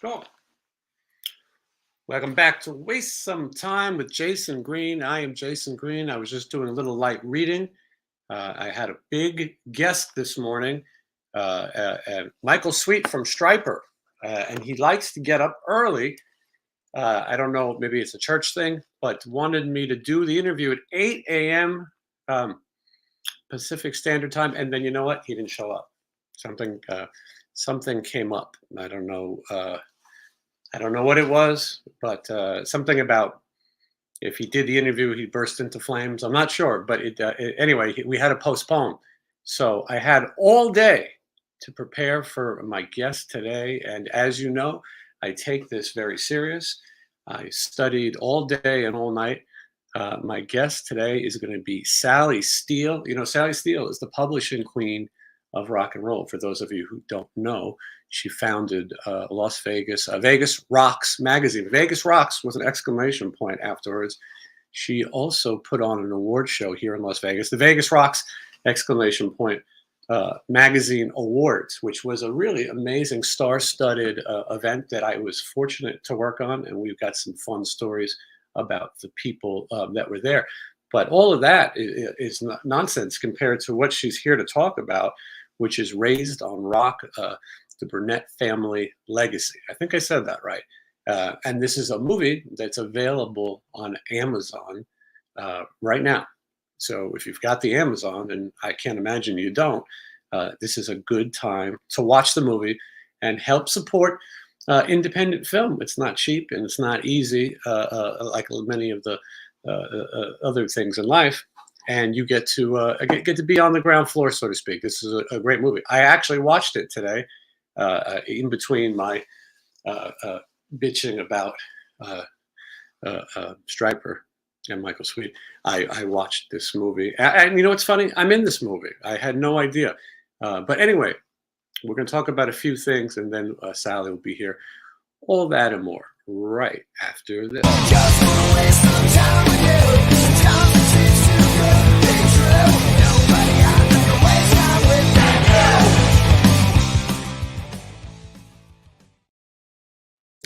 Cool. Welcome back to Waste Some Time with Jason Green. I am Jason Green. I was just doing a little light reading. I had a big guest this morning, Michael Sweet from Striper, and he likes to get up early. I don't know, maybe it's a church thing, but wanted me to do the interview at 8 a.m. Pacific Standard Time. And then you know what? He didn't show up. Something came up. I don't know what it was, but something about if he did the interview, he burst into flames. I'm not sure, but anyway, we had to postpone. So I had all day to prepare for my guest today. And as you know, I take this very serious. I studied all day and all night. My guest today is going to be Sally STEELE. You know, Sally STEELE is the publishing queen of rock and roll. For those of you who don't know, she founded Las Vegas, Vegas Rocks magazine. Vegas Rocks was an exclamation point afterwards. She also put on an award show here in Las Vegas, the Vegas Rocks exclamation point magazine awards, which was a really amazing star-studded event that I was fortunate to work on. And we've got some fun stories about the people that were there. But all of that is nonsense compared to what she's here to talk about, which is Raised on Rock, the Burnette family legacy. I think I said that right. And this is a movie that's available on Amazon right now. So if you've got the Amazon, and I can't imagine you don't, this is a good time to watch the movie and help support independent film. It's not cheap and it's not easy, like many of the other things in life. And you get to be on the ground floor, so to speak. This is a great movie. I actually watched it today, in between my bitching about Striper and Michael Sweet. I watched this movie, and you know what's funny? I'm in this movie. I had no idea, but anyway, we're going to talk about a few things, and then Sally will be here. All that and more right after this. Just wanna waste some time with you.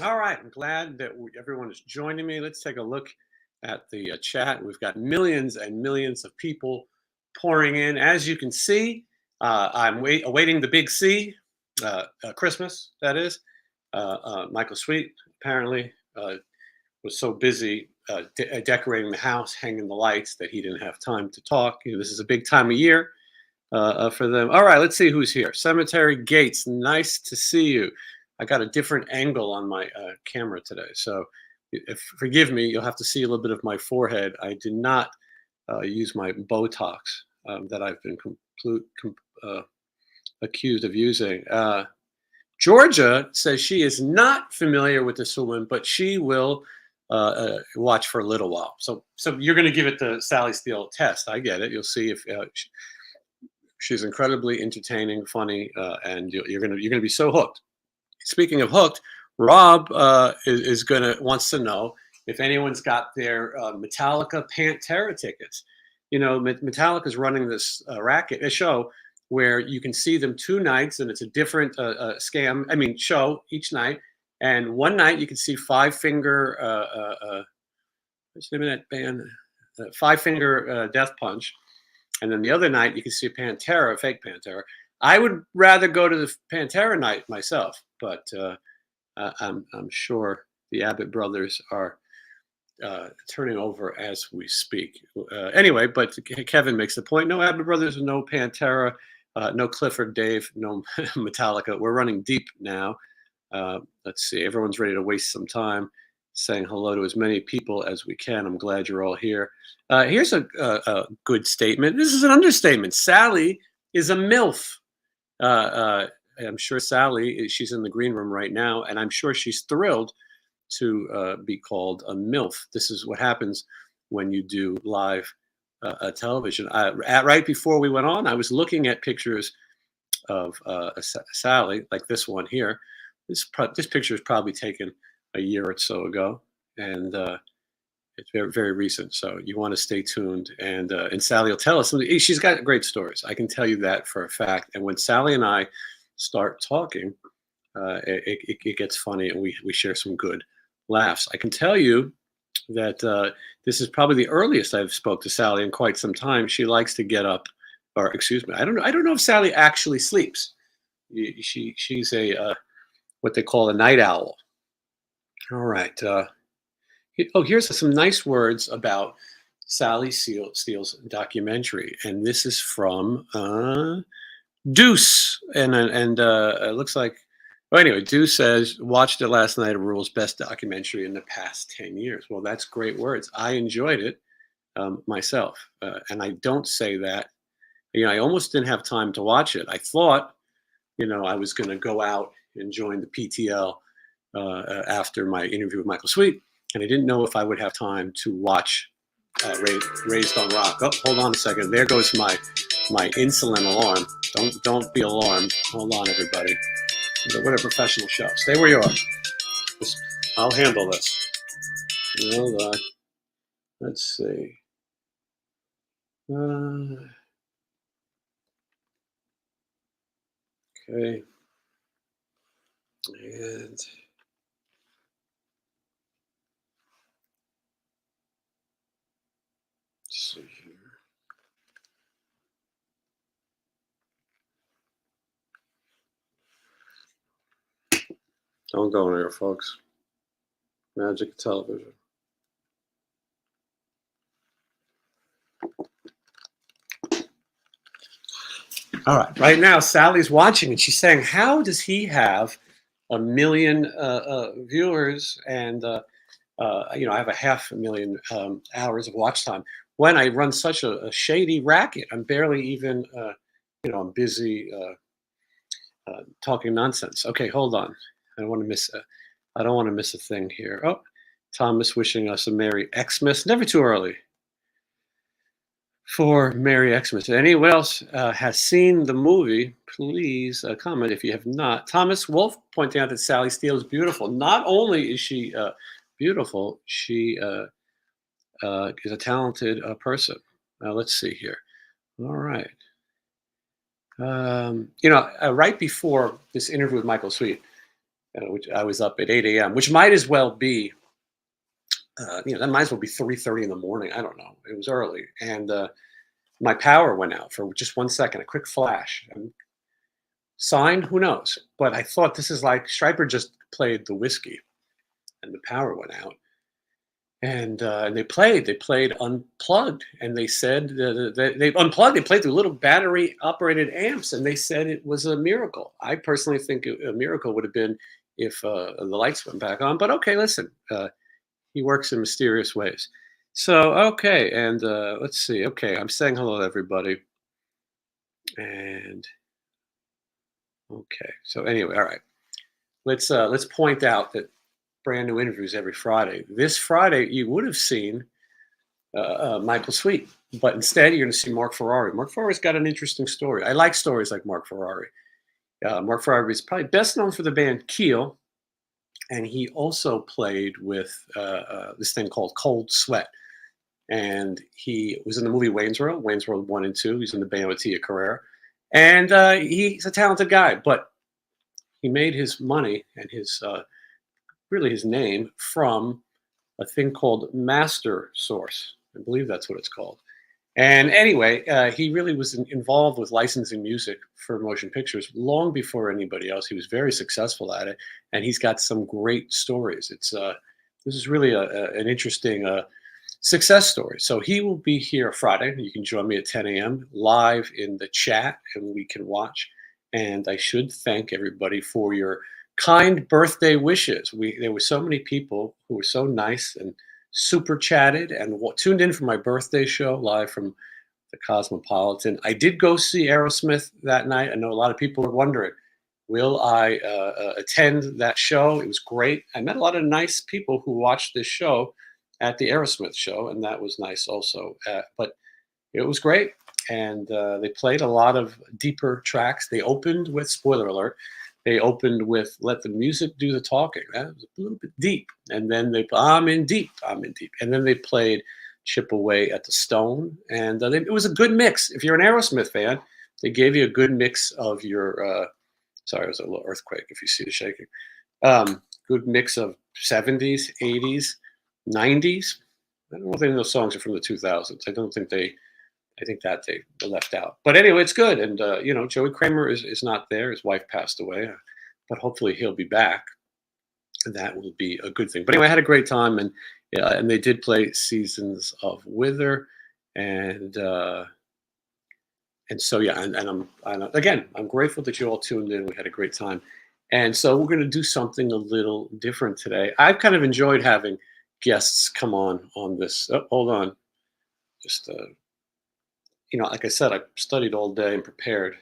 All right, I'm glad that everyone is joining me. Let's take a look at the chat. We've got millions and millions of people pouring in. As you can see, I'm awaiting the big C, Christmas, that is. Michael Sweet apparently was so busy decorating the house, hanging the lights, that he didn't have time to talk. You know, this is a big time of year for them. All right, let's see who's here. Cemetery Gates, nice to see you. I got a different angle on my camera today, so forgive me. You'll have to see a little bit of my forehead. I did not use my Botox that I've been accused of using. Georgia says she is not familiar with this woman, but she will watch for a little while. So you're going to give it the Sally STEELE test. I get it. You'll see if she's incredibly entertaining, funny, and you're going to be so hooked. Speaking of hooked, Rob wants to know if anyone's got their Metallica Pantera tickets. You know, Metallica's running this a show where you can see them 2 nights, and it's a different show each night. And one night you can see Five Finger, what's the name of that band? Five Finger Death Punch. And then the other night you can see Pantera, fake Pantera. I would rather go to the Pantera night myself, but I'm sure the Abbott brothers are turning over as we speak. Anyway, but Kevin makes the point: no Abbott brothers, no Pantera, no Clifford Dave, no Metallica. We're running deep now. Let's see. Everyone's ready to waste some time saying hello to as many people as we can. I'm glad you're all here. Here's a good statement. This is an understatement. Sally is a MILF. I'm sure Sally, she's in the green room right now, and I'm sure she's thrilled to be called a MILF. This is what happens when you do live television. Right before we went on, I was looking at pictures of Sally, like this one here. This picture is probably taken a year or so ago, and it's very, very recent. So you want to stay tuned, and Sally will tell us. She's got great stories. I can tell you that for a fact. And when Sally and I start talking, it gets funny, and we share some good laughs. I can tell you that this is probably the earliest I've spoke to Sally in quite some time. She likes to get up, or excuse me, I don't know. I don't know if Sally actually sleeps. She's a what they call a night owl. All right. Oh, here's some nice words about Sally Steele's documentary, and this is from Deuce, and it looks like. Well, anyway, Deuce says watched it last night. Rule's best documentary in the past 10 years. Well, that's great words. I enjoyed it myself, and I don't say that. I almost didn't have time to watch it. I thought, I was going to go out and join the PTL after my interview with Michael Sweet, and I didn't know if I would have time to watch Raised on Rock. Oh, hold on a second. There goes my insulin alarm. Don't be alarmed. Hold on, everybody. What a professional show. Stay where you are. I'll handle this. Hold on. Let's see. Okay. And let's see here. Don't go anywhere, folks. Magic television. All right. Right now, Sally's watching, and she's saying, "How does he have 1 million viewers and I have 500,000 hours of watch time when I run such a shady racket? I'm barely even, I'm busy talking nonsense." Okay, hold on. I don't want to miss. I don't want to miss a thing here. Oh, Thomas wishing us a Merry Xmas. Never too early for Merry Xmas. Anyone else has seen the movie? Please comment if you have not. Thomas Wolf pointing out that Sally Steele is beautiful. Not only is she beautiful, she is a talented person. Let's see here. All right. Right before this interview with Michael Sweet, which I was up at 8 a.m., which might as well be, that might as well be 3:30 in the morning. I don't know. It was early, and my power went out for just 1 second, a quick flash. Signed, who knows? But I thought this is like Stryper just played the whiskey, and the power went out. And they played unplugged, and they said they unplugged. They played through little battery operated amps, and they said it was a miracle. I personally think a miracle would have been if the lights went back on. But okay, listen, he works in mysterious ways. So okay, and let's see. Okay, I'm saying hello to everybody, and okay. So anyway, all right. Let's point out that brand new interviews every Friday. This Friday, you would have seen Michael Sweet, but instead you're going to see Mark Ferrari. Mark Ferrari's got an interesting story. I like stories like Mark Ferrari. Mark Ferrari is probably best known for the band Keel, and he also played with this thing called Cold Sweat. And he was in the movie Wayne's World 1 and 2. He's in the band with Tia Carrere. And he's a talented guy, but he made his money and his really his name from a thing called Master Source. I believe that's what it's called. And anyway, he really was involved with licensing music for motion pictures long before anybody else. He was very successful at it, and he's got some great stories. It's this is really an interesting success story. So he will be here Friday. You can join me at 10 a.m. live in the chat, and we can watch. And I should thank everybody for your kind birthday wishes. There were so many people who were so nice and super chatted and tuned in for my birthday show live from the Cosmopolitan. I did go see Aerosmith that night. I know a lot of people are wondering, will I attend that show? It was great. I met a lot of nice people who watched this show at the Aerosmith show, and that was nice also. But it was great, and they played a lot of deeper tracks. They opened with, spoiler alert, they opened with "Let the Music Do the Talking." That was a little bit deep, and then I'm in deep, and then they played "Chip Away at the Stone," and it was a good mix. If you're an Aerosmith fan, they gave you a good mix of your Sorry, it was a little earthquake if you see the shaking. Good mix of 70s, 80s, 90s. I don't think those songs are from the 2000s. I don't think they. I think that they were left out. But anyway, it's good. And Joey Kramer is not there. His wife passed away, but hopefully he'll be back. That will be a good thing. But anyway, I had a great time, and they did play Seasons of Wither, and so yeah, and I'm grateful that you all tuned in. We had a great time, and so we're going to do something a little different today. I've kind of enjoyed having guests come on this. Oh, hold on, just like I said, I studied all day and prepared,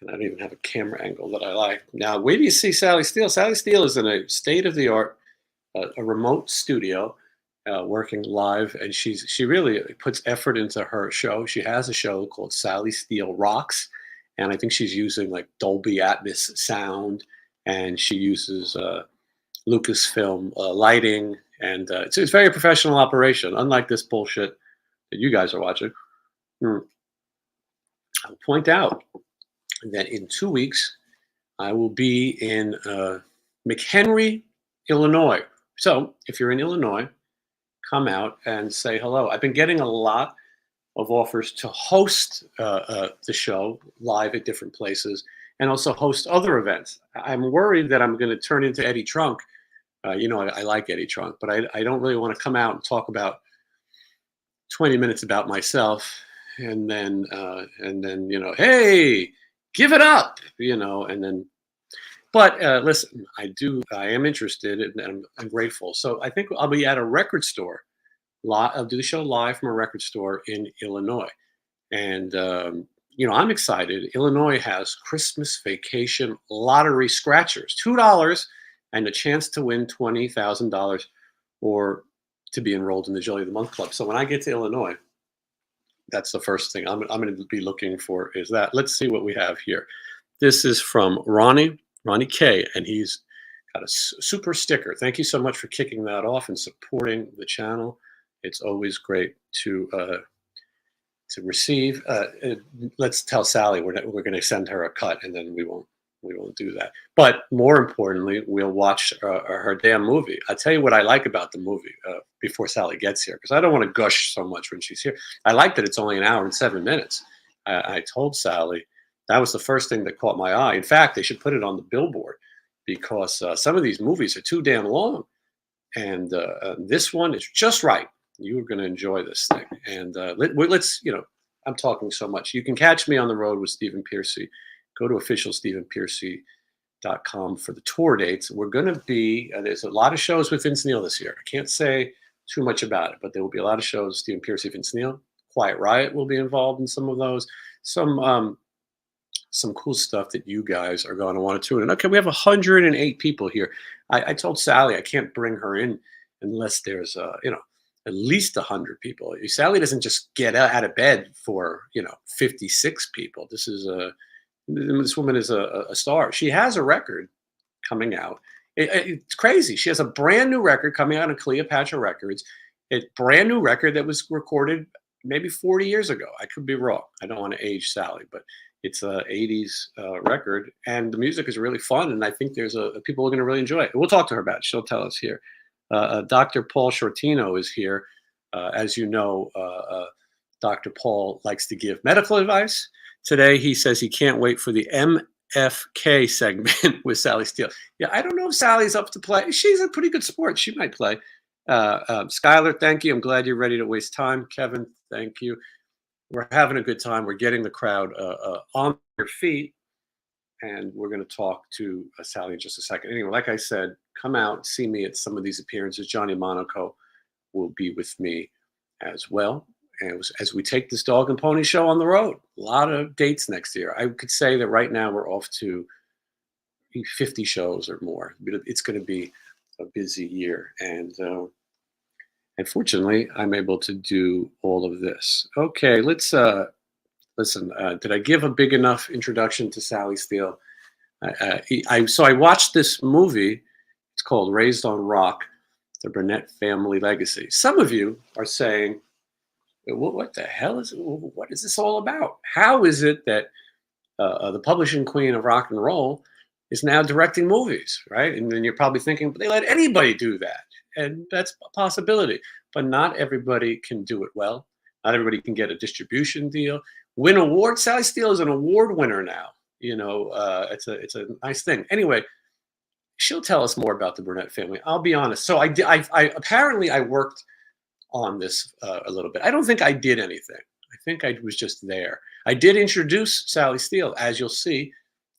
and I don't even have a camera angle that I like. Now, where do you see Sally Steele? Sally Steele is in a state-of-the-art, a remote studio, working live, and she really puts effort into her show. She has a show called Sally Steele Rocks, and I think she's using like Dolby Atmos sound, and she uses Lucasfilm lighting, and it's a very professional operation, unlike this bullshit that you guys are watching. I'll point out that in 2 weeks, I will be in McHenry, Illinois. So if you're in Illinois, come out and say hello. I've been getting a lot of offers to host the show live at different places and also host other events. I'm worried that I'm going to turn into Eddie Trunk. I like Eddie Trunk, but I don't really want to come out and talk about 20 minutes about myself and then hey, give it up, and then. But listen, I am interested, and I'm grateful. So I think I'll be at a record store. I'll do the show live from a record store in Illinois, and I'm excited. Illinois has Christmas vacation lottery scratchers, $2, and a chance to win $20,000 or to be enrolled in the Jelly of the Month Club. So when I get to Illinois, that's the first thing I'm going to be looking for is that. Let's see what we have here. This is from Ronnie K, and he's got a super sticker. Thank you so much for kicking that off and supporting the channel. It's always great to receive. Let's tell Sally we're going to send her a cut, and then we won't do that. But more importantly, we'll watch her damn movie. I'll tell you what I like about the movie before Sally gets here, because I don't want to gush so much when she's here. I like that it's only an hour and 7 minutes. I told Sally that was the first thing that caught my eye. In fact, they should put it on the billboard, because some of these movies are too damn long, and this one is just right. You are going to enjoy this thing, and let's. I'm talking so much. You can catch me on the road with Stephen Piercy. Go to officialstephenpiercy.com for the tour dates. We're going to be, there's a lot of shows with Vince Neil this year. I can't say too much about it, but there will be a lot of shows. Stephen Piercy, Vince Neil, Quiet Riot will be involved in some of those. Some cool stuff that you guys are going to want to tune in. Okay, we have 108 people here. I told Sally I can't bring her in unless there's at least 100 people. Sally doesn't just get out of bed for 56 people. This woman is a star. She has a record coming out. It's crazy. She has a brand new record coming out on Cleopatra Records. A brand new record that was recorded maybe 40 years ago. I could be wrong. I don't want to age Sally, but it's a 80s record, and the music is really fun, and I think there's people are going to really enjoy it. We'll talk to her about it. She'll tell us here. Dr. Paul Shortino is here. As you know, Dr. Paul likes to give medical advice. Today, he says he can't wait for the MFK segment with Sally Steele. Yeah, I don't know if Sally's up to play. She's a pretty good sport. She might play. Skylar, thank you. I'm glad you're ready to waste time. Kevin, thank you. We're having a good time. We're getting the crowd on their feet, and we're going to talk to Sally in just a second. Anyway, like I said, come out, see me at some of these appearances. Johnny Monaco will be with me as well. And as we take this dog and pony show on the road, a lot of dates next year. I could say that right now we're off to 50 shows or more. It's going to be a busy year. And fortunately, I'm able to do all of this. Okay, let's listen. Did I give a big enough introduction to Sally Steele? So I watched this movie. It's called Raised on Rock, The Burnette Family Legacy. Some of you are saying, what the hell is it? What is this all about? How is it that the publishing queen of rock and roll, is now directing movies, right? And then you're probably thinking, but they let anybody do that, and that's a possibility. But not everybody can do it well. Not everybody can get a distribution deal, win awards. Sally Steele is an award winner now. It's a nice thing. Anyway, she'll tell us more about the Burnette family. I'll be honest. So I apparently I worked on this a little bit. I don't think I did anything. I think I was just there. I did introduce Sally Steele, as you'll see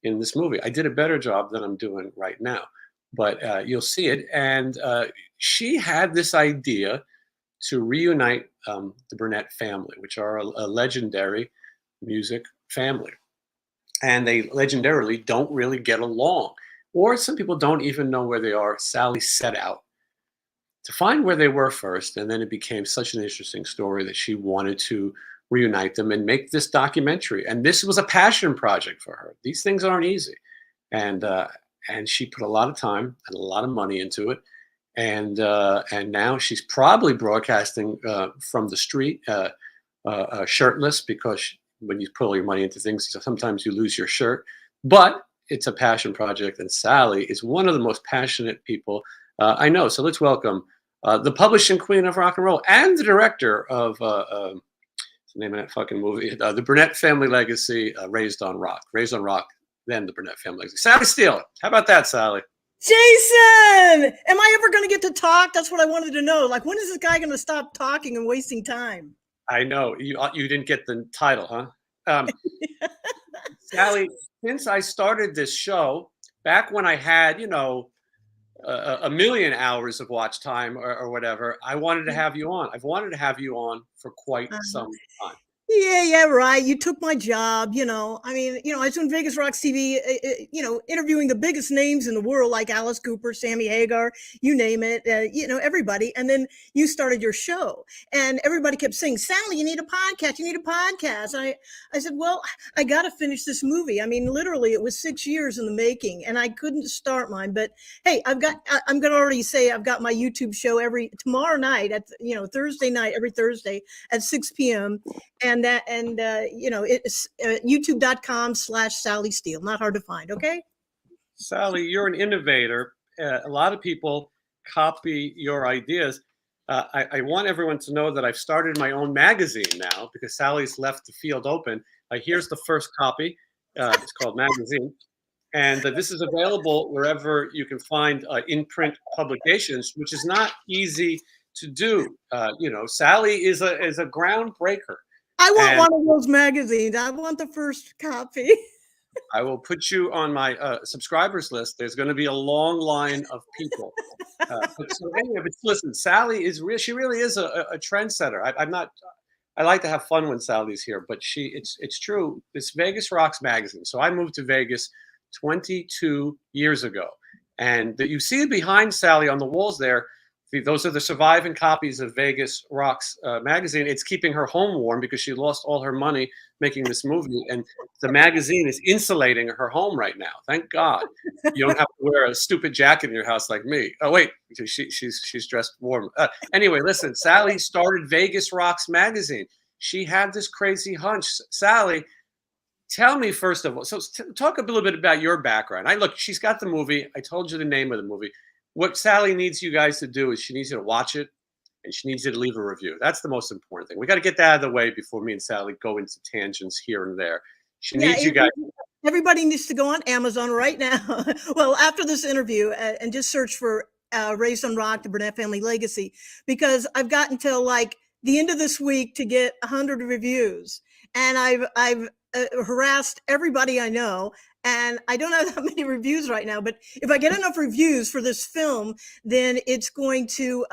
in this movie. I did a better job than I'm doing right now, but you'll see it. And she had this idea to reunite the Burnette family, which are a legendary music family. And they legendarily don't really get along, or some people don't even know where they are. Sally set out to find where they were first, and then it became such an interesting story that she wanted to reunite them and make this documentary. And this was a passion project for her. These things aren't easy, and she put a lot of time and a lot of money into it. And now she's probably broadcasting from the street, shirtless, because when you put all your money into things, sometimes you lose your shirt. But it's a passion project, and Sally is one of the most passionate people I know. So let's welcome the publishing queen of rock and roll and the director of what's the name of that fucking movie, the Burnette Family Legacy, Raised on Rock, then the Burnette Family Legacy. Sally Steele. How about that, Sally? Jason, am I ever going to get to talk? That's what I wanted to know. Like, when is this guy going to stop talking and wasting time? I know you didn't get the title, huh? Sally, since I started this show back when I had, a million hours of watch time or whatever, I wanted to have you on. I've wanted to have you on for quite some time. Yeah, right. You took my job, I mean, I was doing Vegas Rocks TV, interviewing the biggest names in the world, like Alice Cooper, Sammy Hagar, you name it, everybody. And then you started your show, and everybody kept saying, Sally, you need a podcast. You need a podcast. I said, well, I got to finish this movie. I mean, literally, it was 6 years in the making, and I couldn't start mine. But hey, I'm going to already say I've got my YouTube show tomorrow night at, Thursday night, every Thursday at 6 p.m. It's youtube.com/Sally Steele. Not hard to find. Okay. Sally, you're an innovator. A lot of people copy your ideas. I want everyone to know that I've started my own magazine now because Sally's left the field open. Here's the first copy. It's called Magazine. And this is available wherever you can find in-print publications, which is not easy to do. Sally is a groundbreaker. I want one of those magazines. I want the first copy. I will put you on my subscribers list. There's going to be a long line of people. But listen, Sally is real. She really is a trendsetter. I like to have fun when Sally's here, but it's true. It's Vegas Rocks magazine. So I moved to Vegas 22 years ago, and you see it behind Sally on the walls there. Those are the surviving copies of Vegas Rocks magazine. It's keeping her home warm because she lost all her money making this movie, and the magazine is insulating her home right now. Thank God. You don't have to wear a stupid jacket in your house like me. Oh wait, she's dressed warm. Anyway, listen. Sally started Vegas Rocks magazine. She had this crazy hunch. Sally, tell me first of all. So talk a little bit about your background. She's got the movie. I told you the name of the movie. What Sally needs you guys to do is she needs you to watch it, and she needs you to leave a review. That's the most important thing. We got to get that out of the way before me and Sally go into tangents here and there. She needs you guys. Everybody needs to go on Amazon right now. Well, after this interview, and just search for Raised on Rock, the Burnette Family Legacy, because I've got until like the end of this week to get 100 reviews, and I've harassed everybody I know. And I don't have that many reviews right now, but if I get enough reviews for this film, then it's going to,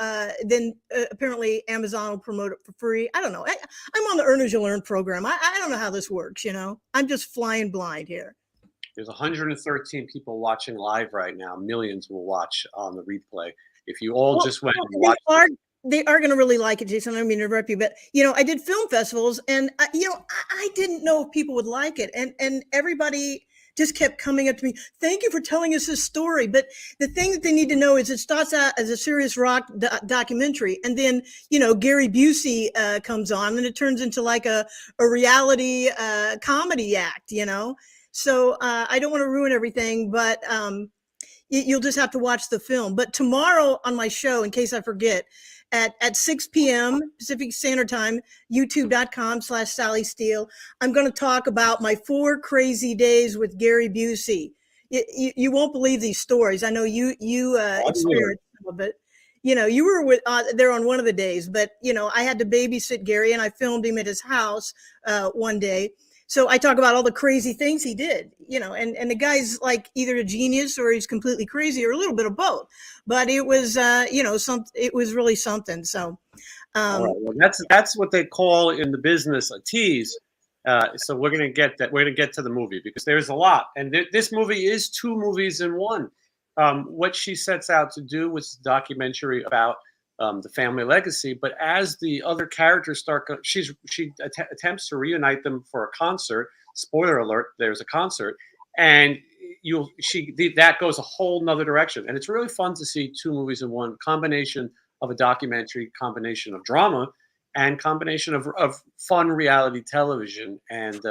apparently Amazon will promote it for free. I don't know. I'm on the Earn As You Learn program. I don't know how this works, I'm just flying blind here. There's 113 people watching live right now. Millions will watch on the replay. If you all just went and watched. They are going to really like it, Jason. I don't mean to interrupt you, but, I did film festivals, and, I didn't know if people would like it. And everybody just kept coming up to me. Thank you for telling us this story. But the thing that they need to know is it starts out as a serious rock documentary. And then, Gary Busey comes on, and it turns into like a reality comedy act, So I don't want to ruin everything, but you'll just have to watch the film. But tomorrow on my show, in case I forget, at 6 p.m. Pacific Standard Time, youtube.com/Sally Steele, I'm going to talk about my 4 crazy days with Gary Busey. You won't believe these stories. I know you experienced some of it. You know, you were there on one of the days, but you know, I had to babysit Gary, and I filmed him at his house one day. So I talk about all the crazy things he did, you know, and the guy's like either a genius or he's completely crazy or a little bit of both. But it was, you know, it was really something. So, all right, well, that's what they call in the business a tease. So we're gonna get that. We're gonna get to the movie because there's a lot, and this movie is 2 movies in one. What she sets out to do was a documentary about the family legacy, but as the other characters start, she attempts to reunite them for a concert. Spoiler alert: there's a concert, and that goes a whole nother direction. And it's really fun to see 2 movies in one, combination of a documentary, combination of drama, and combination of fun reality television. And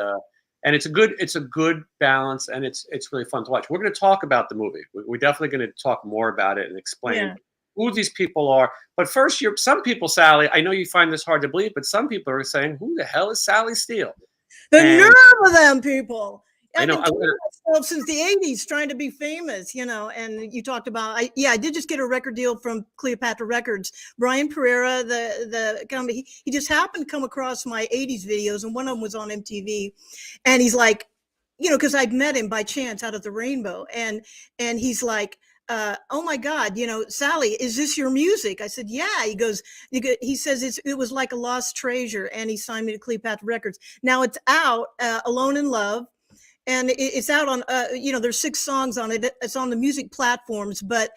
it's a good balance, and it's really fun to watch. We're going to talk about the movie. We're definitely going to talk more about it and explain who these people are. But first, some people, Sally, I know you find this hard to believe, but some people are saying, "Who the hell is Sally Steele?" The nerve of them people. I know. I've been killing myself since the 80s trying to be famous, you know, and you talked about, I did just get a record deal from Cleopatra Records. Brian Pereira, the company, he just happened to come across my 80s videos, and one of them was on MTV. And he's like, you know, because I'd met him by chance out at the Rainbow. And he's like, oh my God, you know, Sally, is this your music? I said, yeah. He goes, he says it was like a lost treasure, and he signed me to Cleopatra Records. Now it's out, Alone in Love, and it's out on, you know, there's 6 songs on it. It's on the music platforms, but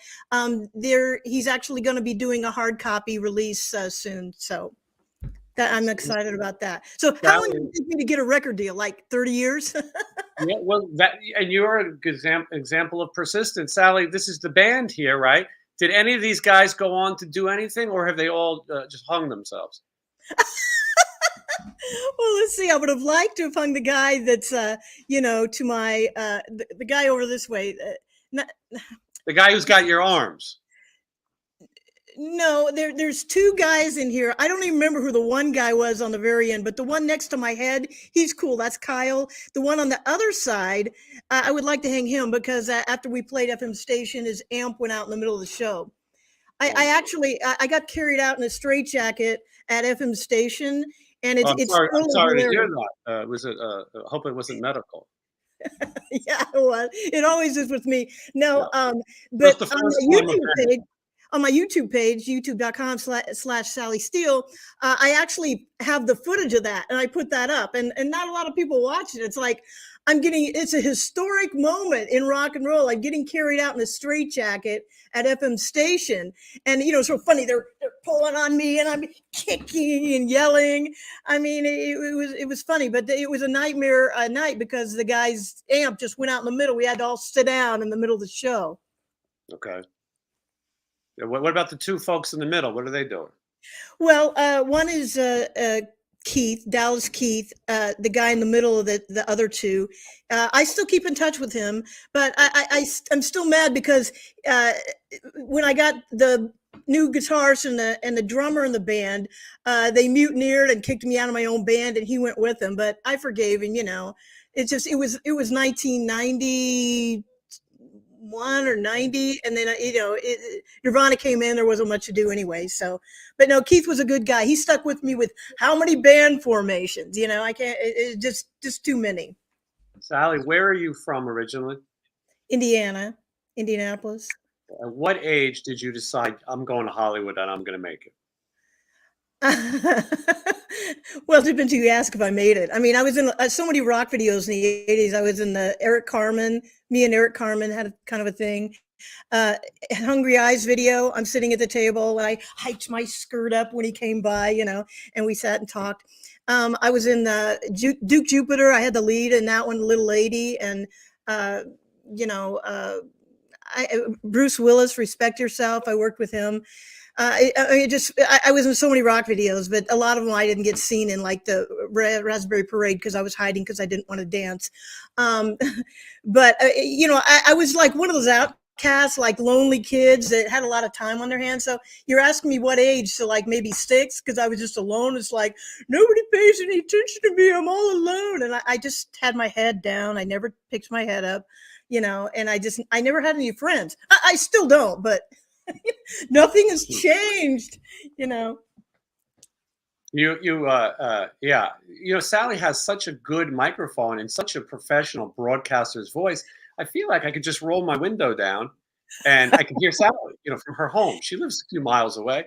he's actually going to be doing a hard copy release soon. So that I'm excited about that. So how long did it take me to get a record deal? Like 30 years? Yeah, well, and you're an example of persistence, Sally. This is the band here, right? Did any of these guys go on to do anything, or have they all just hung themselves? Well, let's see. I would have liked to have hung the guy that's, you know, to my the guy over this way. The guy who's got your arms. No, there's 2 guys in here. I don't even remember who the one guy was on the very end, but the one next to my head, he's cool. That's Kyle. The one on the other side, I would like to hang him because after we played FM Station, his amp went out in the middle of the show. I actually got carried out in a straitjacket at FM Station, and it's I'm sorry to hear that. Was it? I hope it wasn't medical. Yeah, it was. It always is with me. No, Yeah. but on my YouTube page, youtube.com/Sally Steele, I actually have the footage of that, and I put that up, and not a lot of people watch it. It's like it's a historic moment in rock and roll. I'm getting carried out in a straitjacket at FM Station, and you know, it's so funny. They're pulling on me, and I'm kicking and yelling. I mean, it was funny, but it was a nightmare night because the guy's amp just went out in the middle. We had to all sit down in the middle of the show. Okay. What about the 2 folks in the middle? What are they doing? Well, one is Keith, Dallas Keith, the guy in the middle of the other 2. I still keep in touch with him, but I'm still mad because when I got the new guitarist and the drummer in the band, they mutineered and kicked me out of my own band, and he went with them. But I forgave him, you know. It was 1990. 1 or 90, and then you know, Nirvana came in. There wasn't much to do anyway. So, but no, Keith was a good guy. He stuck with me with how many band formations? You know, I can't. It's just too many. Sally, where are you from originally? Indiana, Indianapolis. At what age did you decide I'm going to Hollywood and I'm going to make it? Well, it depends who you ask if I made it. I mean, I was in so many rock videos in the 80s. I was in the Eric Carmen. Me and Eric Carmen had a kind of a thing. Hungry Eyes video. I'm sitting at the table, and I hiked my skirt up when he came by, you know, and we sat and talked. I was in the Duke Jupiter. I had the lead in that one, Little Lady, and you know, Bruce Willis, Respect Yourself. I worked with him. I was in so many rock videos, but a lot of them I didn't get seen in, like the Raspberry Parade, because I was hiding because I didn't want to dance. Um, but I was like one of those outcasts, like lonely kids that had a lot of time on their hands. So you're asking me what age? So like maybe 6, because I was just alone. It's like nobody pays any attention to me. I'm all alone, and I just had my head down. I never picked my head up, and I never had any friends. I still don't, but nothing has changed, you know. Yeah. Sally has such a good microphone and such a professional broadcaster's voice. I feel like I could just roll my window down and I can hear Sally, from her home. She lives a few miles away.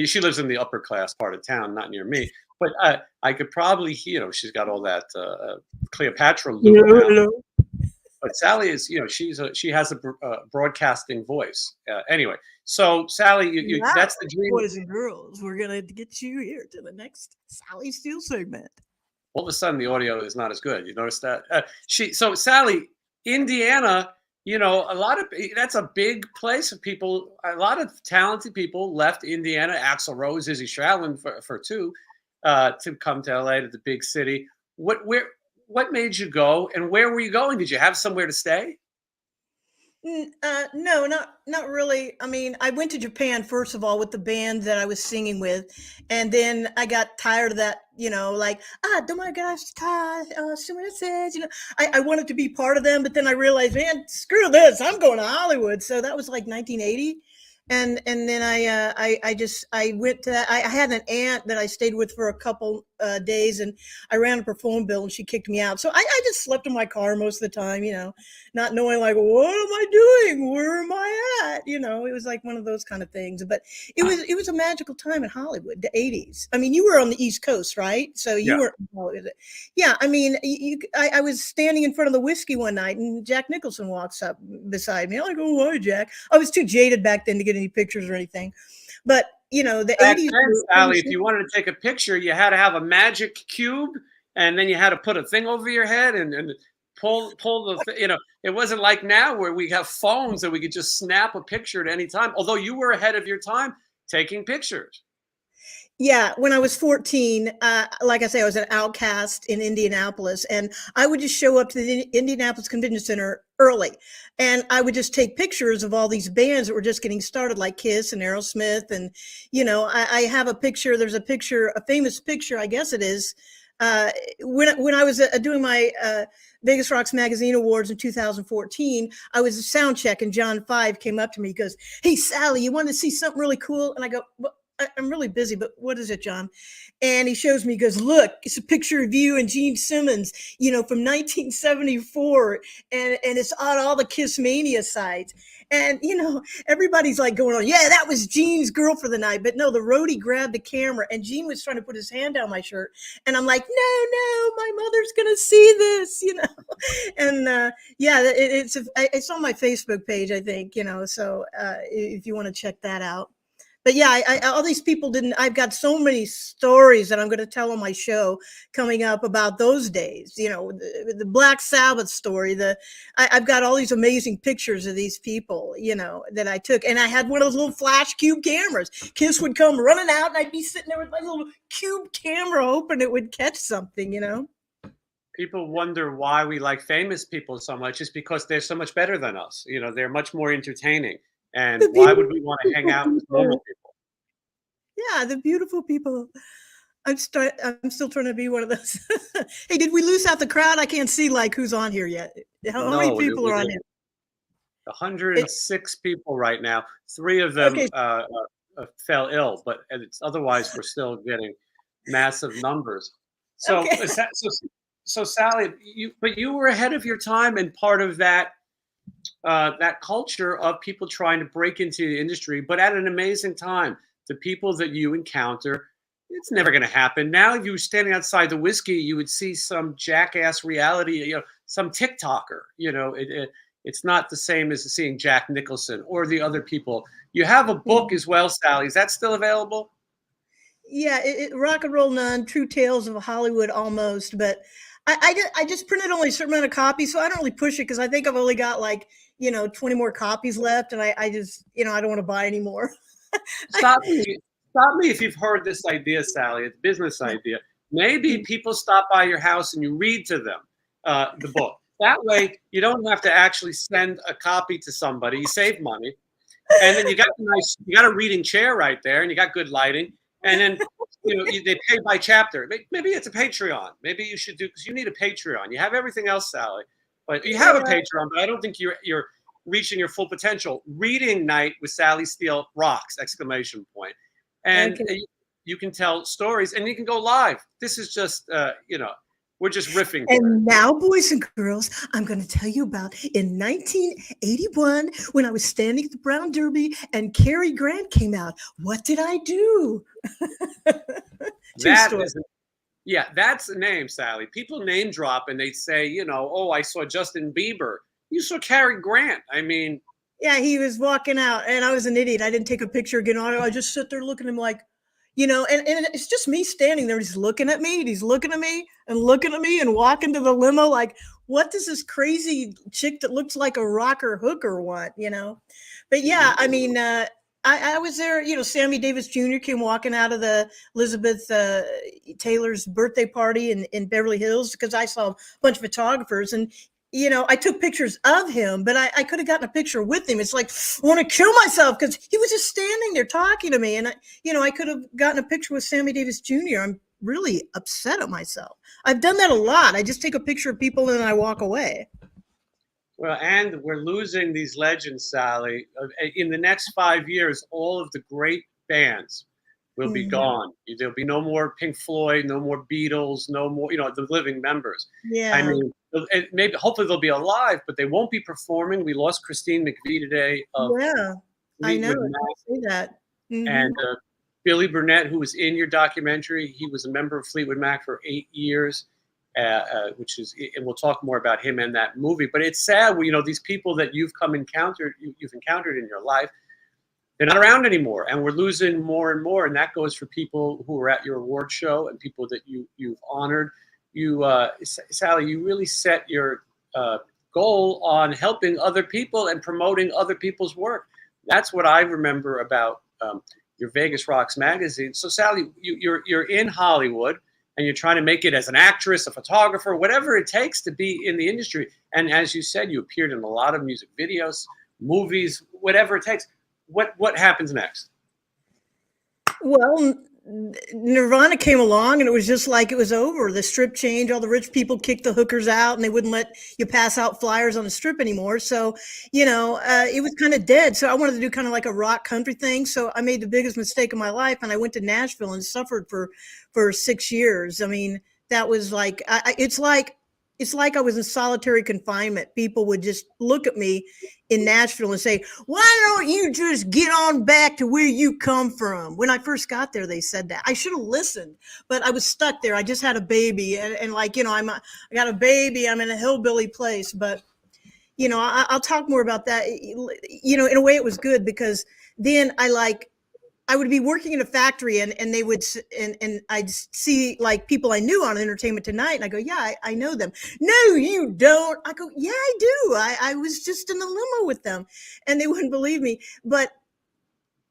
She lives in the upper class part of town, not near me. But I could probably hear, she's got all that Cleopatra look now. But Sally is, she has a broadcasting voice. Anyway, so Sally, Now, that's the dream. boys and girls, we're gonna get you here to the next Sally Steele segment. All of a sudden, the audio is not as good. You notice that? So Sally, Indiana, that's a big place of people. A lot of talented people left Indiana. Axl Rose, Izzy Stradlin for two, to come to LA, to the big city. What made you go, and where were you going? Did you have somewhere to stay? No, not really. I mean, I went to Japan first of all with the band that I was singing with, and then I got tired of that. Like oh my gosh, someone says, I wanted to be part of them, but then I realized, man, screw this, I'm going to Hollywood. So that was like 1980. And then I went to that. I had an aunt that I stayed with for a couple days, and I ran up her phone bill, and she kicked me out. So I just slept in my car most of the time, not knowing like, what am I doing? Where am I at? It was like one of those kind of things. But it was a magical time in Hollywood, the 80s. I mean, you were on the East Coast, right? So you were in Hollywood. Yeah, I mean, I was standing in front of the whiskey one night, and Jack Nicholson walks up beside me. I'm like, oh, hi, Jack. I was too jaded back then to get any pictures or anything. But, the Back 80s. then, Sally, if you wanted to take a picture, you had to have a magic cube, and then you had to put a thing over your head and pull the, it wasn't like now where we have phones that we could just snap a picture at any time. Although you were ahead of your time taking pictures. Yeah, when I was 14, like I say, I was an outcast in Indianapolis, and I would just show up to the Indianapolis Convention Center early, and I would just take pictures of all these bands that were just getting started, like Kiss and Aerosmith, and I have a picture. There's a famous picture, I guess it is, when I was doing my Vegas Rocks Magazine Awards in 2014. I was a sound check, and John Five came up to me. He goes, "Hey, Sally, you want to see something really cool?" And I go, "Well, I'm really busy, but what is it, John?" And he shows me, he goes, "Look, it's a picture of you and Gene Simmons, from 1974. And it's on all the Kiss Mania sites." And, everybody's like going on, "Yeah, that was Gene's girl for the night." But no, the roadie grabbed the camera, and Gene was trying to put his hand down my shirt. And I'm like, no, my mother's going to see this, And it's on my Facebook page, I think, so if you want to check that out. But yeah, all these people didn't. I've got so many stories that I'm going to tell on my show coming up about those days. The Black Sabbath story. I've got all these amazing pictures of these people, that I took, and I had one of those little flash cube cameras. Kiss would come running out, and I'd be sitting there with my little cube camera, hoping it would catch something. People wonder why we like famous people so much. It's because they're so much better than us. They're much more entertaining. And why would we want to hang out with normal people? Yeah, the beautiful people. I'm still trying to be one of those. Hey, did we lose out the crowd? I can't see like who's on here yet. How many people are on here? 106 people right now. 3 of them fell ill, but otherwise we're still getting massive numbers. So, Okay. so Sally, you were ahead of your time, and part of that culture of people trying to break into the industry, but at an amazing time. The people that you encounter, it's never going to happen. Now, you standing outside the whiskey, you would see some jackass reality, some TikToker. It's not the same as seeing Jack Nicholson or the other people. You have a book as well, Sally. Is that still available? Yeah, Rock and Roll None, True Tales of Hollywood, almost, but I just printed only a certain amount of copies, so I don't really push it because I think I've only got like 20 more copies left, and I just I don't want to buy any more. Stop me. Stop me if you've heard this idea, Sally. It's a business Yeah. idea. Maybe people stop by your house and you read to them the book. That way, you don't have to actually send a copy to somebody. You save money, and then you got a reading chair right there, and you got good lighting, and then they pay by chapter. Maybe it's a Patreon. Maybe you should do, because you need a Patreon. You have everything else, Sally, but you have a Patreon. But I don't think you're reaching your full potential. Reading night with Sally Steele rocks! ! And you can tell stories, and you can go live. This is just we're just riffing. And now, boys and girls, I'm going to tell you about in 1981 when I was standing at the Brown Derby and Cary Grant came out. What did I do? That's the name, Sally. People name drop and they say, oh, I saw Justin Bieber. You saw Cary Grant. I mean, yeah, he was walking out, and I was an idiot. I didn't take a picture again. I just sit there looking at him like, and it's just me standing there. He's looking at me. He's looking at me and looking at me and walking to the limo like, what does this crazy chick that looks like a rocker hooker want, But yeah, I mean, I was there, Sammy Davis Jr. came walking out of the Elizabeth Taylor's birthday party in Beverly Hills because I saw a bunch of photographers and I took pictures of him, but I could have gotten a picture with him. It's like, I want to kill myself because he was just standing there talking to me. And, I could have gotten a picture with Sammy Davis Jr. I'm really upset at myself. I've done that a lot. I just take a picture of people and then I walk away. Well, and we're losing these legends, Sally. In the next 5 years, all of the great bands will be gone. There'll be no more Pink Floyd, no more Beatles, no more, the living members. Yeah. I mean, maybe hopefully they'll be alive, but they won't be performing. We lost Christine McVie today. I know. I see that. And Billy Burnette, who was in your documentary, he was a member of Fleetwood Mac for 8 years, and we'll talk more about him and that movie. But it's sad, these people that you've encountered in your life, they're not around anymore, and we're losing more and more. And that goes for people who are at your award show and people that you've honored. Sally, you really set your goal on helping other people and promoting other people's work. That's what I remember about your Vegas Rocks magazine. So, Sally, you're in Hollywood and you're trying to make it as an actress, a photographer, whatever it takes to be in the industry. And as you said, you appeared in a lot of music videos, movies, whatever it takes. What happens next? Well, Nirvana came along and it was just like it was over. The strip changed. All the rich people kicked the hookers out and they wouldn't let you pass out flyers on the strip anymore. So, it was kind of dead. So I wanted to do kind of like a rock country thing. So I made the biggest mistake of my life and I went to Nashville and suffered for 6 years. I mean, that was like, it's like I was in solitary confinement. People would just look at me in Nashville and say, why don't you just get on back to where you come from? When I first got there, they said that. I should have listened, but I was stuck there. I just had a baby and I got a baby. I'm in a hillbilly place, but I'll talk more about that. In a way it was good because then I would be working in a factory and they would, and I'd see like people I knew on Entertainment Tonight. And I go, yeah, I know them. No, you don't. I go, yeah, I do. I was just in the limo with them and they wouldn't believe me. But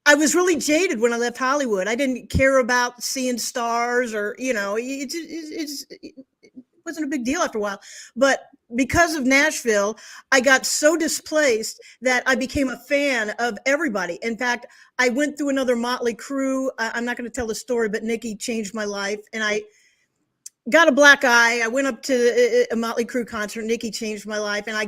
I was really jaded when I left Hollywood. I didn't care about seeing stars or, it wasn't a big deal after a while. But because of Nashville, I got so displaced that I became a fan of everybody. In fact, I went through another Motley Crue. I'm not going to tell the story, but Nikki changed my life. And I got a black eye. I went up to a Motley Crue concert. Nikki changed my life. And I'm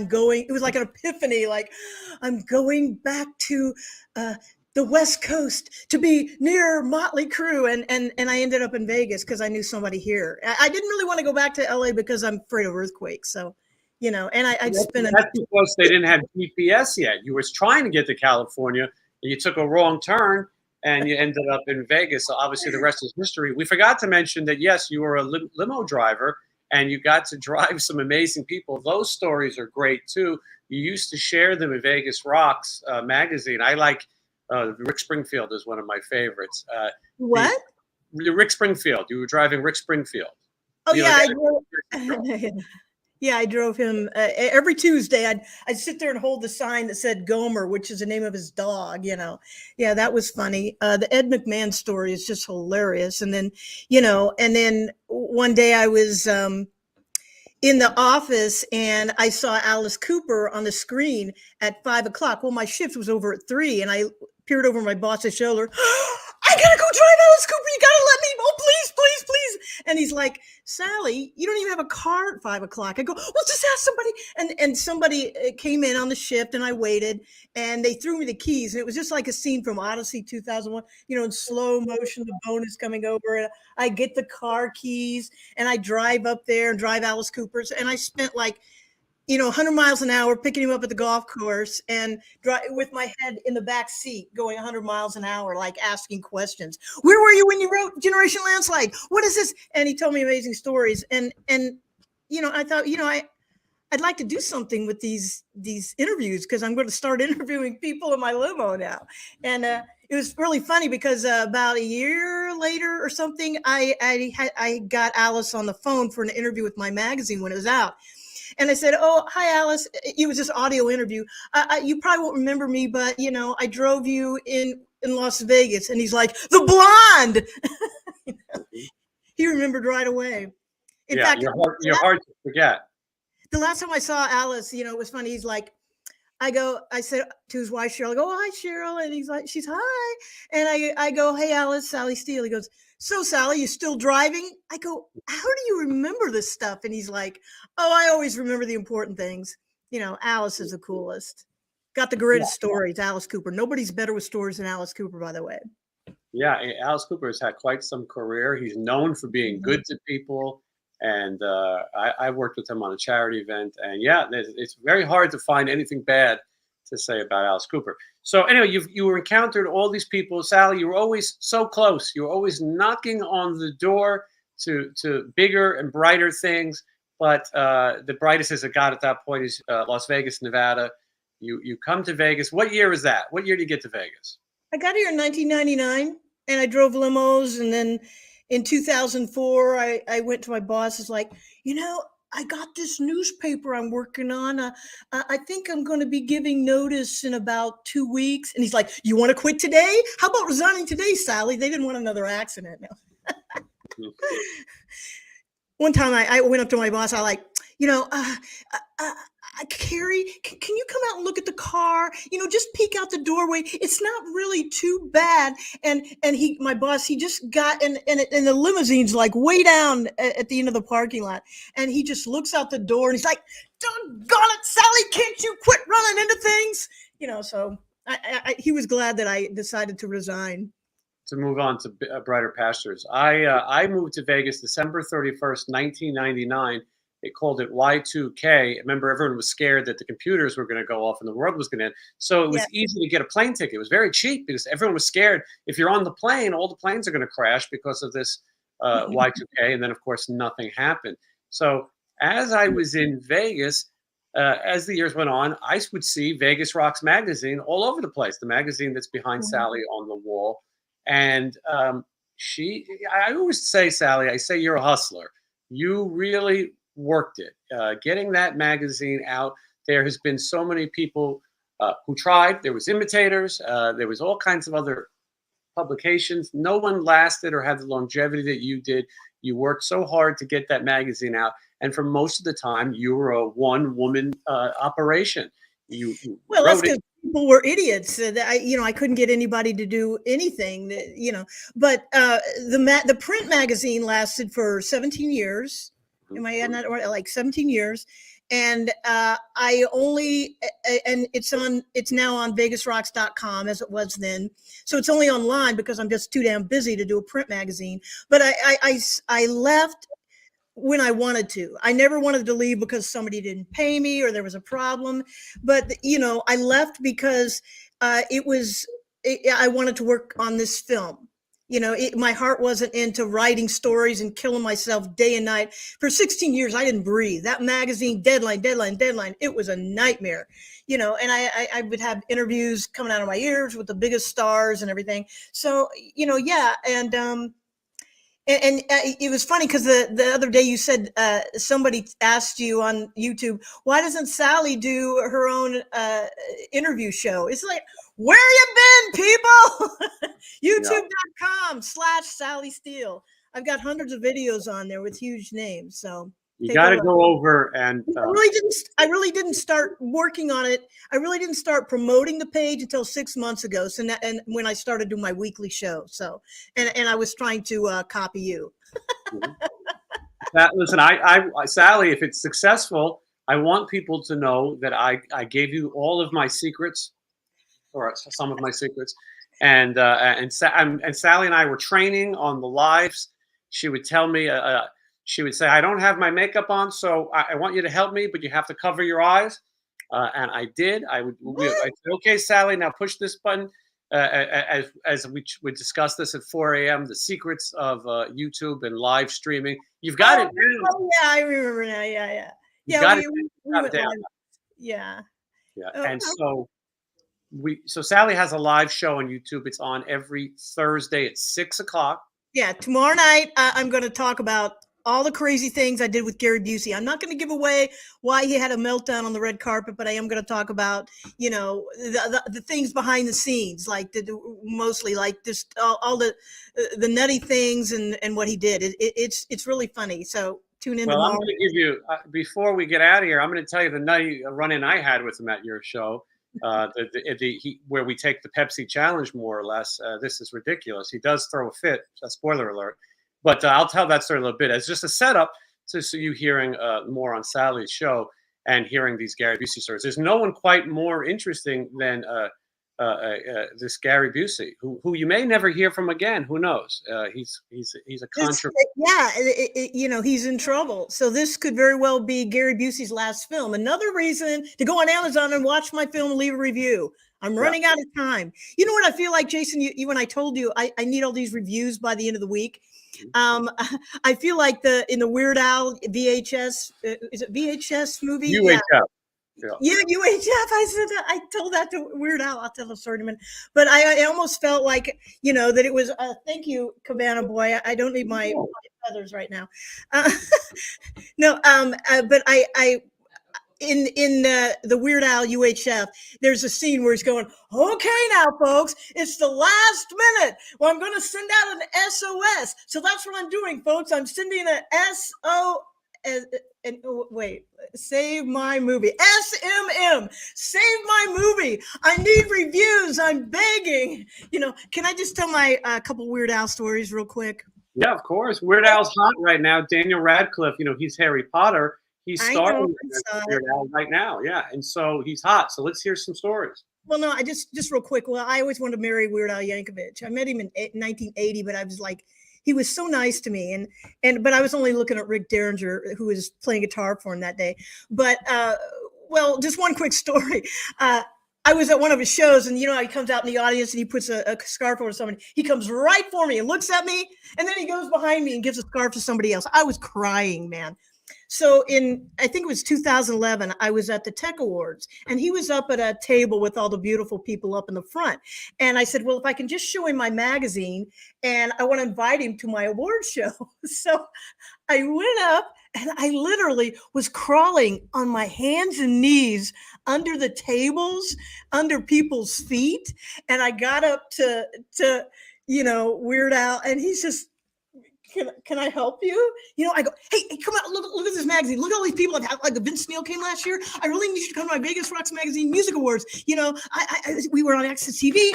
going, it was like an epiphany. Like I'm going back to the West Coast to be near Motley Crue. And I ended up in Vegas because I knew somebody here. I didn't really want to go back to LA because I'm afraid of earthquakes. So, and I'd spend That's because they didn't have GPS yet. You were trying to get to California and you took a wrong turn and you ended up in Vegas. So obviously the rest is history. We forgot to mention that, yes, you were a limo driver and you got to drive some amazing people. Those stories are great too. You used to share them in Vegas Rocks magazine. I like Rick Springfield is one of my favorites. What? Rick Springfield. You were driving Rick Springfield. Oh, yeah. Yeah, I drove him every Tuesday. I'd sit there and hold the sign that said Gomer, which is the name of his dog. Yeah, that was funny. The Ed McMahon story is just hilarious. And then, and then one day I was in the office and I saw Alice Cooper on the screen at 5 o'clock. Well, my shift was over at 3, and I peered over my boss's shoulder. I gotta go drive Alice Cooper. You gotta let me. Oh, please, please, please. And he's like, Sally, you don't even have a car at 5 o'clock. I go, well, just ask somebody. And somebody came in on the shift, and I waited, and they threw me the keys. And it was just like a scene from Odyssey 2001, in slow motion, the bone is coming over. And I get the car keys, and I drive up there and drive Alice Cooper's. And I spent like 100 miles an hour picking him up at the golf course and with my head in the back seat going 100 miles an hour, like asking questions. Where were you when you wrote Generation Landslide? What is this? And he told me amazing stories. And I thought, I'd like to do something with these interviews, because I'm going to start interviewing people in my limo now. And it was really funny because about a year later or something, I got Alice on the phone for an interview with my magazine when it was out. And I said, oh, hi, Alice. It was this audio interview. You probably won't remember me, but, I drove you in Las Vegas. And he's like, the blonde. He remembered right away. In fact, you're hard to forget. The last time I saw Alice, it was funny. He's like, I said to his wife, Cheryl, I go, oh, hi, Cheryl. And he's like, she's hi. And I go, hey, Alice, Sally Steele. He goes, so Sally, you still driving? I go, how do you remember this stuff? And he's like, oh, I always remember the important things. Alice is the coolest. Got the greatest stories, Alice Cooper. Nobody's better with stories than Alice Cooper, by the way. Yeah, Alice Cooper has had quite some career. He's known for being good to people. And I worked with him on a charity event. And yeah, it's very hard to find anything bad to say about Alice Cooper. So anyway, you were encountered all these people. Sally, you were always so close. You were always knocking on the door to bigger and brighter things. But the brightest as it got at that point is Las Vegas, Nevada. You come to Vegas. What year was that? What year did you get to Vegas? I got here in 1999, and I drove limos. And then in 2004, I went to my boss. It's like, I got this newspaper I'm working on. I think I'm going to be giving notice in about 2 weeks. And he's like, you want to quit today? How about resigning today, Sally? They didn't want another accident. No. One time I went up to my boss. I like, Carrie, can you come out and look at the car? Just peek out the doorway. It's not really too bad. And my boss, he just got, and the limousine's like way down at the end of the parking lot. And he just looks out the door and he's like, doggone it, Sally, can't you quit running into things? So he was glad that I decided to resign. To move on to brighter pastures. I moved to Vegas December 31st, 1999. They called it Y2K. Remember, everyone was scared that the computers were going to go off and the world was going to end. So it was easy to get a plane ticket. It was very cheap because everyone was scared. If you're on the plane, all the planes are going to crash because of this Y2K. And then, of course, nothing happened. So as I was in Vegas, as the years went on, I would see Vegas Rocks magazine all over the place, the magazine that's behind Sally on the wall. And I always say, Sally, I say you're a hustler. You really worked it. Getting that magazine out, there has been so many people who tried. There was imitators. There was all kinds of other publications. No one lasted or had the longevity that you did. You worked so hard to get that magazine out. And for most of the time, you were a one-woman operation. Well, that's because people were idiots. I couldn't get anybody to do anything. But the print magazine lasted for 17 years. Am I not like 17 years? And it's now on VegasRocks.com as it was then. So it's only online because I'm just too damn busy to do a print magazine. But I left when I wanted to. I never wanted to leave because somebody didn't pay me or there was a problem. But, I left because I wanted to work on this film. My heart wasn't into writing stories and killing myself day and night. For 16 years, I didn't breathe. That magazine, deadline. It was a nightmare, and I would have interviews coming out of my ears with the biggest stars and everything. So, And And it was funny because the other day you said somebody asked you on YouTube, why doesn't Sally do her own interview show? It's like, where you been, people? YouTube.com/Sally Steele. I've got hundreds of videos on there with huge names. So You take got a to look. go over and. I really didn't start working on it. I really didn't start promoting the page until 6 months ago. So and when I started doing my weekly show. So and I was trying to copy you. Listen, Sally, if it's successful, I want people to know that I gave you all of my secrets, or some of my secrets, and Sally and I were training on the lives. She would tell me, she would say, "I don't have my makeup on, so I want you to help me, but you have to cover your eyes." And I did. I said, "Okay, Sally, now push this button." As we would discuss this at 4 a.m., the secrets of YouTube and live streaming. You've got it down. Oh yeah, I remember now. Yeah. You got it we down. went live. Yeah. Yeah. Oh, And so Sally has a live show on YouTube. It's on every Thursday at 6 o'clock. yeah. Tomorrow night, I'm going to talk about all the crazy things I did with Gary Busey. I'm not going to give away why he had a meltdown on the red carpet, but I am going to talk about, the things behind the scenes, like mostly like just all the nutty things and what he did. It's really funny. So tune in tomorrow. I'm going to give you, before we get out of here, I'm going to tell you the nutty run-in I had with him at your show. Where we take the Pepsi challenge, more or less. This is ridiculous. He does throw a fit. A spoiler alert. But I'll tell that story a little bit as just a setup to you hearing more on Sally's show and hearing these Gary Busey stories. There's no one quite more interesting than this Gary Busey, who you may never hear from again. Who knows? He's a controversial. Yeah, he's in trouble. So this could very well be Gary Busey's last film. Another reason to go on Amazon and watch my film and leave a review. I'm running out of time. You know what I feel like, Jason? You when I told you I need all these reviews by the end of the week. I feel like in the Weird Al VHS, is it VHS movie? UHF. Yeah, UHF. I told that to Weird Al. I'll tell the story in a minute. But I almost felt like, that it was, thank you, Cabana Boy. I don't need my feathers right now. No, but I in the Weird Al UHF, there's a scene where he's going, okay, now, folks, it's the last minute. Well, I'm going to send out an SOS. So that's what I'm doing, folks. I'm sending an SOS. And wait, save my movie. SMM, save my movie. I need reviews. I'm begging. Can I just tell my couple Weird Al stories real quick? Yeah, of course. Weird Al's hot right now. Daniel Radcliffe, he's Harry Potter. He's starring Weird Al right now. Yeah. And so he's hot. So let's hear some stories. Well, no, I just real quick. Well, I always wanted to marry Weird Al Yankovic. I met him in 1980, but I was like, he was so nice to me. But I was only looking at Rick Derringer, who was playing guitar for him that day. But, well, just one quick story. I was at one of his shows and, he comes out in the audience and he puts a scarf over somebody. He comes right for me and looks at me. And then he goes behind me and gives a scarf to somebody else. I was crying, man. So I think it was 2011, I was at the Tech Awards and he was up at a table with all the beautiful people up in the front. And I said, well, if I can just show him my magazine and I want to invite him to my award show. So I went up and I literally was crawling on my hands and knees under the tables, under people's feet. And I got up to Weird Al and he's just, can I help you? I go, hey, come out, look at this magazine. Look at all these people. Like Vince Neil came last year. I really need you to come to my Vegas Rocks Magazine Music Awards. We were on Access TV.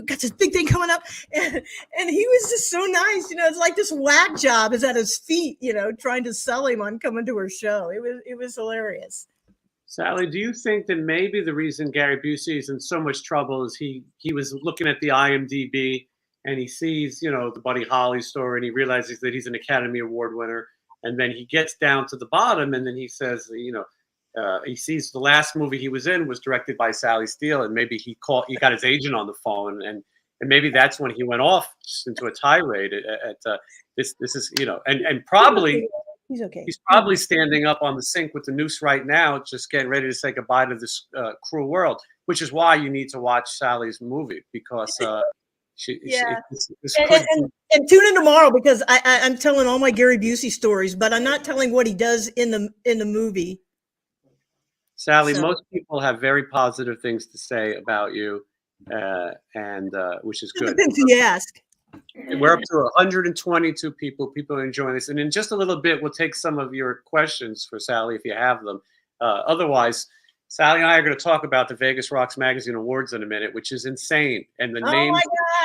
Got this big thing coming up, and he was just so nice. It's like this whack job is at his feet. Trying to sell him on coming to her show. It was hilarious. Sally, do you think that maybe the reason Gary Busey is in so much trouble is he was looking at the IMDb and he sees, the Buddy Holly story and he realizes that he's an Academy Award winner. And then he gets down to the bottom and then he says, he sees the last movie he was in was directed by Sally Steele. And maybe he got his agent on the phone and maybe that's when he went off just into a tirade at this is, and probably he's okay. He's probably standing up on the sink with the noose right now, just getting ready to say goodbye to this cruel world, which is why you need to watch Sally's movie because Yeah. This And, could and tune in tomorrow because I'm telling all my Gary Busey stories, but I'm not telling what he does in the movie. Sally, So most people have very positive things to say about you, and which is it good. depends who you ask. We're up to 122 people. People are enjoying this, and in just a little bit, we'll take some of your questions for Sally if you have them. Otherwise, Sally and I are going to talk about the Vegas Rocks Magazine Awards in a minute, which is insane. And the Oh names. my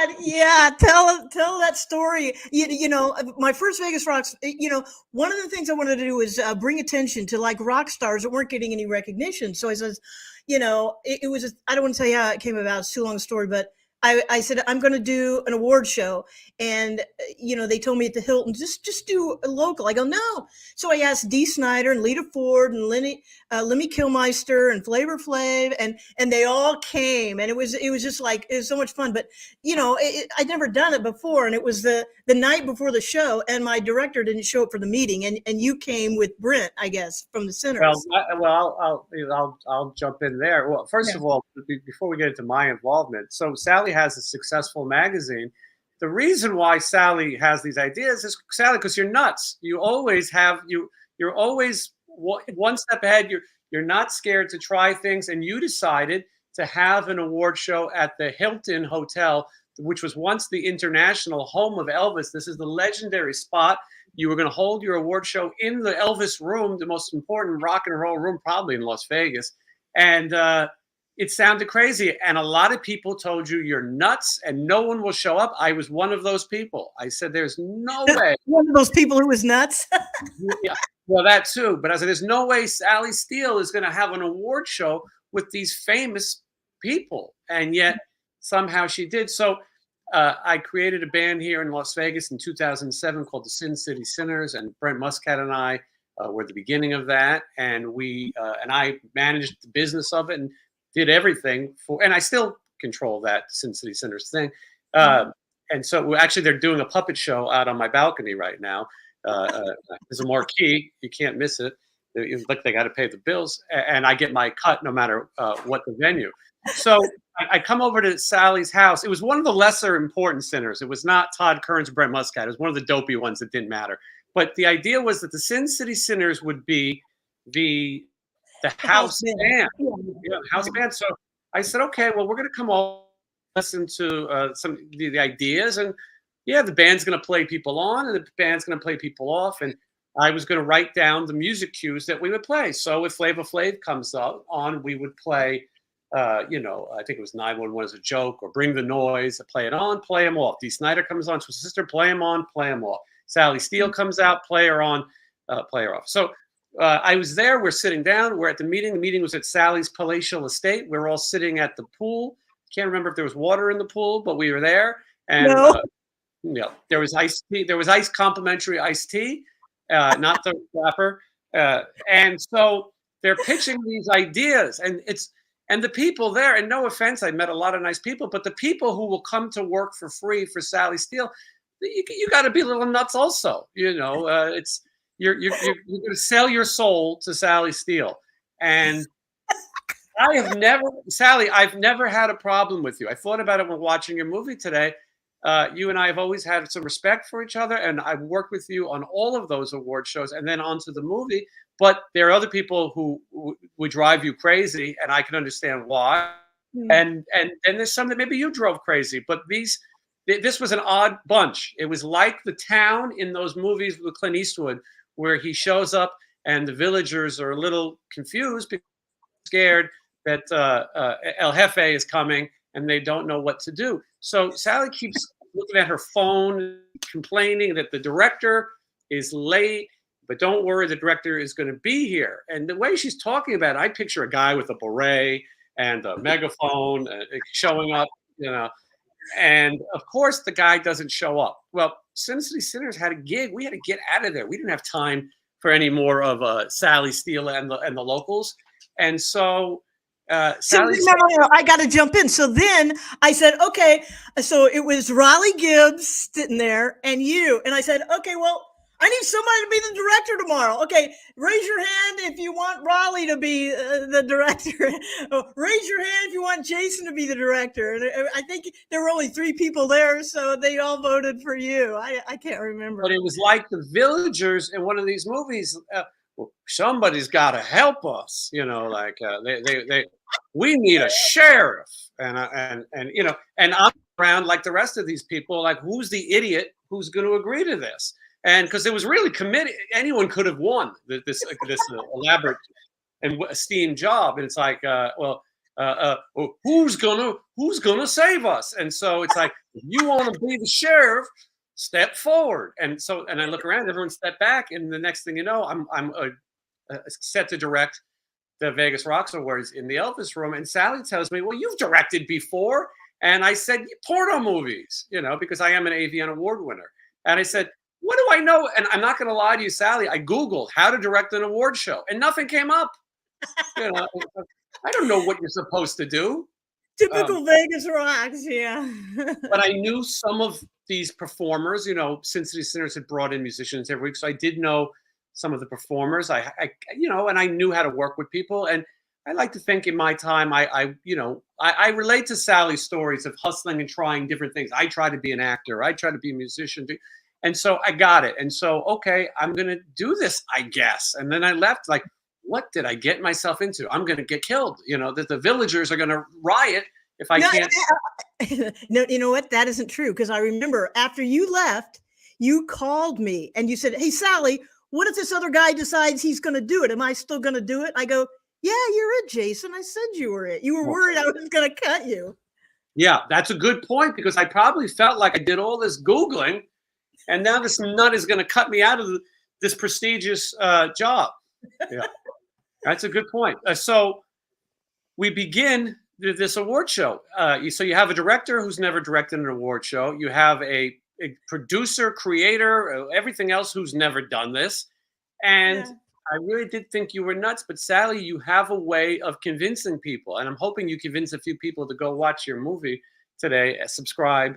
God. Yeah. Tell that story. You know, my first Vegas Rocks, one of the things I wanted to do was bring attention to like rock stars that weren't getting any recognition. So I says, it was, I don't want to tell you how it came about. It's too long a story, but I said, I'm going to do an award show. And, they told me at the Hilton, just do a local. I go, no. So I asked Dee Snider and Lita Ford and Lemmy Kilmister and Flavor Flav, and they all came. And it was just like, it was so much fun. But, I'd never done it before. And it was the night before the show. And my director didn't show up for the meeting. And you came with Brent, I guess, from the Sinners. I'll jump in there. Well, first of all, before we get into my involvement, so Sally has a successful magazine. The reason why Sally has these ideas is, Sally, because you're nuts. You always have you're always one step ahead. You're not scared to try things, and you decided to have an award show at the Hilton Hotel, which was once the international home of Elvis. This is the legendary spot. You were going to hold your award show in the Elvis room, the most important rock and roll room probably in Las Vegas. And it sounded crazy. And a lot of people told you you're nuts and no one will show up. I was one of those people. I said, there's no way. One of those people who was nuts. Yeah, well, that too. But I said, there's no way Sally STEELE is going to have an award show with these famous people. And yet somehow she did. So I created a band here in Las Vegas in 2007 called the Sin City Sinners, and Brent Muscat and I were the beginning of that. And I managed the business of it and did everything and I still control that Sin City Sinners thing. And so actually they're doing a puppet show out on my balcony right now. There's a marquee, you can't miss it. Like they got to pay the bills, and I get my cut no matter what the venue. So I come over to Sally's house. It was one of the lesser important sinners. It was not Todd Kearns or Brent Muscat. It was one of the dopey ones that didn't matter. But the idea was that the Sin City Sinners would be the house band. House band. So I said, okay, well, we're going to come over, listen to some of the ideas. And yeah, the band's going to play people on and the band's going to play people off. And I was going to write down the music cues that we would play. So if Flavor Flav comes on, we would play, I think it was 911 as a joke, or Bring the Noise, play it on, play them off. Dee Snider comes on, Twisted Sister, play them on, play them off. Sally STEELE comes out, play her on, play her off. So I was there. We're sitting down. We're at the meeting. The meeting was at Sally's palatial estate. We were all sitting at the pool. Can't remember if there was water in the pool, but we were there. And there was iced tea. There was complimentary iced tea, not the wrapper. And so they're pitching these ideas, and the people there. And no offense, I met a lot of nice people, but the people who will come to work for free for Sally STEELE, you got to be a little nuts, also. It's. You're going to sell your soul to Sally STEELE. And I've never had a problem with you. I thought about it when watching your movie today. You and I have always had some respect for each other, and I've worked with you on all of those award shows and then onto the movie. But there are other people who would drive you crazy, and I can understand why. And there's some that maybe you drove crazy. But this was an odd bunch. It was like The Town in those movies with Clint Eastwood, where he shows up and the villagers are a little confused because they're scared that El Jefe is coming and they don't know what to do. So Sally keeps looking at her phone, complaining that the director is late, but don't worry, the director is going to be here. And the way she's talking about it, I picture a guy with a beret and a megaphone showing up, and of course the guy doesn't show up. Well, Sin City Sinners had a gig. We had to get out of there. We didn't have time for any more of Sally STEELE and the locals. And so Sally, I got to jump in. So then I said, okay. So it was Riley Gibbs sitting there and you. And I said, okay, well, I need somebody to be the director tomorrow. Okay, raise your hand if you want Raleigh to be the director. Raise your hand if you want Jason to be the director. And I think there were only 3 people there, so they all voted for you. I can't remember. But it was like the villagers in one of these movies. Well, somebody's got to help us, like we need a sheriff, and and I'm around like the rest of these people, like who's the idiot who's going to agree to this? And because it was really committed, anyone could have won this elaborate and esteemed job. And it's like, who's gonna save us? And so it's like, if you want to be the sheriff, step forward. And I look around, everyone step back, and the next thing you know, I'm set to direct the Vegas Rocks Awards in the Elvis room. And Sally tells me, well, you've directed before. And I said, porno movies, because I am an AVN award winner. And I said, what do I know? And I'm not going to lie to you, Sally. I Googled how to direct an award show, and nothing came up. I don't know what you're supposed to do. Typical Vegas Rocks, yeah. But I knew some of these performers. Since these Sinners had brought in musicians every week, so I did know some of the performers. And I knew how to work with people. And I like to think in my time, I relate to Sally's stories of hustling and trying different things. I try to be an actor. I try to be a musician. And so I got it. And so, okay, I'm going to do this, I guess. And then I left like, what did I get myself into? I'm going to get killed. That the villagers are going to riot if I can't. No, you know what? That isn't true. Because I remember after you left, you called me and you said, hey, Sally, what if this other guy decides he's going to do it? Am I still going to do it? I go, yeah, you're it, Jason. I said you were it. You were worried I was going to cut you. Yeah, that's a good point, because I probably felt like I did all this Googling, and now this nut is going to cut me out of this prestigious job. Yeah, that's a good point. So we begin this award show. So you have a director who's never directed an award show. You have a producer, creator, everything else who's never done this. And yeah. I really did think you were nuts. But Sally, you have a way of convincing people. And I'm hoping you convince a few people to go watch your movie today, subscribe,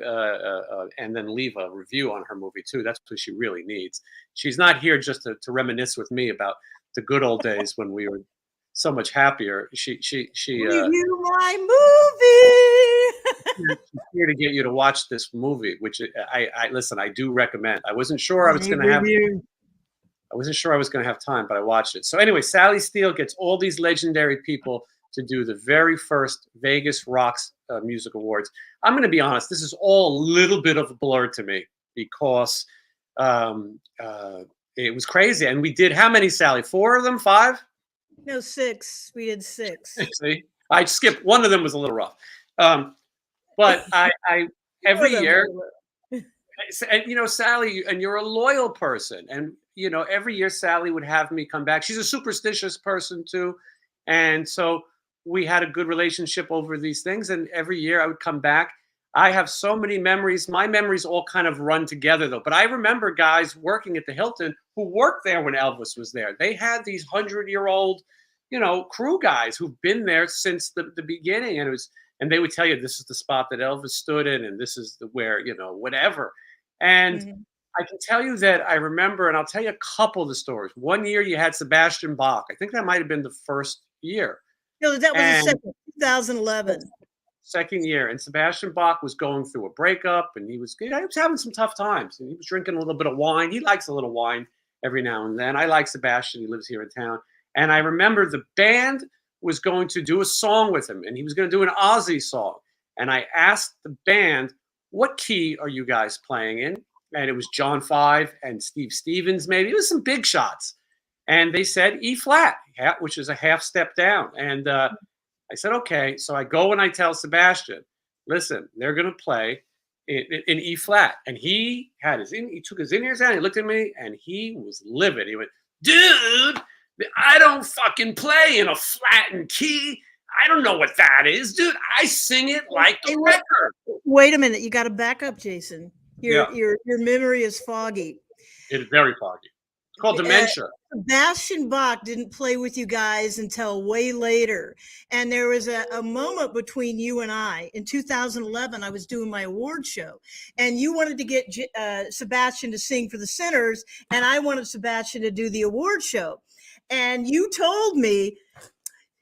and then leave a review on her movie too. That's what she really needs. She's not here just to reminisce with me about the good old days when we were so much happier. She review my movie. She's here to get you to watch this movie, which I listen, I do recommend. I wasn't sure I was going to have. I wasn't sure I was going to have time, but I watched it. So anyway, Sally Steele gets all these legendary people to do the very first Vegas Rocks Music Awards. I'm going to be honest, this is all a little bit of a blur to me, because it was crazy. And we did how many, Sally? 4 of them? 5? No, 6. We did 6. See, I skipped. One of them was a little rough. But I every year, and Sally, and you're a loyal person. And, every year Sally would have me come back. She's a superstitious person too. And so we had a good relationship over these things. And every year I would come back. I have so many memories. My memories all kind of run together though. But I remember guys working at the Hilton who worked there when Elvis was there. They had these 100-year-old, crew guys who've been there since the beginning. And they would tell you, this is the spot that Elvis stood in, and this is where, whatever. And I can tell you that I remember, and I'll tell you a couple of the stories. One year you had Sebastian Bach. I think that might have been the first year. No, that was the second, 2011. Second year. And Sebastian Bach was going through a breakup, and he was having some tough times. And he was drinking a little bit of wine. He likes a little wine every now and then. I like Sebastian. He lives here in town. And I remember the band was going to do a song with him, and he was going to do an Ozzy song. And I asked the band, what key are you guys playing in? And it was John 5 and Steve Stevens, maybe. It was some big shots. And they said E flat, which is a half step down. And I said, okay. So I go and I tell Sebastian, listen, they're going to play in E flat. And he took his in-ears out, he looked at me, and he was livid. He went, dude, I don't fucking play in a flattened key. I don't know what that is, dude. I sing it like a record. Wait a minute. You got to back up, Jason. Your memory is foggy. It's very foggy. called dementia. Sebastian Bach didn't play with you guys until way later. And there was a moment between you and I. In 2011, I was doing my award show, and you wanted to get Sebastian to sing for the Sinners, and I wanted Sebastian to do the award show. And you told me,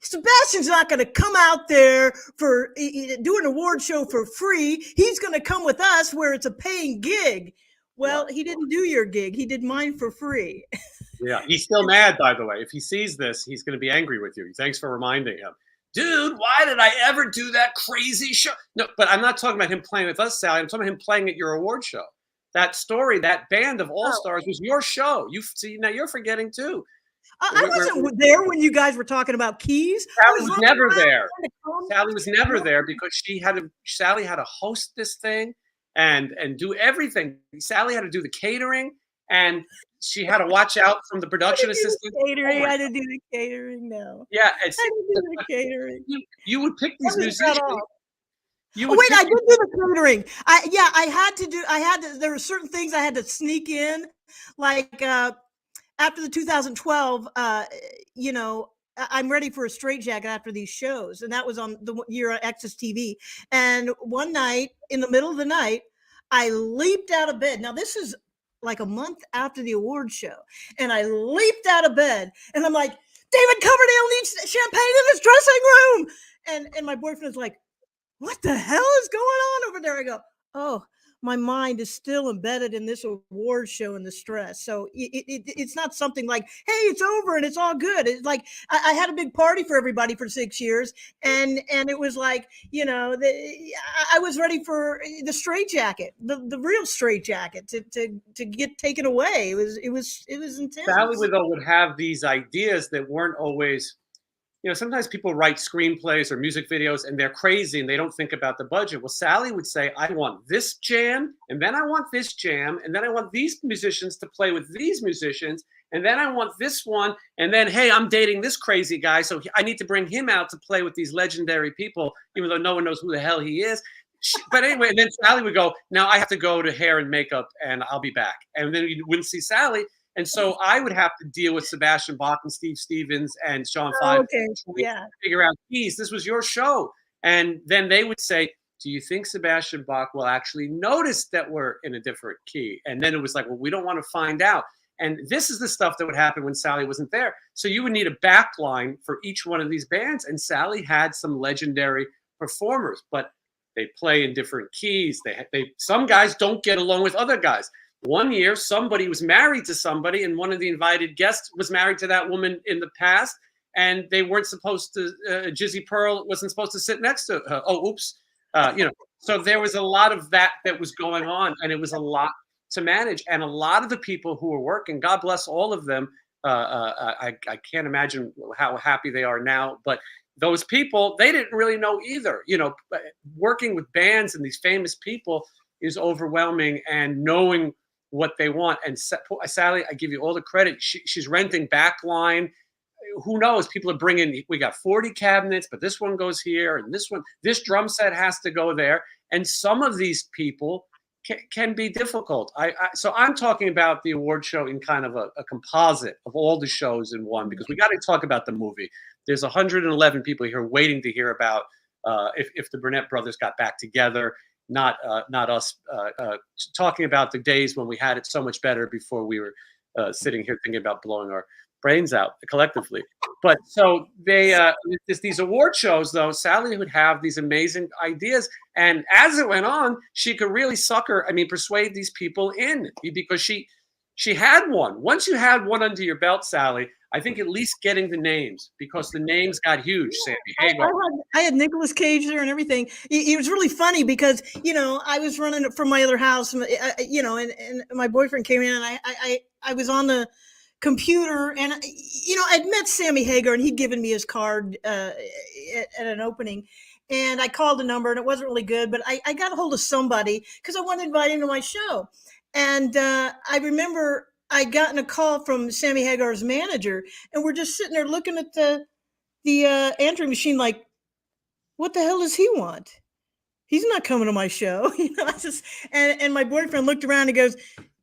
Sebastian's not going to come out there for do an award show for free. He's going to come with us where it's a paying gig. Well, he didn't do your gig. He did mine for free. Yeah, he's still mad, by the way. If he sees this, he's going to be angry with you. Thanks for reminding him. Dude, why did I ever do that crazy show? No, but I'm not talking about him playing with us, Sally. I'm talking about him playing at your award show. That story, that band of all-stars was your show. You see, now you're forgetting too. I wasn't there when you guys were talking about keys. Sally was never there. Sally was never there because Sally had to host this thing and do everything. Sally had to do the catering, and she had to watch out from the production assistant. Catering. I didn't do the catering. No. Yeah, I didn't do the catering. You would pick these musicians. I did do the catering. I had to. There were certain things I had to sneak in, like after the 2012. I'm ready for a straitjacket after these shows, and that was on the year on Access TV. And one night, in the middle of the night, I leaped out of bed. Now this is like a month after the award show, and I leaped out of bed, and I'm like, David Coverdale needs champagne in his dressing room, and my boyfriend is like, what the hell is going on over there? I go, oh, my mind is still embedded in this award show and the stress. So it's not something like, hey, it's over and it's all good. It's like I had a big party for everybody for 6 years, and it was like, I was ready for the straitjacket, the real straitjacket to get taken away. It was intense. Sally would have these ideas that weren't always. Sometimes people write screenplays or music videos and they're crazy and they don't think about the budget. Well, Sally would say, I want this jam, and then I want this jam, and then I want these musicians to play with these musicians, and then I want this one, and then, hey, I'm dating this crazy guy, so I need to bring him out to play with these legendary people, even though no one knows who the hell he is. But anyway, and then Sally would go, now I have to go to hair and makeup, and I'll be back. And then you wouldn't see Sally. And so I would have to deal with Sebastian Bach and Steve Stevens and Sean Five. Okay, yeah. Figure out keys. This was your show. And then they would say, do you think Sebastian Bach will actually notice that we're in a different key? And then it was like, well, we don't want to find out. And this is the stuff that would happen when Sally wasn't there. So you would need a back line for each one of these bands. And Sally had some legendary performers, but they play in different keys. Some guys don't get along with other guys. One year, somebody was married to somebody, and one of the invited guests was married to that woman in the past, and they weren't supposed to. Jizzy Pearl wasn't supposed to sit next to her. Oh, oops. So there was a lot of that was going on, and it was a lot to manage. And a lot of the people who were working, God bless all of them. I can't imagine how happy they are now, but those people, they didn't really know either. Working with bands and these famous people is overwhelming, and knowing what they want. And Sally, I give you all the credit. She's renting backline. Who knows? People are bringing, we got 40 cabinets, but this one goes here, and this drum set has to go there. And some of these people can be difficult. So I'm talking about the award show in kind of a composite of all the shows in one, because we got to talk about the movie. There's 111 people here waiting to hear about if the Burnette brothers got back together. Not us talking about the days when we had it so much better before we were sitting here thinking about blowing our brains out collectively. But so these award shows, though, Sally would have these amazing ideas. And as it went on, she could really persuade these people in, because she had one. Once you had one under your belt, Sally, I think at least getting the names, because the names got huge, Sammy Hagar. I had Nicolas Cage there and everything. It was really funny because, I was running it from my other house, and my boyfriend came in, and I was on the computer, and, I'd met Sammy Hagar, and he'd given me his card at an opening. And I called the number, and it wasn't really good, but I got a hold of somebody because I wanted to invite him to my show. And I remember I'd gotten a call from Sammy Hagar's manager, and we're just sitting there looking at the answering machine like, what the hell does he want? He's not coming to my show. And my boyfriend looked around and goes,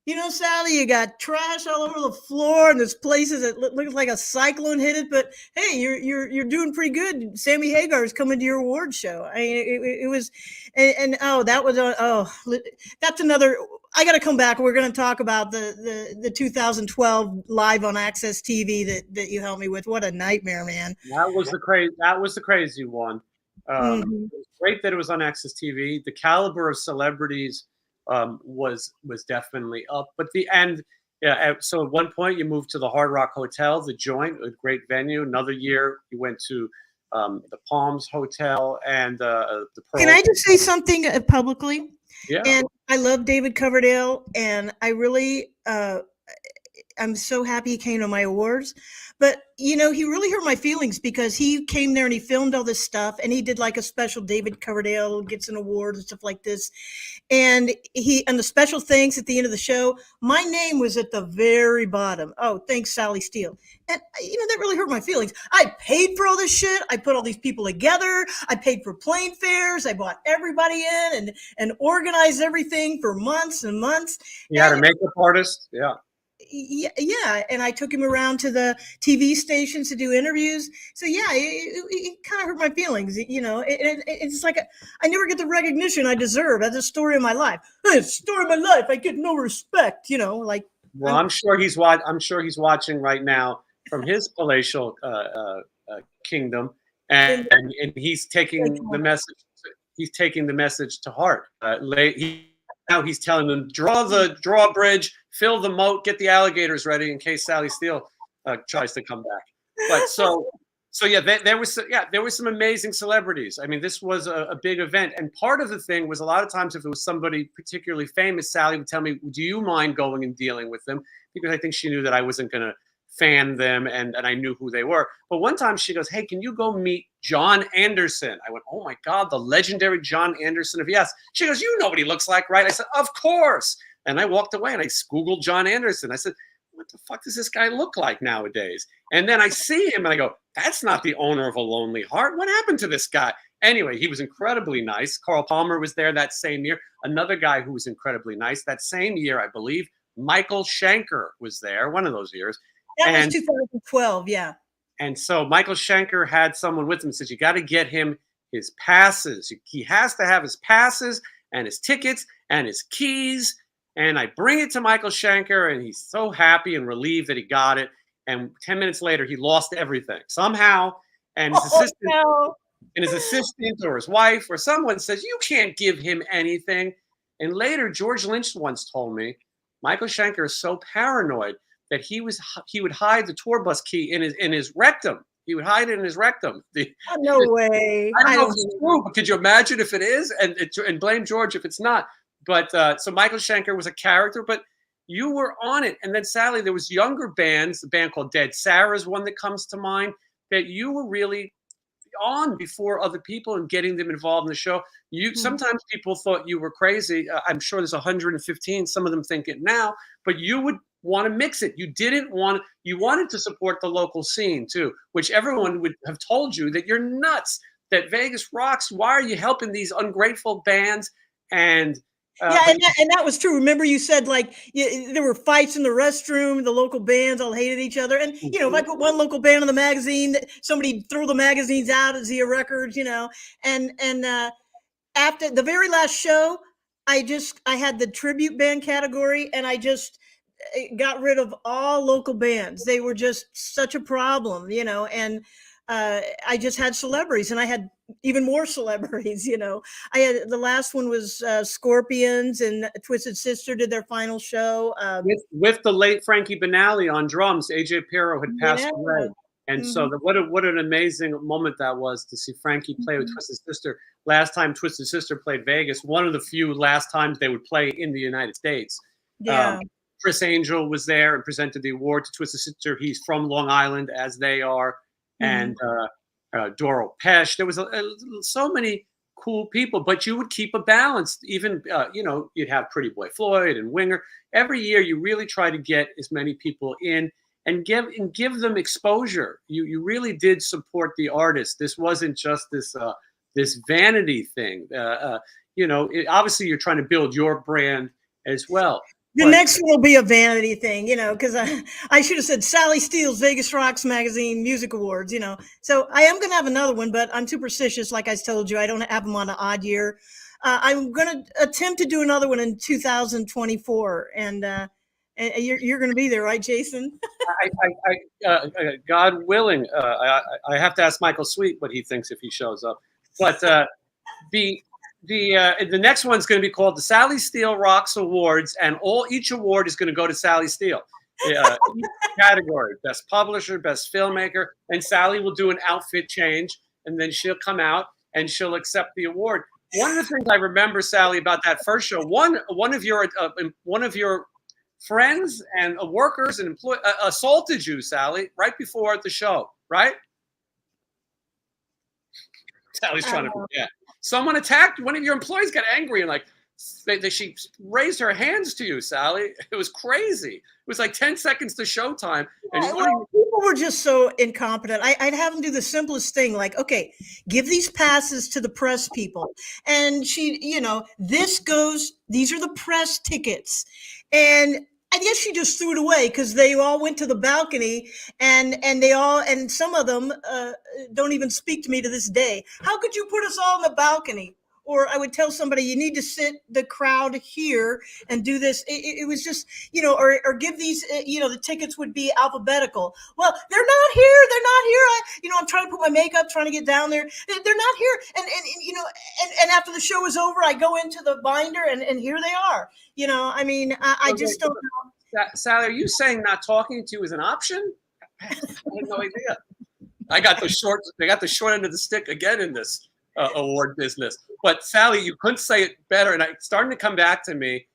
You know, Sally, you got trash all over the floor, and there's places that look like a cyclone hit it. But hey, you're doing pretty good. Sammy Hagar is coming to your award show. I mean, it was, and oh, that was that's another. I got to come back. We're going to talk about the 2012 live on Access TV that you helped me with. What a nightmare, man! That was the crazy. That was the crazy one. Mm-hmm. It was great that it was on Access TV. The caliber of celebrities was definitely up. But the end, yeah. So at one point you moved to the Hard Rock Hotel, the Joint, a great venue. Another year you went to the Palms Hotel and the Pearl. Can I just say something publicly? Yeah. And I love David Coverdale, and I really I'm so happy he came to my awards. But you know, he really hurt my feelings because he came there and he filmed all this stuff, and he did like a special David Coverdale gets an award and stuff like this. And the special thanks at the end of the show, my name was at the very bottom. Oh, thanks, Sally Steele. And you know, that really hurt my feelings. I paid for all this shit. I put all these people together. I paid for plane fares. I brought everybody in and organized everything for months and months. You had a makeup artist. Yeah. Yeah, and I took him around to the TV stations to do interviews. So yeah, it kind of hurt my feelings. You know, it's like I never get the recognition I deserve. That's a story of my life. It's a story of my life. I get no respect. You know, like. Well, I'm sure he's watching right now from his palatial kingdom, and he's taking the message. He's taking the message to heart. Now he's telling them, draw the drawbridge, fill the moat, get the alligators ready in case Sally Steele tries to come back. But so yeah, there was some amazing celebrities. I mean, this was a big event, and part of the thing was a lot of times if it was somebody particularly famous, Sally would tell me, "Do you mind going and dealing with them?" Because I think she knew that I wasn't going to fan them, and I knew who they were. But one time she goes, "Hey, can you go meet John Anderson?" I went, "Oh my God, the legendary John Anderson of Yes." She goes, "You know what he looks like, right?" I said, "Of course." And I walked away and I Googled John Anderson. I said, "What the fuck does this guy look like nowadays?" And then I see him and I go, "That's not the owner of A Lonely Heart. What happened to this guy?" Anyway, he was incredibly nice. Carl Palmer was there that same year. Another guy who was incredibly nice. That same year, I believe, Michael Schenker was there, one of those years. That was 2012, yeah. And so Michael Schenker had someone with him, says, "You got to get him his passes. He has to have his passes and his tickets and his keys." And I bring it to Michael Schenker, and he's so happy and relieved that he got it. And 10 minutes later, he lost everything somehow. And his assistant or his wife or someone says, "You can't give him anything." And later, George Lynch once told me, Michael Schenker is so paranoid that he would hide the tour bus key in his rectum. He would hide it in his rectum. No way. I don't know if it's true, but could you imagine if it is? And blame George if it's not. But so Michael Schenker was a character, but you were on it. And then Sally, there was younger bands, the band called Dead Sarah's one that comes to mind, that you were really on before other people and getting them involved in the show. Sometimes people thought you were crazy. I'm sure there's 115. Some of them think it now, but you would want to mix it. You wanted to support the local scene too, which everyone would have told you that you're nuts, that Vegas rocks. Why are you helping these ungrateful bands? And and that was true. Remember, you said like there were fights in the restroom. The local bands all hated each other. And you know, if I put one local band in the magazine, somebody throw the magazines out at Zia Records. You know, and after the very last show, I had the tribute band category, and I just got rid of all local bands. They were just such a problem, you know. And I just had celebrities, and I had even more celebrities, you know. The last one was Scorpions, and Twisted Sister did their final show with the late Frankie Banali on drums. AJ Pirro had passed away, and so what an amazing moment that was to see Frankie play with Twisted Sister. Last time Twisted Sister played Vegas, one of the few last times they would play in the United States. Yeah. Chris Angel was there and presented the award to Twisted Sister. He's from Long Island, as they are. And Doro Pesh. There was so many cool people, but you would keep a balance. Even you know, you'd have Pretty Boy Floyd and Winger. Every year, you really try to get as many people in and give them exposure. You really did support the artist. This wasn't just this vanity thing. You know, obviously you're trying to build your brand as well. The next one will be a vanity thing, because I should have said Sally Steele's Vegas Rocks Magazine Music Awards, So I am going to have another one, but I'm superstitious. Like I told you, I don't have them on an odd year. I'm going to attempt to do another one in 2024, and you're going to be there, right, Jason? God willing, I have to ask Michael Sweet what he thinks if he shows up. But the next one's going to be called the Sally Steele Rocks Awards, and each award is going to go to Sally Steele. Each category: best publisher, best filmmaker, and Sally will do an outfit change, and then she'll come out and she'll accept the award. One of the things I remember, Sally, about that first show, one of your friends and workers and employees assaulted you, Sally, right before the show, right? Sally's trying to forget. Someone attacked one of your employees, got angry, and she raised her hands to you, Sally. It was crazy. It was like 10 seconds to showtime. And people were just so incompetent. I'd have them do the simplest thing, like, okay, give these passes to the press people. And these are the press tickets. And I guess she just threw it away because they all went to the balcony and some of them don't even speak to me to this day. How could you put us all in the balcony? Or I would tell somebody, you need to sit the crowd here and do this. It was just, or give these, the tickets would be alphabetical. Well, they're not here. They're not here. I'm trying to put my makeup, trying to get down there. They're not here. And after the show is over, I go into the binder and here they are. I just don't know. Sally, are you saying not talking to you is an option? I had no idea. They got the short end of the stick again in this award business. But Sally, you couldn't say it better, and it's starting to come back to me.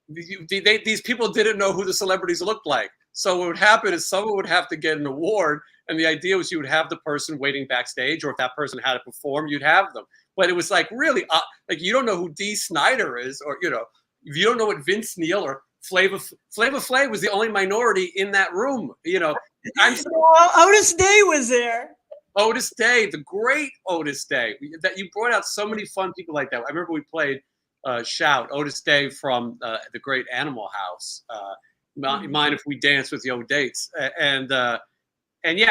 These people didn't know who the celebrities looked like. So what would happen is someone would have to get an award, and the idea was you would have the person waiting backstage, or if that person had to perform, you'd have them. But it was like really, like you don't know who Dee Snider is, or if you don't know what Vince Neil or Flavor Flav was the only minority in that room. Otis Day was there. Otis Day, the great Otis Day. That you brought out so many fun people like that. I remember we played Shout, Otis Day from the great Animal House. Mind if we dance with Yo Dates? And yeah,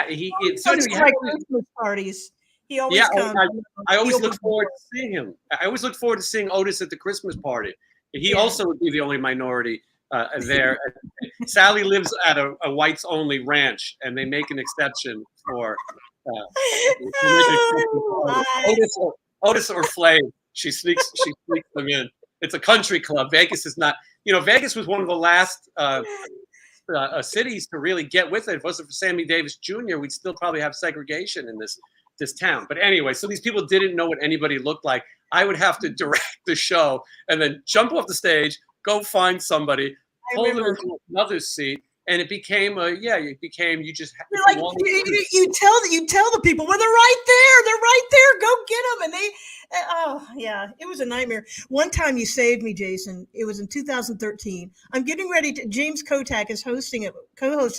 it's like Christmas parties. He always comes. I always look forward to seeing him. I always look forward to seeing Otis at the Christmas party. He also would be the only minority there. Sally lives at a whites only ranch, and they make an exception for Otis or Flav. She sneaks them in. It's a country club. Vegas is not. Vegas was one of the last cities to really get with it. If it wasn't for Sammy Davis Jr., we'd still probably have segregation in this town. But anyway, so these people didn't know what anybody looked like. I would have to direct the show and then jump off the stage, go find somebody, pull them into another seat, and it became you just like you tell the people, well, they're right there, go get them. And it was a nightmare. One time you saved me, Jason. It was in 2013. I'm getting ready to, James Kotak is co-hosting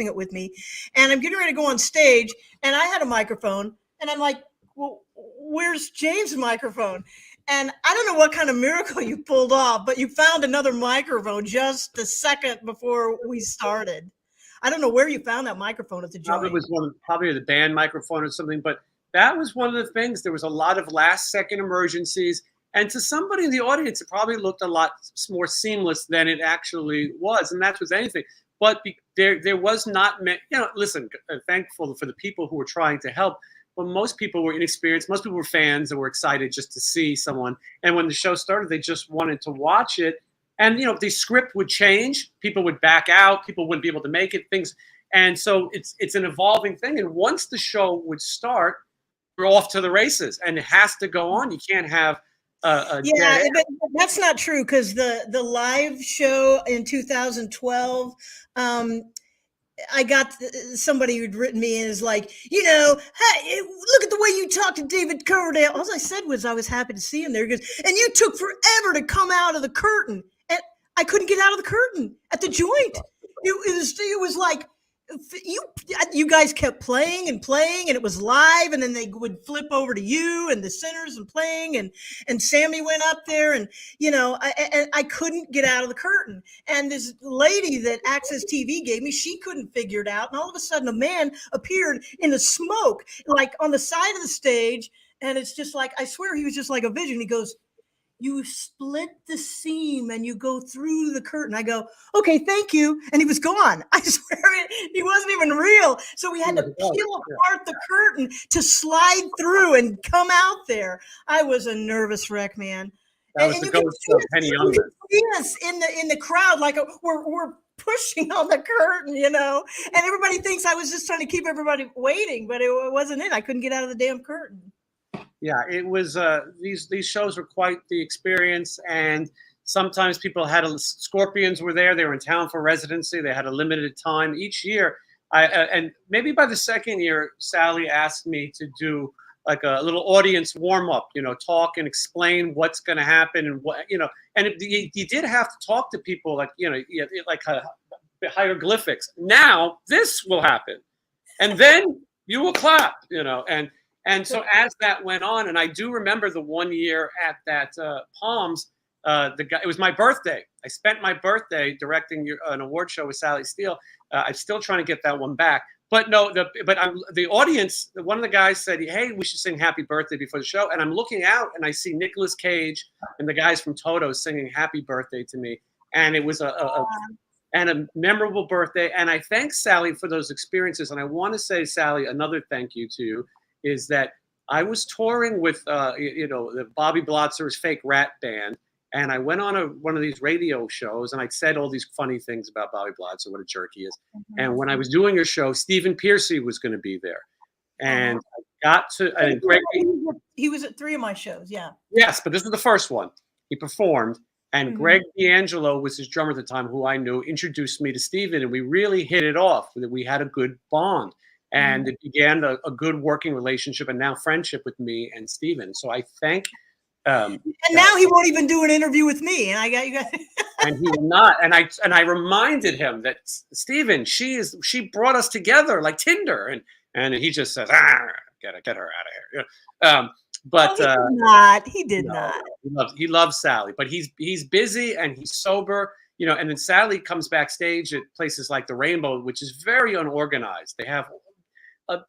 it with me, and I'm getting ready to go on stage, and I had a microphone, and I'm like, well, where's James' microphone? And I don't know what kind of miracle you pulled off, but you found another microphone just a second before we started. I don't know where you found that microphone at the joint. Probably was probably the band microphone or something, but that was one of the things. There was a lot of last-second emergencies, and to somebody in the audience, it probably looked a lot more seamless than it actually was, and that's with anything. But there was not, listen, thankful for the people who were trying to help. But most people were inexperienced. Most people were fans and were excited just to see someone. And when the show started, they just wanted to watch it. And, the script would change. People would back out. People wouldn't be able to make it. And so it's an evolving thing. And once the show would start, we're off to the races. And it has to go on. You can't have a dead but that's not true, because the live show in 2012, I got somebody who'd written me and is like, hey, look at the way you talk to David Coverdale. All I said was I was happy to see him there. He goes, and you took forever to come out of the curtain. And I couldn't get out of the curtain at the joint. It was like, you guys kept playing and playing, and it was live, and then they would flip over to you and the centers and playing, and Sammy went up there, and I couldn't get out of the curtain. And this lady that Access TV gave me, she couldn't figure it out, and all of a sudden a man appeared in the smoke, like on the side of the stage, and it's just like, I swear he was just like a vision. He goes, "You split the seam and you go through the curtain." I go, "Okay, thank you." And he was gone. I swear he wasn't even real. So we had to peel apart the curtain to slide through and come out there. I was a nervous wreck, man. That was the ghost of Penny Youngman. Yes, in the crowd, like we're pushing on the curtain, and everybody thinks I was just trying to keep everybody waiting, but it wasn't it. I couldn't get out of the damn curtain. Yeah, it was. These shows were quite the experience, and sometimes people had Scorpions were there. They were in town for residency. They had a limited time each year. And maybe by the second year, Sally asked me to do like a little audience warm up. Talk and explain what's going to happen, and what And you did have to talk to people, like like hieroglyphics. Now this will happen, and then you will clap. And so as that went on, and I do remember the one year at that Palms, it was my birthday. I spent my birthday directing an award show with Sally STEELE. I'm still trying to get that one back. But no, the audience, one of the guys said, "Hey, we should sing Happy Birthday before the show." And I'm looking out and I see Nicolas Cage and the guys from Toto singing Happy Birthday to me. And it was a memorable birthday. And I thank Sally for those experiences. And I want to say, Sally, another thank you to you. Is that I was touring with, the Bobby Blotzer's Fake Rat Band, and I went on one of these radio shows, and I said all these funny things about Bobby Blotzer, what a jerk he is. Mm-hmm. And when I was doing a show, Stephen Piercy was going to be there, and I got to. And Greg, he was at 3 of my shows, yeah. Yes, but this was the first one. He performed, and mm-hmm. Greg D'Angelo was his drummer at the time, who I knew, introduced me to Stephen, and we really hit it off. We had a good bond. And it began a good working relationship, and now friendship with me and Stephen. So I thank. And now he won't even do an interview with me, and I got you guys. And he will not. And I reminded him that Stephen, she brought us together like Tinder, and he just says, get her out of here. But he did not. He loves Sally, but he's busy and he's sober. And then Sally comes backstage at places like the Rainbow, which is very unorganized. They have.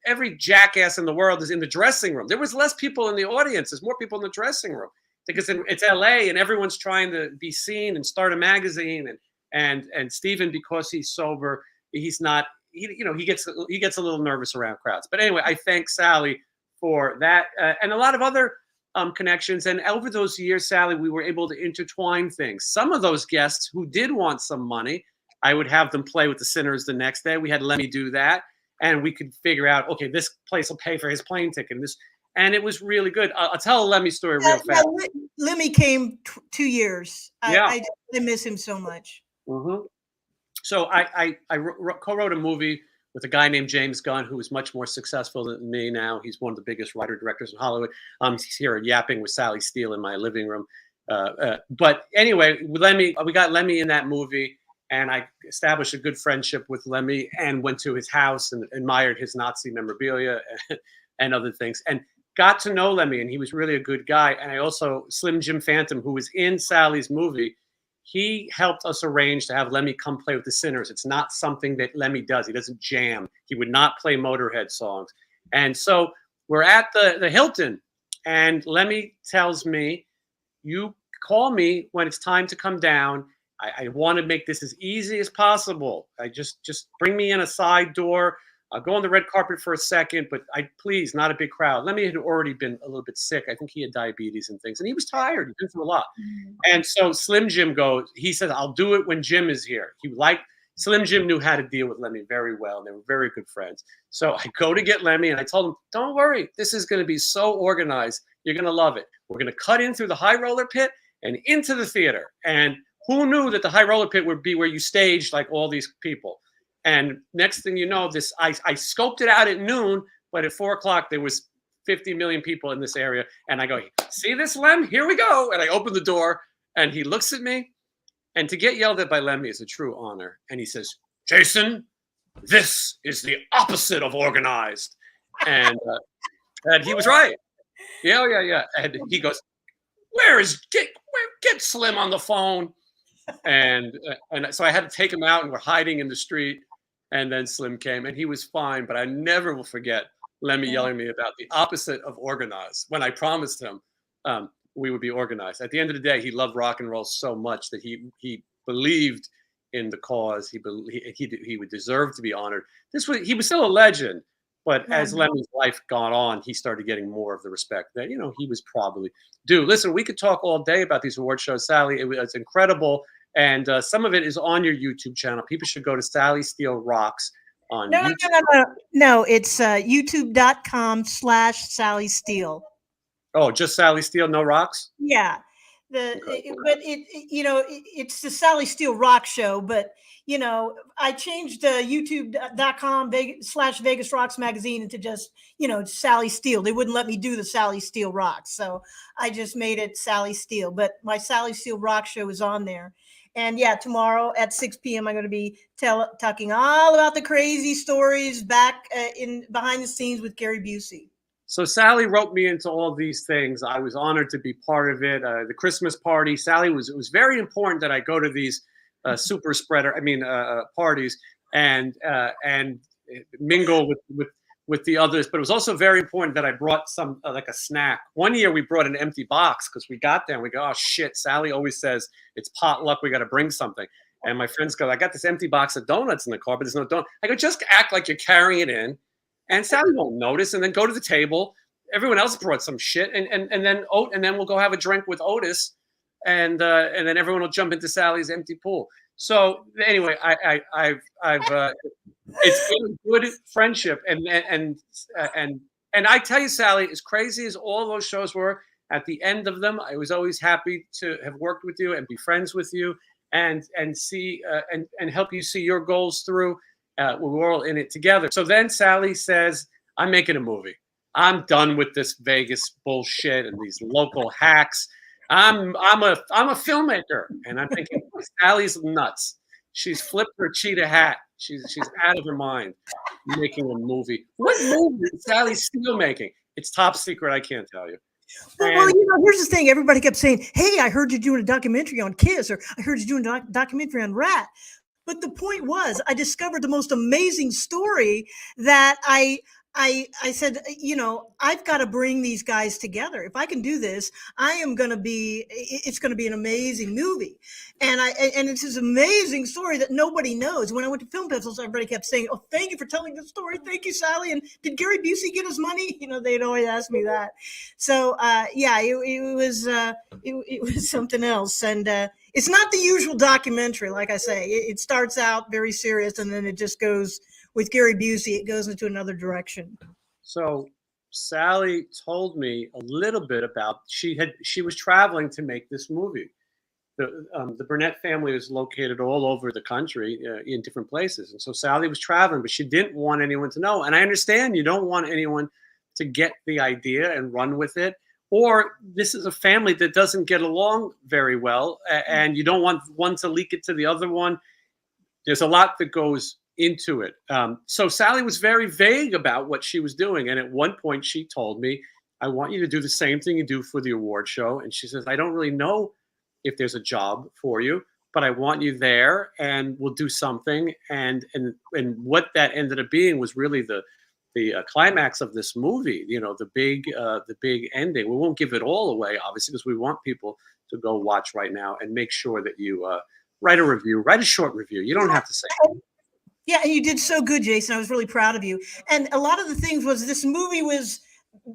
Every jackass in the world is in the dressing room. There was less people in the audience. There's more people in the dressing rorum because it's LA and everyone's trying to be seen and start a magazine. And Stephen, because he's sober, he's not. He gets a little nervous around crowds. But anyway, I thank Sally for that and a lot of other connections. And over those years, Sally, we were able to intertwine things. Some of those guests who did want some money, I would have them play with the Sinners the next day. We had Lemmy do that. And we could figure out, okay, this place will pay for his plane ticket. And it was really good. I'll tell a Lemmy story real fast. Lemmy came 2 years. I miss him so much. Mm-hmm. So I co-wrote a movie with a guy named James Gunn, who is much more successful than me now. He's one of the biggest writer-directors in Hollywood. He's here yapping with Sally STEELE in my living room. But anyway, we got Lemmy in that movie. And I established a good friendship with Lemmy and went to his house and admired his Nazi memorabilia and other things and got to know Lemmy. And he was really a good guy. And I also, Slim Jim Phantom, who was in Sally's movie, he helped us arrange to have Lemmy come play with the Sinners. It's not something that Lemmy does. He doesn't jam. He would not play Motorhead songs. And so we're at the Hilton and Lemmy tells me, "You call me when it's time to come down. I want to make this as easy as possible. I just bring me in a side door. I'll go on the red carpet for a second, but please, not a big crowd." Lemmy had already been a little bit sick. I think he had diabetes and things, and he was tired. He'd been through a lot. Mm-hmm. And so Slim Jim he says, "I'll do it when Jim is here." Slim Jim knew how to deal with Lemmy very well. And they were very good friends. So I go to get Lemmy, and I told him, "Don't worry. This is going to be so organized. You're going to love it. We're going to cut in through the high roller pit and into the theater." And who knew that the high roller pit would be where you staged like all these people? And next thing you know, I scoped it out at noon, but at 4:00 there was 50 million people in this area. And I go, "See this, Lem? Here we go." And I open the door and he looks at me, and to get yelled at by Lemmy is a true honor. And he says, "Jason, this is the opposite of organized. And he was right. Yeah, yeah, yeah. And he goes, get Slim on the phone. And so I had to take him out, and we're hiding in the street. And then Slim came, and he was fine. But I never will forget Lemmy yelling at me about the opposite of organized when I promised him we would be organized. At the end of the day, he loved rock and roll so much that he believed in the cause. He would deserve to be honored. He was still a legend, but as Lemmy's life gone on, he started getting more of the respect that he was probably due. Listen, we could talk all day about these award shows, Sally. It's incredible, and some of it is on your YouTube channel. People should go to Sally Steele Rocks on YouTube. No, it's youtube.com/Sally Steele. Oh, just Sally Steele, no rocks? Yeah. It's the Sally Steele Rock Show, but I changed youtube.com/Vegas Rocks magazine into just, Sally Steele. They wouldn't let me do the Sally Steele Rocks. So I just made it Sally Steele, but my Sally Steele Rock Show is on there. And yeah, tomorrow at 6 p.m., I'm going to be talking all about the crazy stories back behind the scenes with Gary Busey. So Sally wrote me into all these things. I was honored to be part of it. The Christmas party, it was very important that I go to these super spreader, parties and mingle with the others. But it was also very important that I brought some like a snack. One year we brought an empty box because we got there and we go, oh shit, Sally always says it's potluck. We got to bring something. And my friends go, I got this empty box of donuts in the car, but there's no donut. I go, just act like you're carrying it in. And Sally won't notice, and then go to the table. Everyone else brought some shit, and then we'll go have a drink with Otis, and then everyone will jump into Sally's empty pool. So anyway, I've it's been a good friendship, and I tell you, Sally, as crazy as all those shows were, at the end of them, I was always happy to have worked with you and be friends with you, and see and help you see your goals through. We're all in it together. So then Sally says, I'm making a movie. I'm done with this Vegas bullshit and these local hacks. I'm a filmmaker. And I'm thinking, Sally's nuts. She's flipped her cheetah hat. She's out of her mind making a movie. What movie is Sally Steele making? It's top secret. I can't tell you. Well, here's the thing. Everybody kept saying, hey, I heard you doing a documentary on Kiss, or I heard you doing a documentary on Rat. But the point was, I discovered the most amazing story that I said, I've got to bring these guys together. If I can do this, it's going to be an amazing movie. And it's this amazing story that nobody knows. When I went to Film Pencils, everybody kept saying, oh, thank you for telling the story. Thank you, Sally. And did Gary Busey get his money? They'd always ask me that. So, it was something else. And, it's not the usual documentary. Like I say, it starts out very serious, and then it just goes with Gary Busey. It goes into another direction. So Sally told me a little bit about she was traveling to make this movie. The Burnette family is located all over the country in different places, and so Sally was traveling, but she didn't want anyone to know. And I understand you don't want anyone to get the idea and run with it. Or this is a family that doesn't get along very well, and you don't want one to leak it to the other one. There's a lot that goes into it. So Sally was very vague about what she was doing. And at one point she told me, I want you to do the same thing you do for the award show. And she says, I don't really know if there's a job for you, but I want you there and we'll do something. And what that ended up being was really the climax of this movie, the big ending. We won't give it all away, obviously, because we want people to go watch right now and make sure that you write a short review. You don't have to say it. Yeah, and you did so good, Jason. I was really proud of you. And a lot of the things was this movie was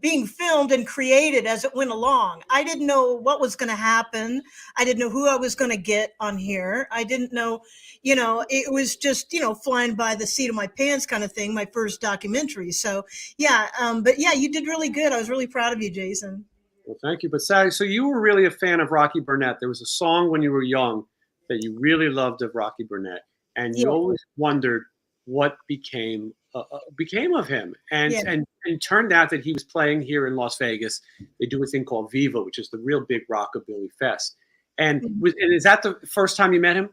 being filmed and created as it went along. I didn't know what was going to happen. I didn't know who I was going to get on here. I didn't know, it was just, flying by the seat of my pants kind of thing, my first documentary. So, yeah, but yeah, you did really good. I was really proud of you, Jason. Well, thank you. But Sally, so you were really a fan of Rocky Burnette. There was a song when you were young that you really loved of Rocky Burnette, and you always wondered what became of him. And turned out that he was playing here in Las Vegas. They do a thing called Viva, which is the real big rockabilly fest. And is that the first time you met him?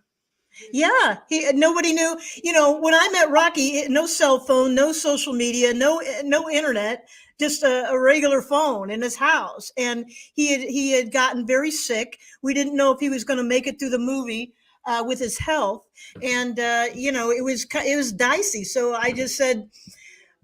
Yeah, nobody knew. You know, when I met Rocky, no cell phone, no social media, no internet, just a regular phone in his house. And he had gotten very sick. We didn't know if he was going to make it through the movie with his health, and you know, it was dicey. So I just said,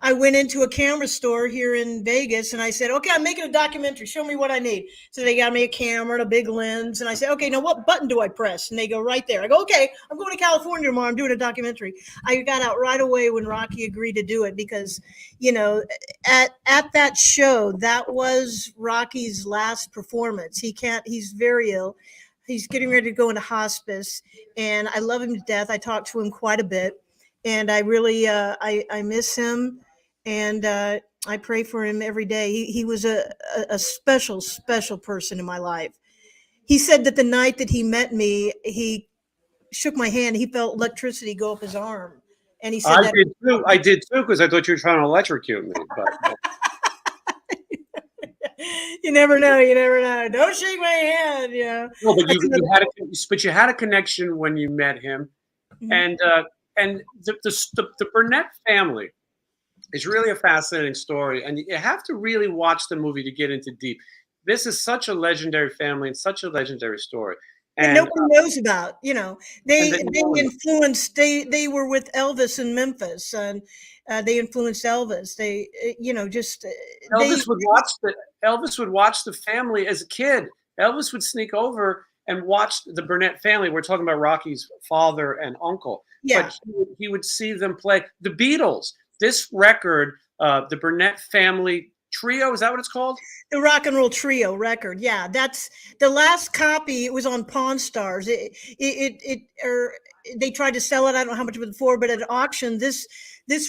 I went into a camera store here in Vegas and I said, okay, I'm making a documentary. Show me what I need. So they got me a camera and a big lens. And I said, okay, now what button do I press? And they go, right there. I go, okay, I'm going to California tomorrow. I'm doing a documentary. I got out right away when Rocky agreed to do it because, you know, at that show, that was Rocky's last performance. He's very ill. He's getting ready to go into hospice. And I love him to death. I talk to him quite a bit. And I really, I miss him, and I pray for him every day. He was a special, special person in my life. He said that the night that he met me, he shook my hand. He felt electricity go up his arm, and he said I that. did too. I did too because I thought you were trying to electrocute me. But You never know. You never know. Don't shake my hand. You know. no, but That's you another- you had a connection when you met him, Mhm. and the Burnette family is really a fascinating story, and you have to really watch the movie to get into deep. This is such a legendary family and such a legendary story. that And nobody knows about. You know, and they that they no one- influenced. They were with Elvis in Memphis, and they influenced Elvis. They, you know, just they. Elvis would watch the family as a kid. Elvis would sneak over and watch the Burnette family. We're talking about Rocky's father and uncle, Yeah. but he would see them play the Beatles. This record, the Burnette family trio, is that what it's called? The Rock and Roll Trio record. Yeah, that's the last copy. It was on Pawn Stars. They tried to sell it. I don't know how much it was for, but at auction, this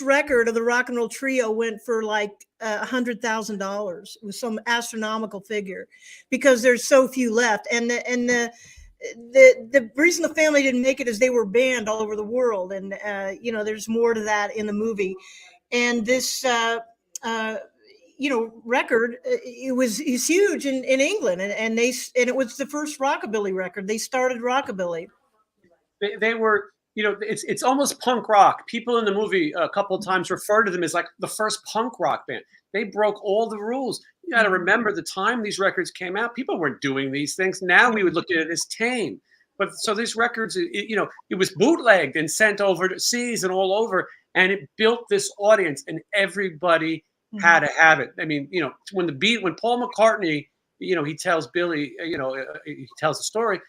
record of the Rock and Roll Trio went for like $100,000. It was some astronomical figure because there's so few left. And the reason the family didn't make it is they were banned all over the world, and you know, there's more to that in the movie. And this. You know, record, it's huge in England, and it was the first rockabilly record. They started rockabilly. They were, you know, it's almost punk rock. People in the movie a couple of times refer to them as like the first punk rock band. They broke all the rules. You got to remember the time these records came out. People weren't doing these things. Now we would look at it as tame. But so these records, you know, it was bootlegged and sent over to seas and all over, and it built this audience, and everybody had to have it. I mean, you know, when Paul McCartney, you know, he tells Billy, you know, he tells the story,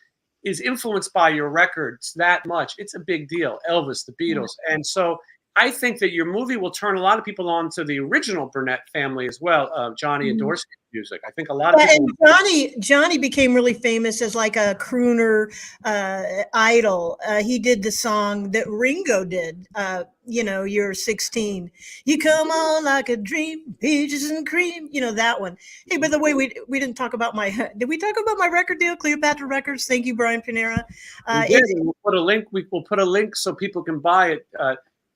is influenced by your records that much. It's a big deal. Elvis, the Beatles. And so I think that your movie will turn a lot of people on to the original Burnette family as well, Johnny and Dorsey's music. I think a lot of people. And Johnny became really famous as like a crooner idol. He did the song that Ringo did. You know, you're 16. You come on like a dream, peaches and cream. You know that one. Hey, by the way, we didn't talk about did we talk about my record deal, Cleopatra Records? Thank you, Brian Pinera. We'll put a link. We'll put a link so people can buy it.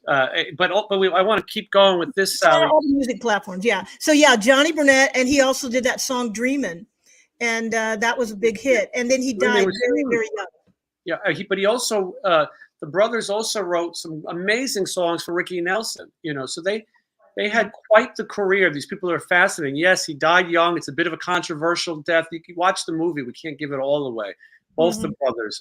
But I want to keep going with this, Sally. All the music platforms, yeah. So yeah, Johnny Burnette, and he also did that song "Dreamin'," and that was a big hit. And then he died very, very young. Yeah, but he also the brothers also wrote some amazing songs for Ricky Nelson. You know, so they had quite the career. These people are fascinating. Yes, he died young. It's a bit of a controversial death. You can watch the movie. We can't give it all away. Both the brothers,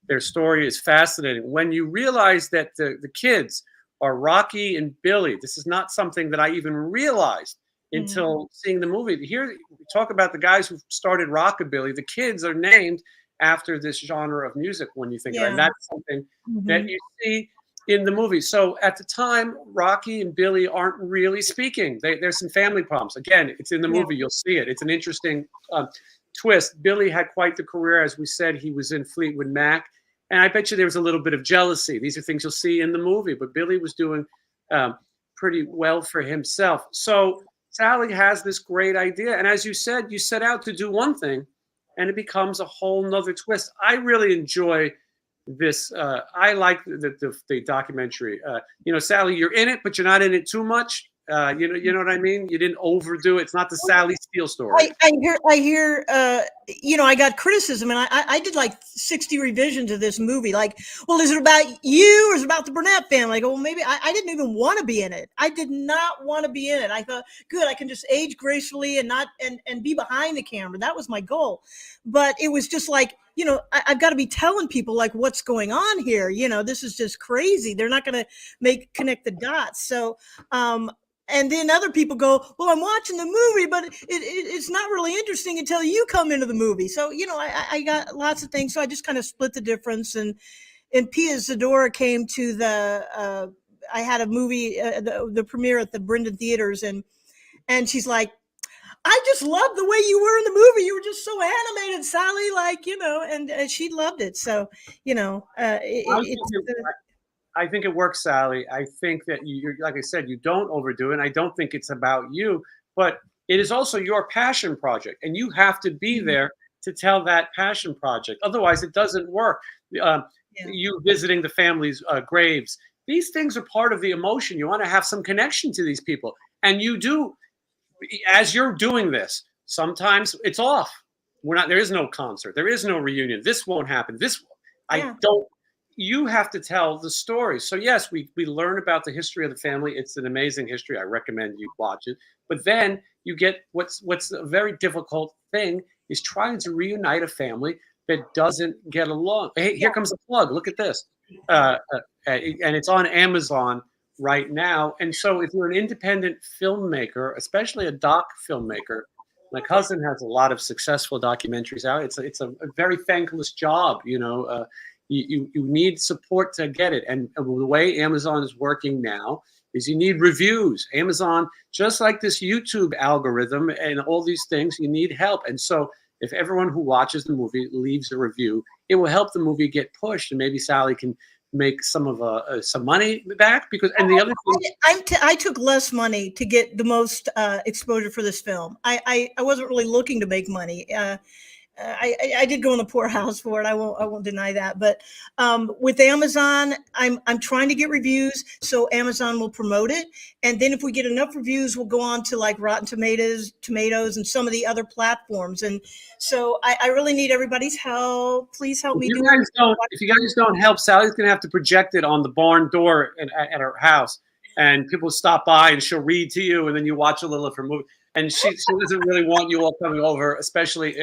their story is fascinating. When you realize that the kids are Rocky and Billy. This is not something that I even realized until seeing the movie. Here we talk about the guys who started rockabilly. The kids are named after this genre of music when you think about it. And that's something that you see in the movie. So at the time, Rocky and Billy aren't really speaking. There's some family problems. Again, it's in the movie. You'll see it. It's an interesting twist. Billy had quite the career. As we said, he was in Fleetwood Mac. And I bet you there was a little bit of jealousy. These are things you'll see in the movie. But Billy was doing pretty well for himself. So Sally has this great idea. And as you said, you set out to do one thing, and it becomes a whole nother twist. I really enjoy this. I like the documentary. You know, Sally, you're in it, but you're not in it too much. You know what I mean? You didn't overdo it. It's not the Sally Steele story. I hear, I got criticism, and I did like 60 revisions of this movie. Like, well, is it about you or is it about the Burnette family? I go, well, maybe I didn't even want to be in it. I did not want to be in it. I thought, good, I can just age gracefully and not and be behind the camera. That was my goal. But it was just like, I've got to be telling people like what's going on here. This is just crazy. They're not going to connect the dots. So, and then other people go, well, I'm watching the movie, but it's not really interesting until you come into the movie. So, I got lots of things. So I just kind of split the difference. And Pia Zadora came to I had a movie, the premiere at the Brendan Theaters. And she's like, I just love the way you were in the movie. You were just so animated, Sally, and she loved it. So, I think it works, Sally. I think that you're, like I said, you don't overdo it. And I don't think it's about you, but it is also your passion project, and you have to be there to tell that passion project. Otherwise, it doesn't work. You visiting the family's graves. These things are part of the emotion. You want to have some connection to these people, and you do. As you're doing this, sometimes it's off. There is no concert. There is no reunion. This won't happen. You have to tell the story. So yes, we learn about the history of the family. It's an amazing history. I recommend you watch it. But then you get what's a very difficult thing is trying to reunite a family that doesn't get along. Hey, here comes a plug. Look at this. And it's on Amazon right now. And so if you're an independent filmmaker, especially a doc filmmaker, my cousin has a lot of successful documentaries out. It's a very thankless job, You need support to get it. And the way Amazon is working now is you need reviews. Amazon, just like this YouTube algorithm and all these things, you need help. And so if everyone who watches the movie leaves a review, it will help the movie get pushed. And maybe Sally can make some money back, because and the other thing, I took less money to get the most exposure for this film. I wasn't really looking to make money. I did go in the poorhouse for it. I won't deny that. But with Amazon, I'm trying to get reviews so Amazon will promote it. And then if we get enough reviews, we'll go on to like Rotten Tomatoes, and some of the other platforms. And so I really need everybody's help. Please help me. If you guys don't help, Sally's gonna have to project it on the barn door at her house, and people stop by and she'll read to you, and then you watch a little of her movie. And she doesn't really want you all coming over, especially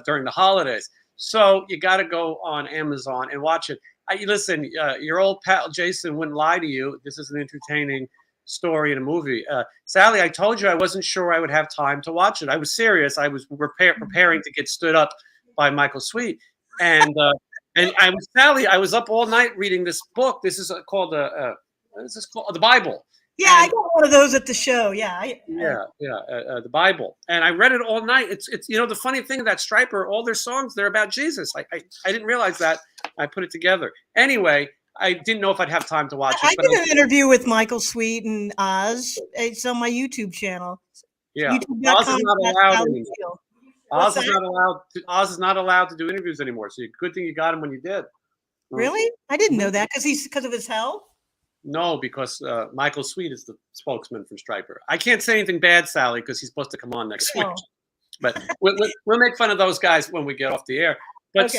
during the holidays. So you got to go on Amazon and watch it. Listen, your old pal Jason wouldn't lie to you. This is an entertaining story in a movie. Sally, I told you I wasn't sure I would have time to watch it. I was serious. I was preparing to get stood up by Michael Sweet. And I was up all night reading this book. This is called the Bible. Yeah, I got one of those at the show. Yeah. The Bible, and I read it all night. It's the funny thing that Stryper, all their songs, they're about Jesus. I didn't realize that. I put it together. Anyway, I didn't know if I'd have time to watch it. I did an interview with Michael Sweet and Oz. It's on my YouTube channel. Yeah, Oz is not allowed anymore. Oz is not allowed to do interviews anymore. So good thing you got him when you did. Really? I didn't know that because of his health. No, because Michael Sweet is the spokesman for Stryper. I can't say anything bad, Sally, because he's supposed to come on next week. But we'll make fun of those guys when we get off the air. But okay.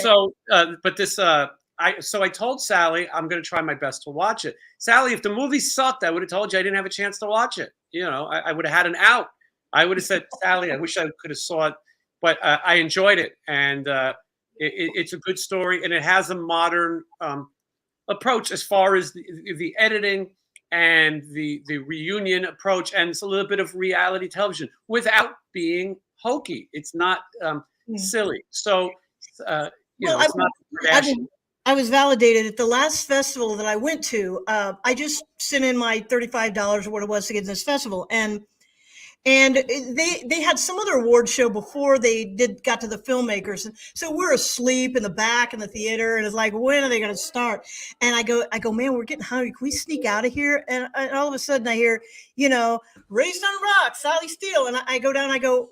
I told Sally I'm going to try my best to watch it. Sally, if the movie sucked, I would have told you I didn't have a chance to watch it. I would have had an out. I would have said, Sally, I wish I could have saw it, but I enjoyed it, and it's a good story, and it has a modern approach as far as the editing and the reunion approach, and it's a little bit of reality television without being hokey. It's not silly. So it's not Kardashian. I was validated at the last festival that I went to. I just sent in my $35 or what it was to get in this festival, and they had some other award show before they got to the filmmakers. And so we're asleep in the back in the theater, and it's like, when are they going to start? And I go, man, we're getting hungry. Can we sneak out of here? And all of a sudden I hear, Raised on Rock, Sally Steele. And I go down, I go,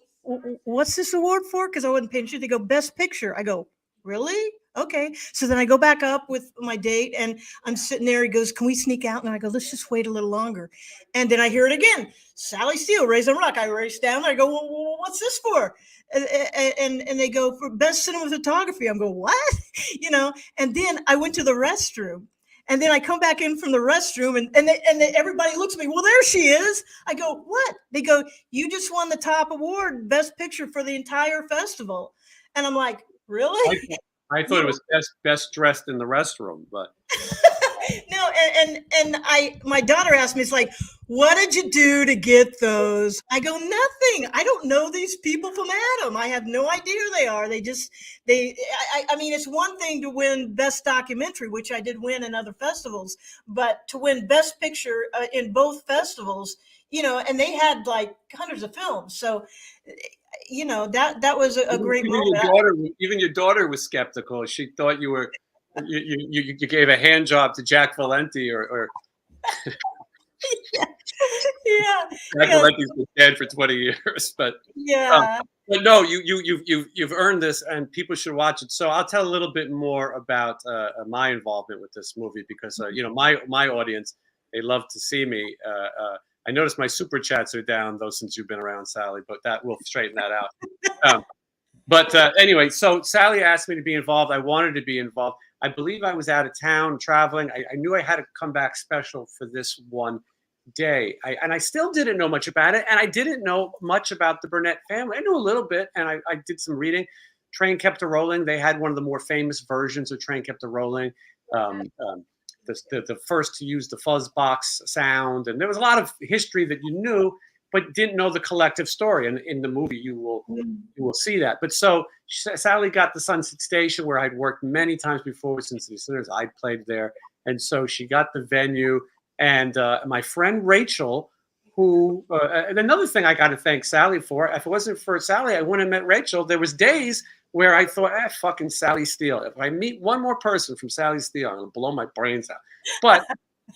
what's this award for? Because I wasn't paying attention. They go, Best Picture. I go, really? Okay. So then I go back up with my date and I'm sitting there. He goes, can we sneak out? And I go, let's just wait a little longer. And then I hear it again. Sally Steele, Raise on Rock. I race down there. I go, well, what's this for? And they go, for best cinematography. I'm going, what? You know, and then I went to the restroom. And then I come back in from the restroom and everybody looks at me. Well, there she is. I go, what? They go, you just won the top award, best picture for the entire festival. And I'm like, really? I thought it was best dressed in the restroom, but No, and my daughter asked me, it's like, what did you do to get those? I go, nothing. I don't know these people from Adam. I have no idea who they are. I mean, it's one thing to win best documentary, which I did win in other festivals, but to win best picture in both festivals, you know, and they had like hundreds of films. So, you know, that was a great moment. Even your daughter was skeptical. She thought you were you gave a hand job to Jack Valenti or Yeah. Jack Valenti's been dead for 20 years, but no, you've earned this, and people should watch it. So I'll tell a little bit more about my involvement with this movie because you know, my audience, they love to see me. I noticed my super chats are down though since you've been around, Sally, but that will straighten that out. But anyway, so Sally asked me to be involved. I wanted to be involved. I believe I was out of town traveling. I knew I had to come back special for this one day. And I still didn't know much about it. And I didn't know much about the Burnette family. I knew a little bit, and I did some reading. Train Kept a Rolling. They had one of the more famous versions of Train Kept a Rolling. The first to use the fuzz box sound. And there was a lot of history that you knew, but didn't know the collective story. And in the movie, you will see that. But so Sally got the Sunset Station, where I'd worked many times before since the Sinners. I'd played there. And so she got the venue. And my friend Rachel, who, and another thing I got to thank Sally for, if it wasn't for Sally, I wouldn't have met Rachel. There was days where I thought, fucking Sally Steele. If I meet one more person from Sally Steele, I'm going to blow my brains out. But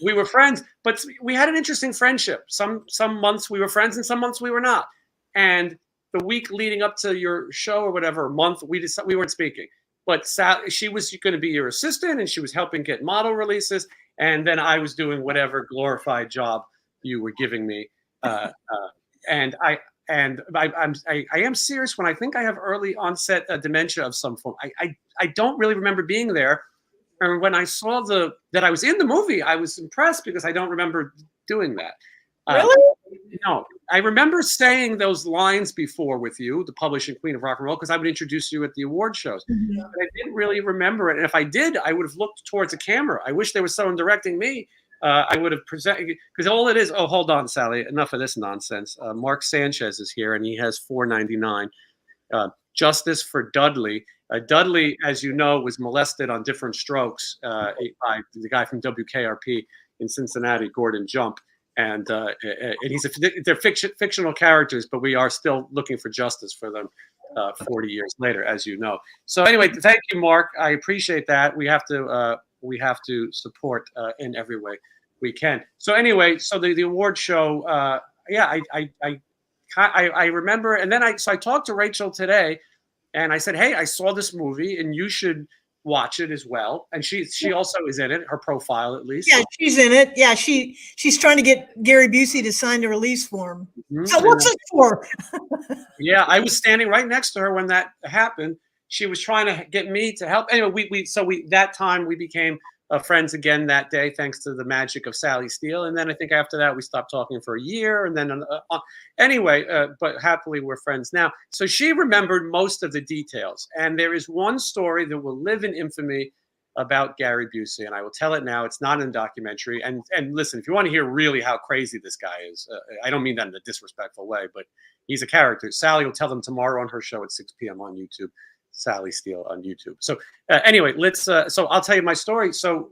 we were friends, but we had an interesting friendship. Some months we were friends and some months we were not. And the week leading up to your show or whatever month, we weren't speaking. But she was going to be your assistant, and she was helping get model releases. And then I was doing whatever glorified job you were giving me. And I am serious when I think I have early onset dementia of some form. I don't really remember being there. And when I saw that I was in the movie, I was impressed because I don't remember doing that. Really? No, I remember saying those lines before with you, the publishing queen of rock and roll, because I would introduce you at the award shows. Mm-hmm. But I didn't really remember it. And if I did, I would have looked towards a camera. I wish there was someone directing me. I would have presented, because all it is, oh, hold on, Sally, enough of this nonsense. Mark Sanchez is here, and he has $4.99. Justice for Dudley. Dudley, as you know, was molested on different strokes by the guy from WKRP in Cincinnati, Gordon Jump. And they're fictional characters, but we are still looking for justice for them 40 years later, as you know. So anyway, thank you, Mark. I appreciate that. We have to support in every way we can. So anyway, so the award show, I remember, and then I talked to Rachel today, and I said, hey, I saw this movie, and you should watch it as well. And she also is in it, her profile at least. Yeah, she's in it. Yeah, she's trying to get Gary Busey to sign the release form. Mm-hmm. So what's it for? Yeah, I was standing right next to her when that happened. She was trying to get me to help. Anyway, that time we became friends again that day, thanks to the magic of Sally Steele. And then I think after that we stopped talking for a year. And then but happily we're friends now. So she remembered most of the details. And there is one story that will live in infamy about Gary Busey, and I will tell it now. It's not in a documentary. And listen, if you want to hear really how crazy this guy is, I don't mean that in a disrespectful way, but he's a character. Sally will tell them tomorrow on her show at 6 p.m. on YouTube. Sally Steele on YouTube. So anyway, so I'll tell you my story. So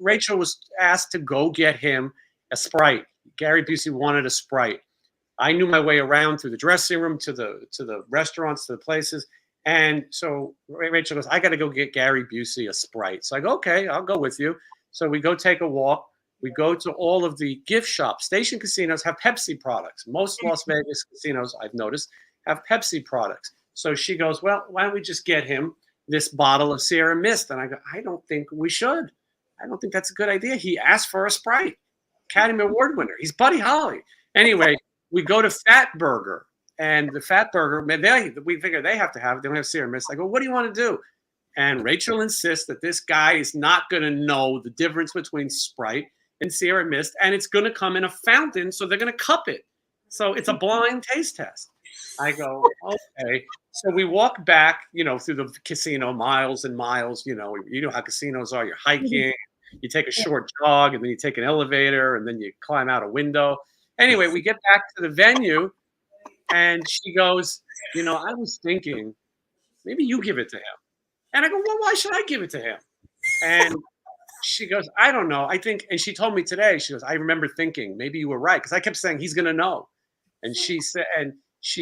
Rachel was asked to go get him a Sprite. Gary Busey wanted a Sprite. I knew my way around through the dressing room to the restaurants, to the places. And so Rachel goes, I got to go get Gary Busey a Sprite. So I go, okay, I'll go with you. So we go take a walk. We go to all of the gift shops. Station casinos have Pepsi products. Most Las Vegas casinos, I've noticed, have Pepsi products. So she goes, well, why don't we just get him this bottle of Sierra Mist. And I go, I don't think we should. I don't think that's a good idea. He asked for a Sprite. Academy Award winner. He's Buddy Holly. Anyway, we go to Fat Burger. And the Fat Burger, we figure they have to have it. They don't have Sierra Mist. I go, what do you want to do? And Rachel insists that this guy is not going to know the difference between Sprite and Sierra Mist, and it's going to come in a fountain, so they're going to cup it. So it's a blind taste test. I go, okay. So we walk back, through the casino, miles and miles. You know how casinos are. You're hiking. You take a short jog, and then you take an elevator, and then you climb out a window. Anyway, we get back to the venue, and she goes, I was thinking maybe you give it to him. And I go, well, why should I give it to him? And she goes, I don't know. I think, and she told me today, she goes, I remember thinking maybe you were right, because I kept saying he's going to know. And she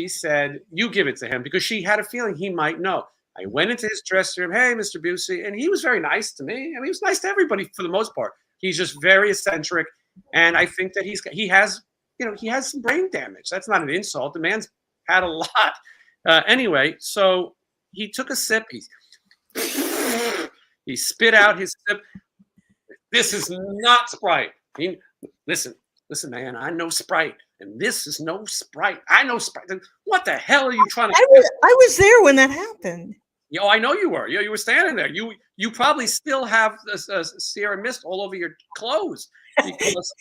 said, you give it to him, because she had a feeling he might know. I went into his dressing room. Hey, Mr. Busey. And he was very nice to me. I mean, he was nice to everybody for the most part. He's just very eccentric. And I think that he has some brain damage. That's not an insult. The man's had a lot. Anyway, so he took a sip. He spit out his sip. This is not Sprite. Listen, man, I know Sprite. And this is no Sprite. I know Sprite. What the hell are you trying to do? I was there when that happened. I know you were. You were standing there. You probably still have Sierra Mist all over your clothes. Because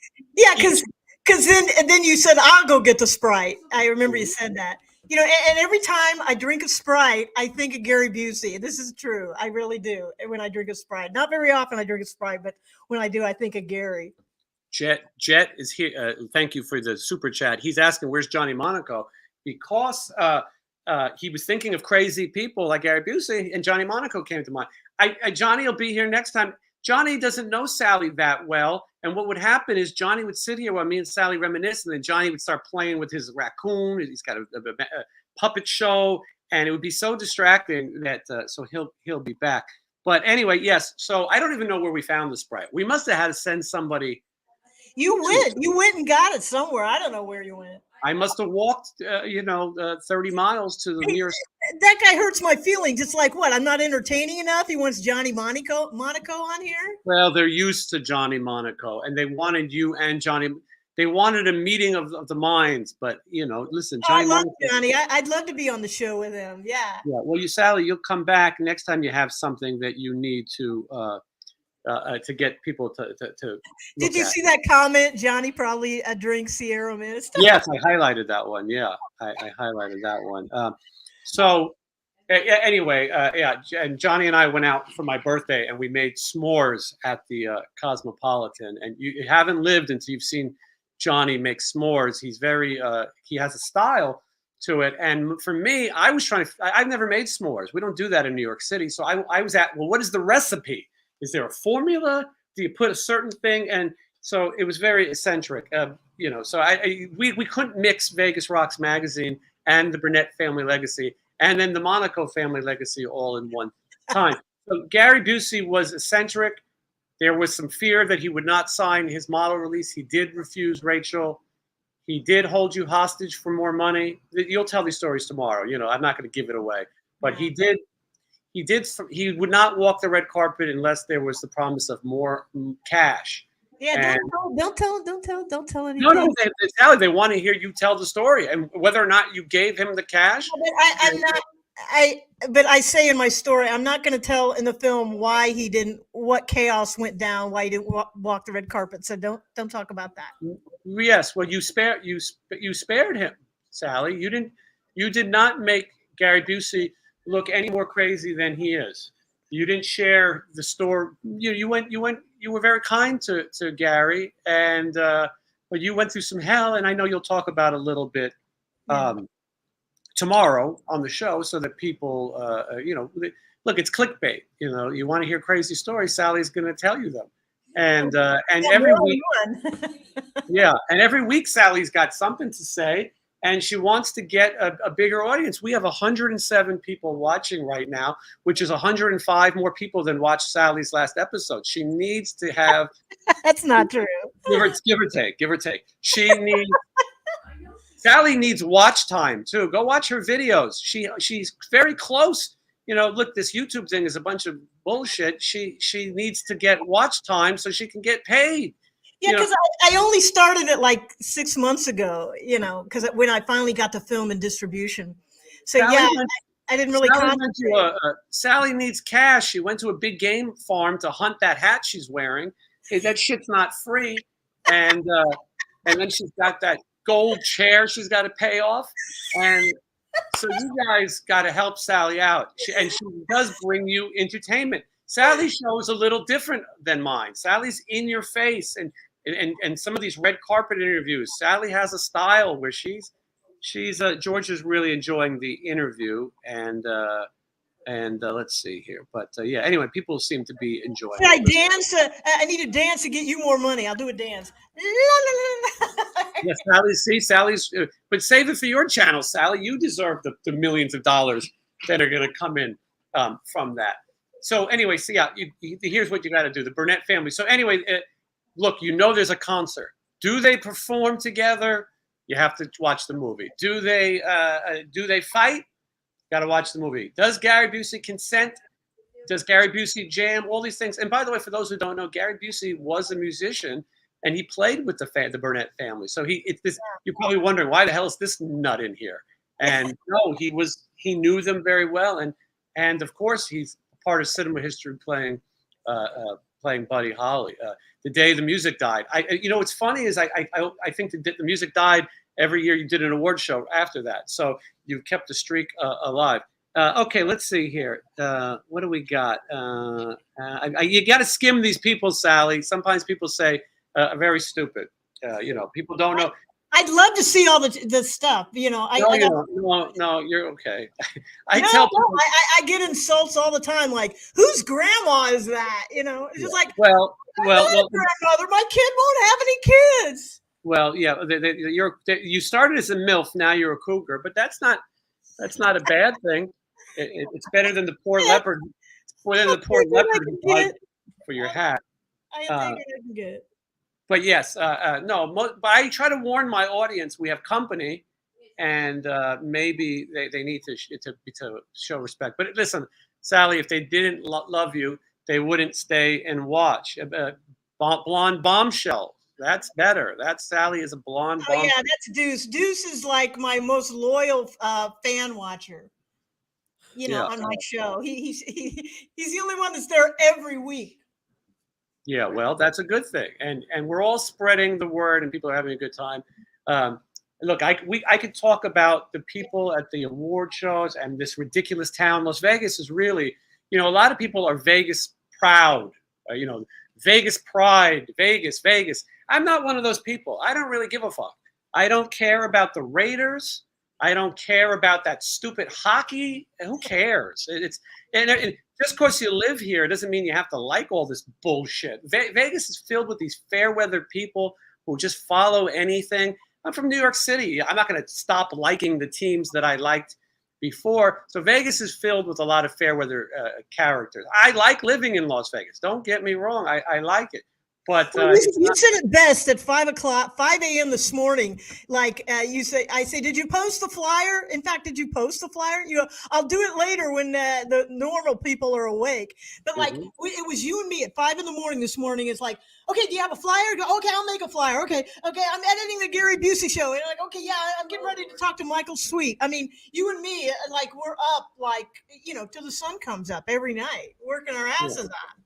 then you said, I'll go get the Sprite. I remember you said that. And every time I drink a Sprite, I think of Gary Busey. This is true. I really do. When I drink a Sprite, not very often I drink a Sprite, but when I do, I think of Gary. Jet is here. Thank you for the super chat. He's asking, where's Johnny Monaco? Because he was thinking of crazy people like Gary Busey, and Johnny Monaco came to mind. Johnny will be here next time. Johnny doesn't know Sally that well. And what would happen is Johnny would sit here while me and Sally reminisce, and then Johnny would start playing with his raccoon. He's got a puppet show, and it would be so distracting that so he'll be back. But anyway, yes. So I don't even know where we found the Sprite. We must have had to send somebody. You went and got it somewhere. I don't know where you went. I must have walked, 30 miles to the nearest. That guy hurts my feelings. It's like, what? I'm not entertaining enough. He wants Johnny Monaco on here. Well, they're used to Johnny Monaco, and they wanted you and Johnny. They wanted a meeting of the minds, but listen, Johnny. I love Johnny. I'd love to be on the show with him. Yeah. Yeah. Well, Sally, you'll come back next time you have something that you need to get people to. Did you see that comment? Johnny probably drinks Sierra Mist. Yes, I highlighted that one. Yeah, I highlighted that one. Anyway, and Johnny and I went out for my birthday, and we made s'mores at the Cosmopolitan. And you haven't lived until you've seen Johnny make s'mores. He's very he has a style to it. And for me, I was I've never made s'mores. We don't do that in New York City. So I was what is the recipe? Is there a formula? Do you put a certain thing? And so it was very eccentric, so we couldn't mix Vegas Rocks magazine and the Burnette family legacy and then the Monaco family legacy all in one time. So Gary Busey was eccentric. There was some fear that he would not sign his model release. He did refuse Rachel. He did hold you hostage for more money. You'll tell these stories tomorrow. I'm not going to give it away, but he did. He would not walk the red carpet unless there was the promise of more cash. Yeah, don't tell anything. No, they want to hear you tell the story and whether or not you gave him the cash. But I say in my story, I'm not going to tell in the film what chaos went down, why he didn't walk the red carpet. So don't talk about that. Yes, well, you spared him, Sally. You did not make Gary Busey look any more crazy than he is. You didn't share the store. You were very kind to Gary, and but you went through some hell, and I know you'll talk about it a little bit tomorrow on the show, so that people, look, it's clickbait. You want to hear crazy stories, Sally's going to tell you them, and every week, and every week Sally's got something to say. And she wants to get a bigger audience. We have 107 people watching right now, which is 105 more people than watched Sally's last episode. She needs to have. That's not true. Give or take. Sally needs watch time too. Go watch her videos. She's very close look, this YouTube thing is a bunch of bullshit. She needs to get watch time so she can get paid. Yeah, because I only started it like 6 months ago, because when I finally got to film and distribution. So I didn't really concentrate. Sally needs cash. She went to a big game farm to hunt that hat she's wearing. Hey, that shit's not free. And then she's got that gold chair she's got to pay off. And so you guys got to help Sally out. She does bring you entertainment. Sally's show is a little different than mine. Sally's in your face, and some of these red carpet interviews. Sally has a style where she's George is really enjoying the interview, and let's see here. But yeah, anyway, people seem to be enjoying. Should I dance? I need to dance to get you more money. I'll do a dance. Yes, Sally's. But save it for your channel, Sally. You deserve the millions of dollars that are going to come in from that. So anyway, so yeah, here's what you got to do. The Burnette family. So anyway, look, there's a concert. Do they perform together? You have to watch the movie. Do they fight? Got to watch the movie. Does Gary Busey consent? Does Gary Busey jam? All these things. And by the way, for those who don't know, Gary Busey was a musician, and he played with the Burnette family. So you're probably wondering, why the hell is this nut in here? And no, he knew them very well, and of course he's part of cinema history playing Buddy Holly. The day the music died. What's funny is I think the music died every year you did an award show after that. So you kept the streak alive. Okay, let's see here. What do we got? You got to skim these people, Sally. Sometimes people say very stupid. People don't know. I'd love to see all the stuff. No, you're okay. I get insults all the time. Like, whose grandma is that? It's just like, well, grandmother. My kid won't have any kids. Well, yeah, you started as a MILF. Now you're a cougar, but that's not a bad thing. It's better than the poor leopard. It's better than the poor leopard for your hat. I think I can get it. But yes, no. But I try to warn my audience. We have company, and maybe they need to show respect. But listen, Sally, if they didn't love you, they wouldn't stay and watch. Blonde bombshell. That's better. Sally is a blonde. Oh yeah, that's Deuce. Deuce is like my most loyal fan watcher. On my show, he's the only one that's there every week. Yeah, well, that's a good thing, and we're all spreading the word, and people are having a good time. Look, I could talk about the people at the award shows and this ridiculous town. Las Vegas is really, a lot of people are Vegas proud. Vegas pride, Vegas. I'm not one of those people. I don't really give a fuck. I don't care about the Raiders. I don't care about that stupid hockey. Who cares? And just because you live here doesn't mean you have to like all this bullshit. Vegas is filled with these fair weather people who just follow anything. I'm from New York City. I'm not going to stop liking the teams that I liked before. So Vegas is filled with a lot of fair weather characters. I like living in Las Vegas. Don't get me wrong. I like it. But you said it best at 5 a.m. this morning. Like I say, did you post the flyer? In fact, did you post the flyer? I'll do it later when the normal people are awake. But like, it was you and me at 5 a.m. this morning. It's like, okay, do you have a flyer? Okay, I'll make a flyer. Okay, I'm editing the Gary Busey show. And like, okay, yeah, I'm getting ready to talk to Michael Sweet. I mean, you and me, like, we're up, like, till the sun comes up every night, working our asses off.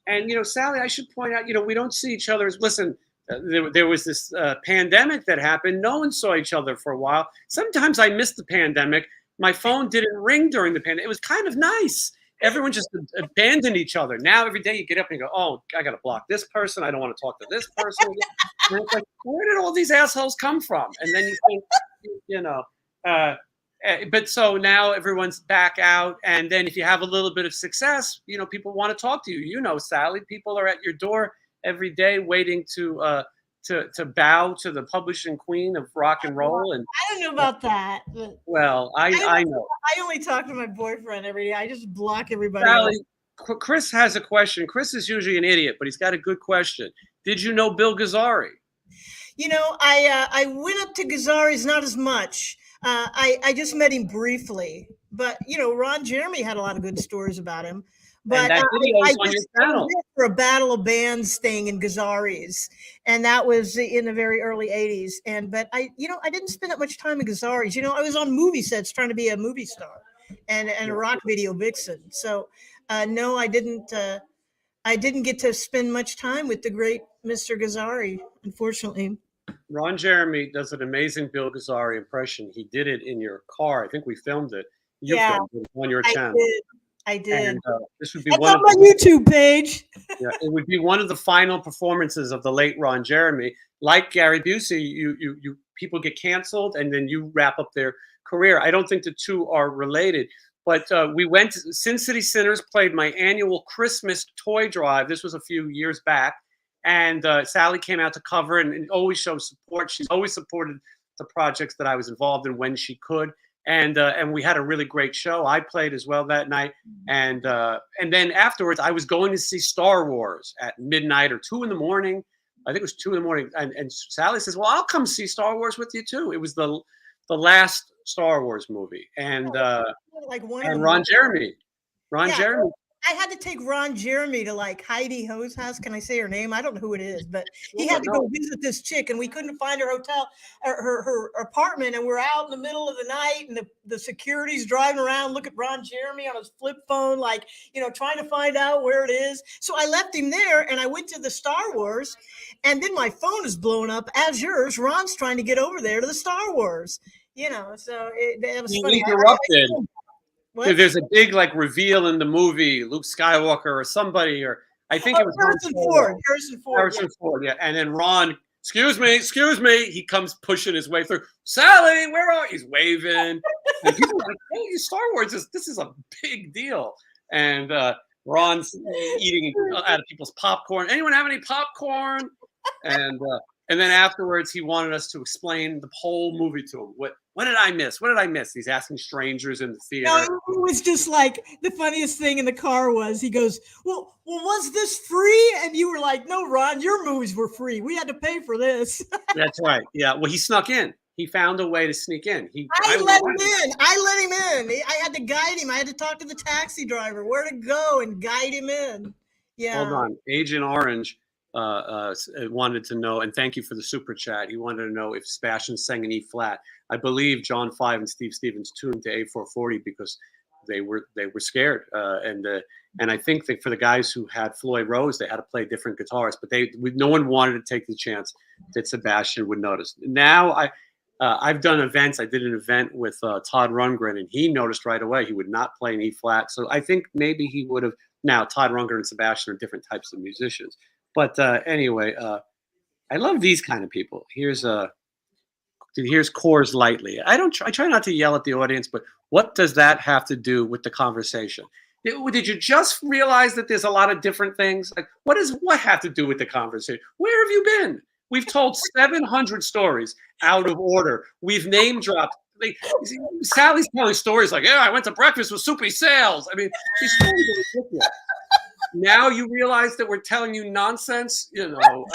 And, Sally, I should point out, we don't see each other. Listen, there was this pandemic that happened. No one saw each other for a while. Sometimes I missed the pandemic. My phone didn't ring during the pandemic. It was kind of nice. Everyone just abandoned each other. Now, every day you get up and you go, oh, I got to block this person. I don't want to talk to this person. And it's like, where did all these assholes come from? And then you think, but so now everyone's back out, and then if you have a little bit of success, people want to talk to you. Sally, people are at your door every day waiting to bow to the publishing queen of rock and roll. And I don't know about that. Well, I know. I only talk to my boyfriend every day. I just block everybody. Sally, Chris has a question. Chris is usually an idiot, but he's got a good question. Did you know Bill Gazzari? I went up to Gazzari's, not as much. I just met him briefly, but you know, Ron Jeremy had a lot of good stories about him. And But that video I is on your just I was channel. there for a Battle of Bands thing in Gazaris, and that was in the very early '80s. And but I didn't spend that much time in Gazaris. You know, I was on movie sets trying to be a movie star, and a rock video vixen. So no, I didn't. I didn't get to spend much time with the great Mr. Gazzari, unfortunately. Ron Jeremy does an amazing Bill Gazzari impression. He did it in your car. I think we filmed it. You Yeah, filmed it on your I channel. did. I did. And this would be It's one on of my YouTube page. yeah, it would be one of the final performances of the late Ron Jeremy. Like Gary Busey, you people get canceled and then you wrap up their career. I don't think the two are related. But we went to Sin City Sinners, played my annual Christmas toy drive. This was a few years back. And Sally came out to cover and always shows support. She's always supported the projects that I was involved in when she could. And we had a really great show. I played as well that night. And then afterwards, I was going to see Star Wars at midnight or 2 in the morning. I think it was 2 in the morning. And Sally says, "Well, I'll come see Star Wars with you too." It was the last Star Wars movie. And Like one of and them. Ron Jeremy. Ron Yeah. Jeremy. I had to take Ron Jeremy to like Heidi Ho's house. Can I say her name? I don't know who it is, but he had to go visit this chick, and we couldn't find her hotel, or her apartment, and we're out in the middle of the night, and the security's driving around, look at Ron Jeremy on his flip phone, like, you know, trying to find out where it is. So I left him there, and I went to the Star Wars, and then my phone is blowing up as yours. Ron's trying to get over there to the Star Wars, you know. So it was funny. Interrupted. What? There's a big like reveal in the movie, Luke Skywalker or somebody, or I think it was Harrison Ford. Harrison Ford, yeah. And then Ron, excuse me. He comes pushing his way through. Sally, where are you? He's waving. And people are like, hey, Star Wars this is a big deal. And Ron's eating out of people's popcorn. Anyone have any popcorn? And then afterwards, he wanted us to explain the whole movie to him. What did I miss? What did I miss? He's asking strangers in the theater. No, it was just like the funniest thing in the car was he goes, well, was this free? And you were like, no, Ron, your movies were free. We had to pay for this. That's right. Yeah. Well, he snuck in. He found a way to sneak in. I let him in. I had to guide him. I had to talk to the taxi driver where to go and guide him in. Yeah. Hold on. Agent Orange wanted to know, and thank you for the super chat. He wanted to know if Sebastian sang an E flat. I believe John 5 and Steve Stevens tuned to A440 because they were scared. And I think that for the guys who had Floyd Rose, they had to play different guitars, but no one wanted to take the chance that Sebastian would notice. Now I've done events. I did an event with Todd Rundgren, and he noticed right away he would not play an E flat. So I think maybe he would have. Now Todd Rundgren and Sebastian are different types of musicians. But anyway, I love these kind of people. Here's Coors Lightly. I try not to yell at the audience, but what does that have to do with the conversation? Did you just realize that there's a lot of different things? Like, what have to do with the conversation? Where have you been? We've told 700 stories out of order. We've name dropped. Sally's telling stories like, yeah, I went to breakfast with Soupy Sales. I mean, these stories are ridiculous. Now you realize that we're telling you nonsense, you know.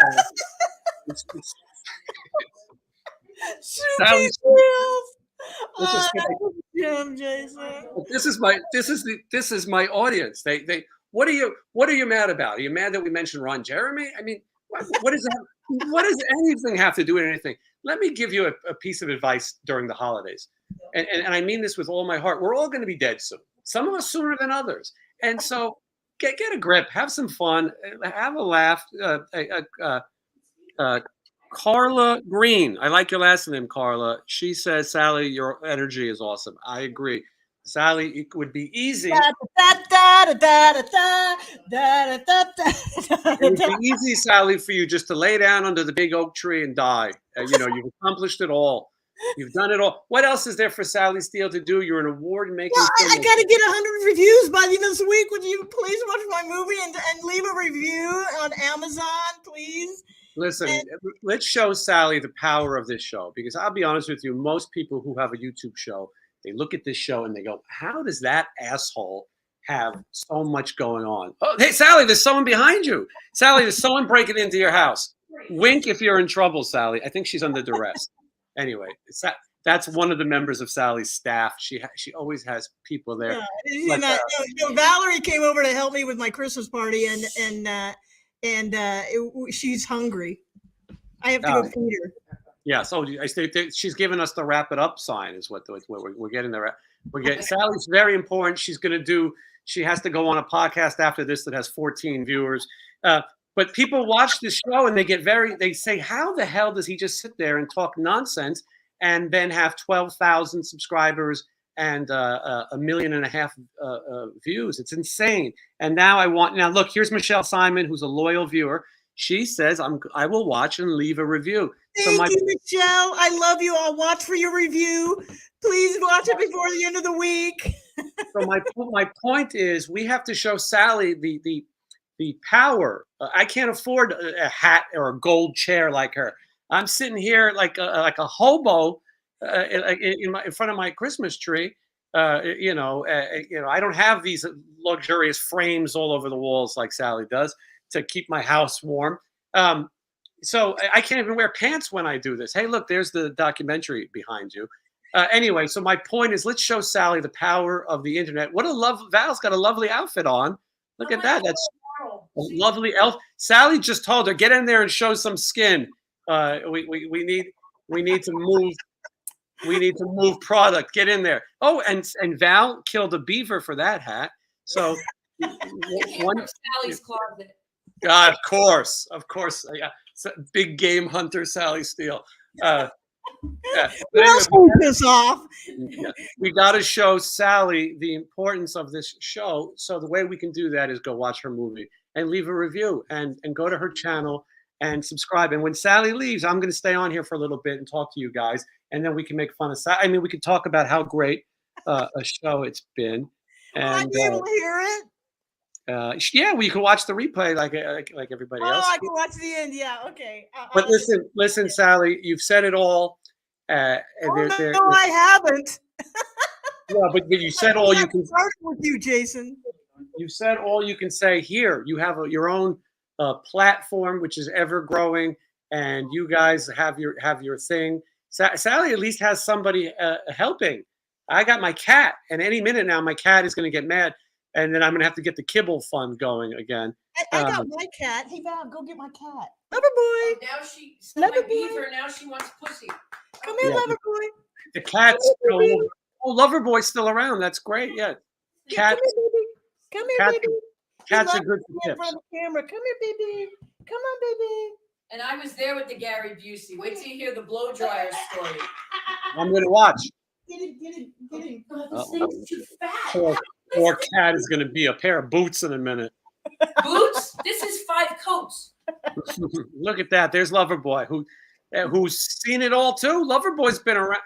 Soupy Sales. Jason. This is my audience. What are you mad about? Are you mad that we mentioned Ron Jeremy? I mean, what does anything have to do with anything? Let me give you a piece of advice during the holidays, and I mean this with all my heart. We're all going to be dead soon. Some of us sooner than others, and so get a grip, have some fun, have a laugh. Carla Green, I like your last name, Carla. She says, Sally, your energy is awesome. I agree. Sally, it would be easy. It would be easy, Sally, for you just to lay down under the big oak tree and die. You've accomplished it all. You've done it all. What else is there for Sally Steele to do? You're an award-making. Well, I got to get 100 reviews by the end of this week. Would you please watch my movie and leave a review on Amazon, please? Listen, let's show Sally the power of this show, because I'll be honest with you, most people who have a YouTube show, they look at this show and they go, how does that asshole have so much going on? Oh, hey, Sally, there's someone behind you. Sally, there's someone breaking into your house. Wink if you're in trouble, Sally. I think she's under duress. Anyway, That's one of the members of Sally's staff. She always has people there. Yeah, Like, Valerie came over to help me with my Christmas party, she's hungry. I have to go feed her. Yeah, so she's giving us the wrap it up sign is what we're getting there. Sally's very important. She has to go on a podcast after this that has 14 viewers. But people watch this show and they say, how the hell does he just sit there and talk nonsense and then have 12,000 subscribers and 1.5 million views? It's insane. And now look, here's Michelle Simon, who's a loyal viewer. She says, I will watch and leave a review. Thank you, Michelle. I love you. I'll watch for your review. Please watch it before the end of the week. So my point is, we have to show Sally the power. I can't afford a hat or a gold chair like her. I'm sitting here like a hobo in front of my Christmas tree. I don't have these luxurious frames all over the walls like Sally does to keep my house warm. So I can't even wear pants when I do this. Hey, look, there's the documentary behind you. Anyway, so my point is, let's show Sally the power of the internet. Val's got a lovely outfit on. Look at that. That's a lovely elf. Sally just told her, get in there and show some skin. We need to move. We need to move product. Get in there. Oh, and Val killed a beaver for that hat. So Sally's closet. God, of course. Yeah. Big game hunter Sally Steele. Yeah. This off. Yeah. We got to show Sally the importance of this show. So the way we can do that is go watch her movie and leave a review and go to her channel and subscribe. And when Sally leaves, I'm going to stay on here for a little bit and talk to you guys. And then we can make fun of Sally. I mean, we could talk about how great a show it's been. And I'll be able to hear it. Yeah, well, you can watch the replay like everybody else. Oh, I can watch the end. Yeah, okay. But listen, Sally, you've said it all. No, I haven't. Yeah, but you said all you can. Start with you, Jason. You said all you can say here. You have your own platform, which is ever growing, and you guys have your thing. Sally at least has somebody helping. I got my cat, and any minute now, my cat is going to get mad. And then I'm gonna have to get the kibble fund going again. I got my cat. Hey Val, go get my cat. Lover boy. Now she Lover beaver. Now she wants pussy. Come here, Lover boy. The cat's Lover boy's still around. That's great. Yeah. Cat. Come here, baby. Cats are good for in front of the camera. Come here, baby. Come on, baby. And I was there with the Gary Busey. Wait till you hear the blow dryer story. I'm gonna watch. Get it. This thing's too fat. Poor cat is going to be a pair of boots in a minute. Boots? This is 5 coats. Look at that. There's Loverboy, who's seen it all too. Loverboy's been around.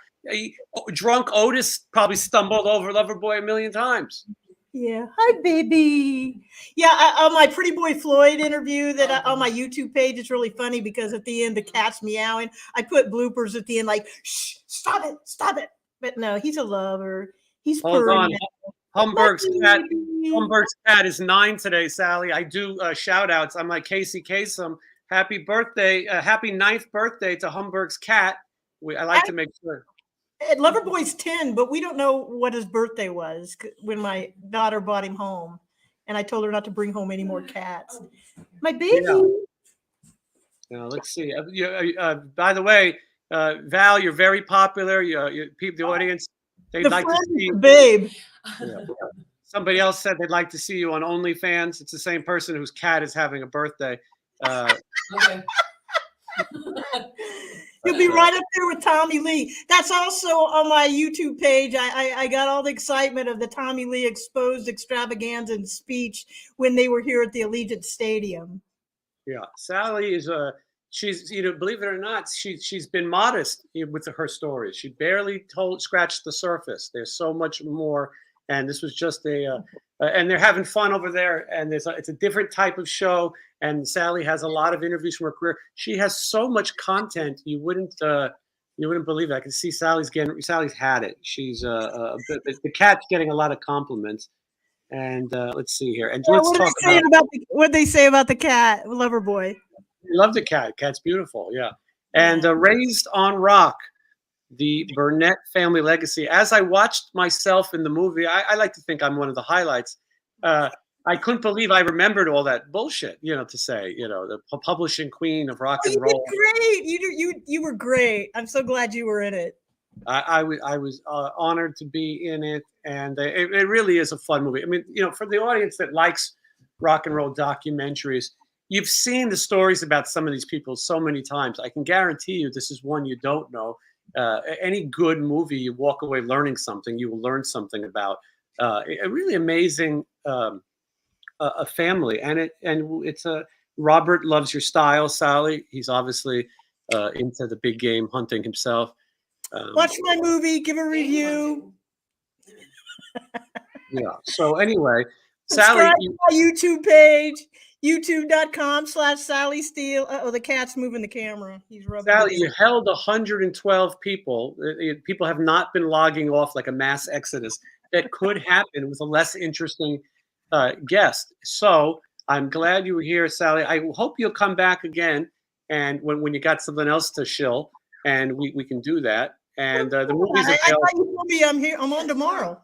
Drunk Otis probably stumbled over Loverboy 1,000,000 times. Yeah. Hi, baby. Yeah, on my Pretty Boy Floyd interview on my YouTube page, it's really funny because at the end, the cat's meowing. I put bloopers at the end like, shh, stop it. But no, he's a lover. He's purring. Humberg's cat is 9 today, Sally. I do shout outs. I'm like Casey Kasem. Happy birthday. Happy 9th birthday to Humberg's cat. I like to make sure. Loverboy's 10, but we don't know what his birthday was when my daughter brought him home. And I told her not to bring home any more cats. My baby. Yeah. Let's see. By the way, Val, you're very popular. The audience, they'd like to see you. Babe. Yeah. Somebody else said they'd like to see you on OnlyFans. It's the same person whose cat is having a birthday. Okay. You'll be right up there with Tommy Lee. That's also on my YouTube page. I got all the excitement of the Tommy Lee exposed extravaganza and speech when they were here at the Allegiant Stadium. Yeah, Sally is she's believe it or not, she's been modest with her stories. She barely scratched the surface. There's so much more. And this was just and they're having fun over there. And it's a different type of show. And Sally has a lot of interviews from her career. She has so much content you wouldn't believe it. I can see Sally's had it. She's the cat's getting a lot of compliments. And let's see here. And let's talk about what they say about the cat, Loverboy. I love the cat. Cat's beautiful. Yeah. And Raised on Rock. the Burnette family legacy. As I watched myself in the movie, I like to think I'm one of the highlights. I couldn't believe I remembered all that bullshit, to say, the publishing queen of rock Oh, and you roll. did great. You were great. I'm so glad you were in it. I was honored to be in it, and it really is a fun movie. I mean, for the audience that likes rock and roll documentaries, you've seen the stories about some of these people so many times. I can guarantee you this is one you don't know. Any good movie, you walk away learning something. You will learn something about a really amazing a family, and it's a Robert loves your style, Sally. He's obviously into the big game hunting himself. Watch my movie, give a review. Yeah. So anyway, Sally, Subscribe to my YouTube page, youtube.com/Sally Steele. Oh, the cat's moving the camera. He's rubbing. Sally, you held 112 people. People have not been logging off like a mass exodus. That could happen with a less interesting guest. So I'm glad you were here, Sally. I hope you'll come back again, and when you got something else to shill, and we can do that. And the movie's I available. thought you told me I'm here. I'm on tomorrow.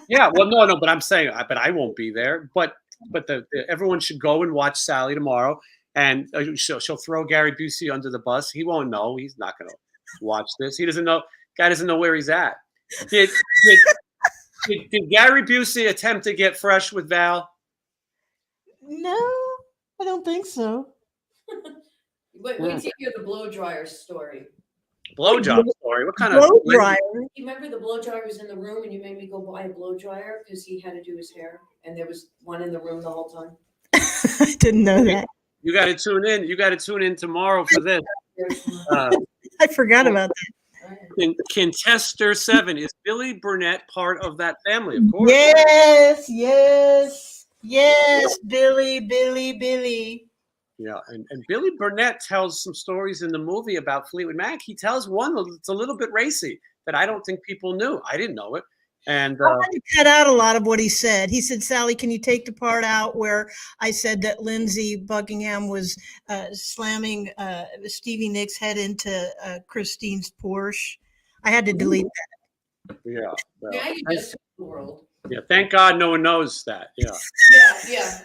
Yeah, well, no, but I'm saying, but I won't be there. But everyone should go and watch Sally tomorrow, and she'll throw Gary Busey under the bus. He won't know. He's not going to watch this. He doesn't know. Guy doesn't know where he's at. Did Gary Busey attempt to get fresh with Val? No, I don't think so. Wait till you hear the blow dryer story. Blowjob story. What kind of blow dryer? You remember the blow dryer was in the room and you made me go buy a blow dryer because he had to do his hair and there was one in the room the whole time? I didn't know that. You got to tune in. You got to tune in tomorrow for this. I forgot about that. Contester 7. Is Billy Burnette part of that family? Of course. Yes. Billy. Yeah, and Billy Burnette tells some stories in the movie about Fleetwood Mac. He tells one that's a little bit racy that I don't think people knew. I didn't know it. And I had to cut out a lot of what he said. He said, Sally, can you take the part out where I said that Lindsey Buckingham was slamming Stevie Nicks' head into Christine's Porsche? I had to delete that. Yeah. Well, now you just the world. Yeah, thank God no one knows that. Yeah. Yeah.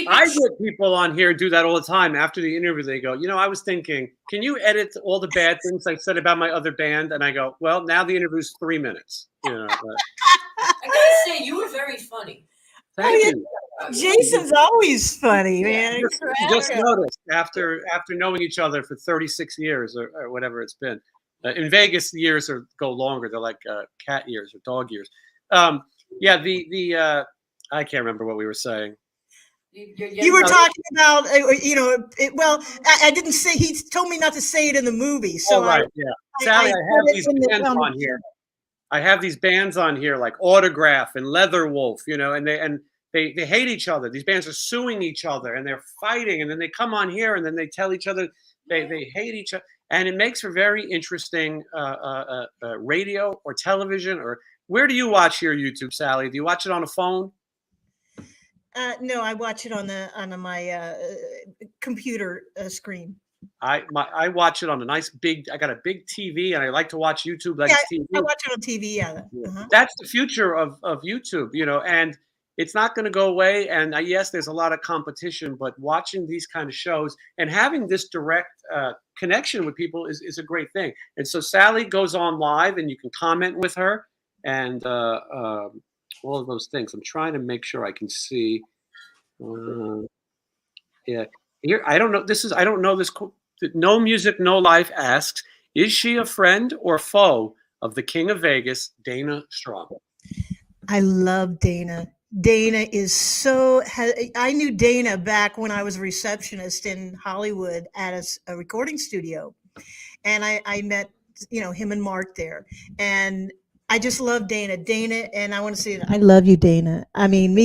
I get people on here do that all the time. After the interview, they go, I was thinking, can you edit all the bad things I said about my other band? And I go, well, now the interview's 3 minutes. I gotta say, you were very funny. Thank you. Jason's always funny, man. Just noticed after knowing each other for 36 years or whatever it's been. In Vegas, the years go longer. They're like cat years or dog years. I can't remember what we were saying. You were talking about, I didn't say, he told me not to say it in the movie. So right, Sally, I have these bands on here. I have these bands on here like Autograph and Leatherwolf, and they hate each other. These bands are suing each other and they're fighting, and then they come on here and then they tell each other they hate each other. And it makes for very interesting radio or television. Or where do you watch your YouTube, Sally? Do you watch it on a phone? No, I watch it on my computer screen. I watch it on a nice big. I got a big TV, and I like to watch YouTube like TV. I watch it on TV. Yeah, That's the future of YouTube, and it's not going to go away. And yes, there's a lot of competition, but watching these kind of shows and having this direct connection with people is a great thing. And so Sally goes on live, and you can comment with her, and all of those things. I'm trying to make sure I can see. Here, I don't know. I don't know this. No Music, No Life asks, is she a friend or foe of the King of Vegas, Dana Strong? I love Dana. Dana is so. I knew Dana back when I was a receptionist in Hollywood at a recording studio, and I met him and Mark there, and I just love Dana. And I want to say, I love you, Dana. I mean,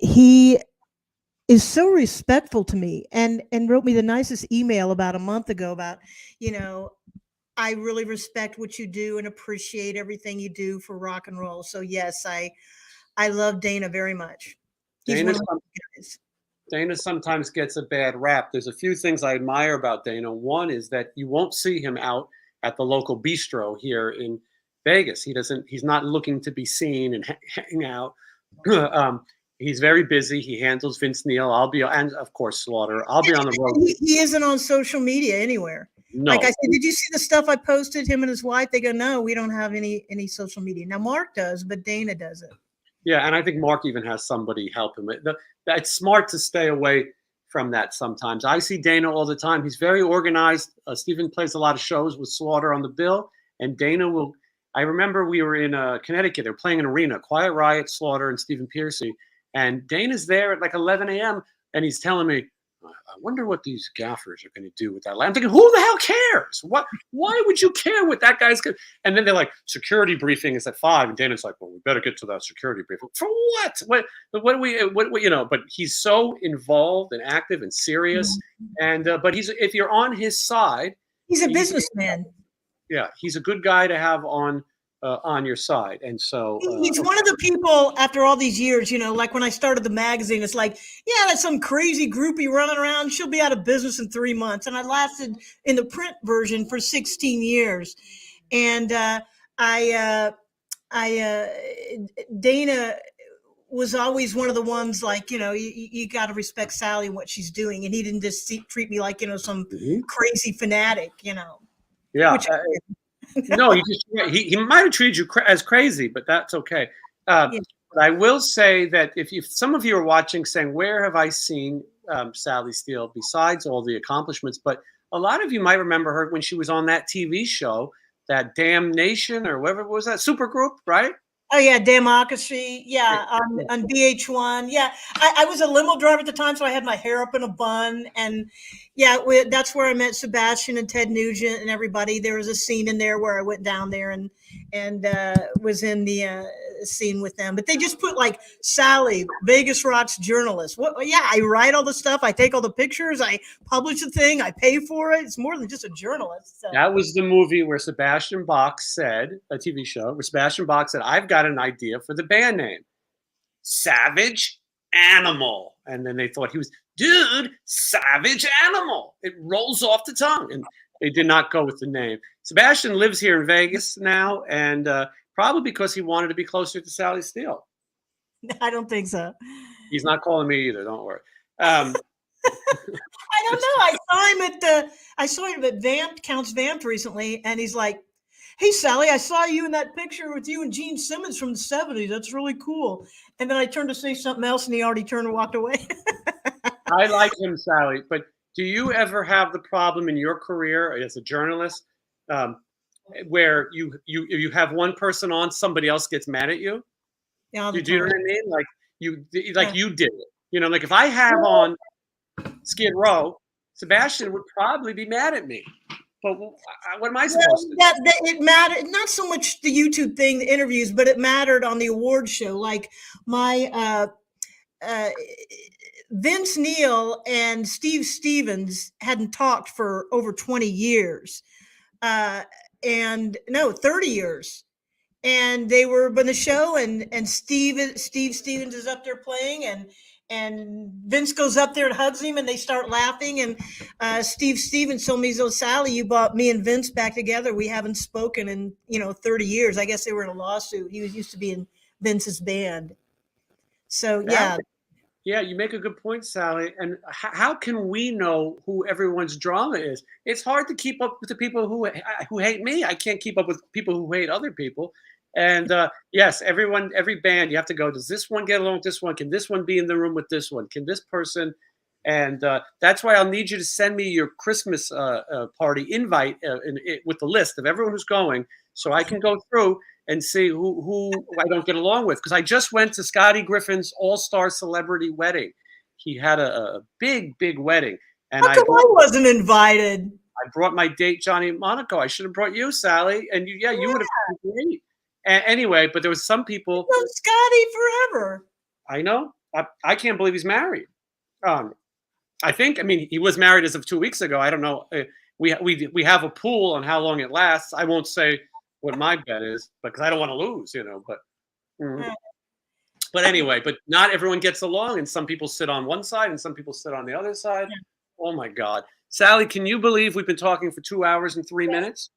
he is so respectful to me and wrote me the nicest email about a month ago about, I really respect what you do and appreciate everything you do for rock and roll. So yes, I love Dana very much. Dana sometimes gets a bad rap. There's a few things I admire about Dana. One is that you won't see him out at the local bistro here in Vegas. He's not looking to be seen and hang out. He's very busy. He handles Vince Neil. And of course Slaughter. I'll be on the road. He isn't on social media anywhere. No. Like I said, did you see the stuff I posted, him and his wife? They go, no, we don't have any social media. Now Mark does, but Dana doesn't. Yeah, and I think Mark even has somebody help him. It's smart to stay away from that sometimes. I see Dana all the time. He's very organized. Stephen plays a lot of shows with Slaughter on the bill, and Dana will. I remember we were in Connecticut. They were playing an arena, Quiet Riot, Slaughter, and Stephen Piercy. And Dana's there at like 11 a.m. and he's telling me, I wonder what these gaffers are going to do with that. I'm thinking, who the hell cares? Why would you care what that guy's going to? And then they're like, security briefing is at 5. And Dana's like, well, we better get to that security briefing. For what? What do we, you know, but he's so involved and active and serious. And, but if you're on his side. He's a businessman. Yeah. He's a good guy to have on your side. And so he's one of the people after all these years, you know, like when I started the magazine, it's like, yeah, that's some crazy groupie running around. She'll be out of business in 3 months. And I lasted in the print version for 16 years. And Dana was always one of the ones like, you know, you got to respect Sally and what she's doing. And he didn't just treat me like, you know, some crazy fanatic, you know. Yeah. No, he might have treated you as crazy, but that's okay. But I will say that if some of you are watching saying, where have I seen Sally Steele besides all the accomplishments? But a lot of you might remember her when she was on that TV show, that Damnation or whatever was that, Supergroup, right? Oh, yeah, Democracy. Yeah, on VH1. Yeah, I was a limo driver at the time, so I had my hair up in a bun. And, yeah, that's where I met Sebastian and Ted Nugent and everybody. There was a scene in there where I went down there and was in the scene with them. But they just put, like, Sally, Vegas Rocks journalist. Yeah, I write all the stuff. I take all the pictures. I publish the thing. I pay for it. It's more than just a journalist. So. That was the movie where Sebastian Bach said, a TV show, where Sebastian Bach said, I've got an idea for the band name, Savage Animal. And then they thought he was, dude, Savage Animal. It rolls off the tongue. And they did not go with the name. Sebastian lives here in Vegas now, and probably because he wanted to be closer to Sally Steele. I don't think so. He's not calling me either. Don't worry. I don't know. I saw him at Vamped, Counts Vamped recently, and he's like, hey, Sally, I saw you in that picture with you and Gene Simmons from the 70s. That's really cool. And then I turned to say something else, and he already turned and walked away. I like him, Sally. But do you ever have the problem in your career as a journalist where you have one person on, somebody else gets mad at you? Yeah, do you know what I mean? Like you did it. You know, like if I have on Skid Row, Sebastian would probably be mad at me. But what am I supposed to do? It mattered, not so much the YouTube thing, the interviews, but it mattered on the award show. Like my Vince Neil and Steve Stevens hadn't talked for over 20 years. 30 years. And they were on the show, and Steve Stevens is up there playing, and Vince goes up there and hugs him, and they start laughing. And Steve Stevens told me, so Sally, you brought me and Vince back together. We haven't spoken in 30 years. I guess they were in a lawsuit. He used to be in Vince's band. So yeah. Yeah, you make a good point, Sally. And how can we know who everyone's drama is? It's hard to keep up with the people who hate me. I can't keep up with people who hate other people. And yes, every band, you have to go, does this one get along with this one? Can this one be in the room with this one? Can this person? And that's why I'll need you to send me your Christmas party invite with the list of everyone who's going, so I can go through and see who I don't get along with. Because I just went to Scotty Griffin's all-star celebrity wedding. He had a big, big wedding. And How come I wasn't invited? I brought my date, Johnny Monaco. I should have brought you, Sally. And you would have been great. Anyway, but there was some people. I've known Scotty forever. I know. I can't believe he's married. I mean, he was married as of 2 weeks ago. I don't know. We have a pool on how long it lasts. I won't say what my bet is, because I don't want to lose, but anyway, but not everyone gets along, and some people sit on one side and some people sit on the other side. Oh my God. Sally, can you believe we've been talking for 2 hours and 3 minutes?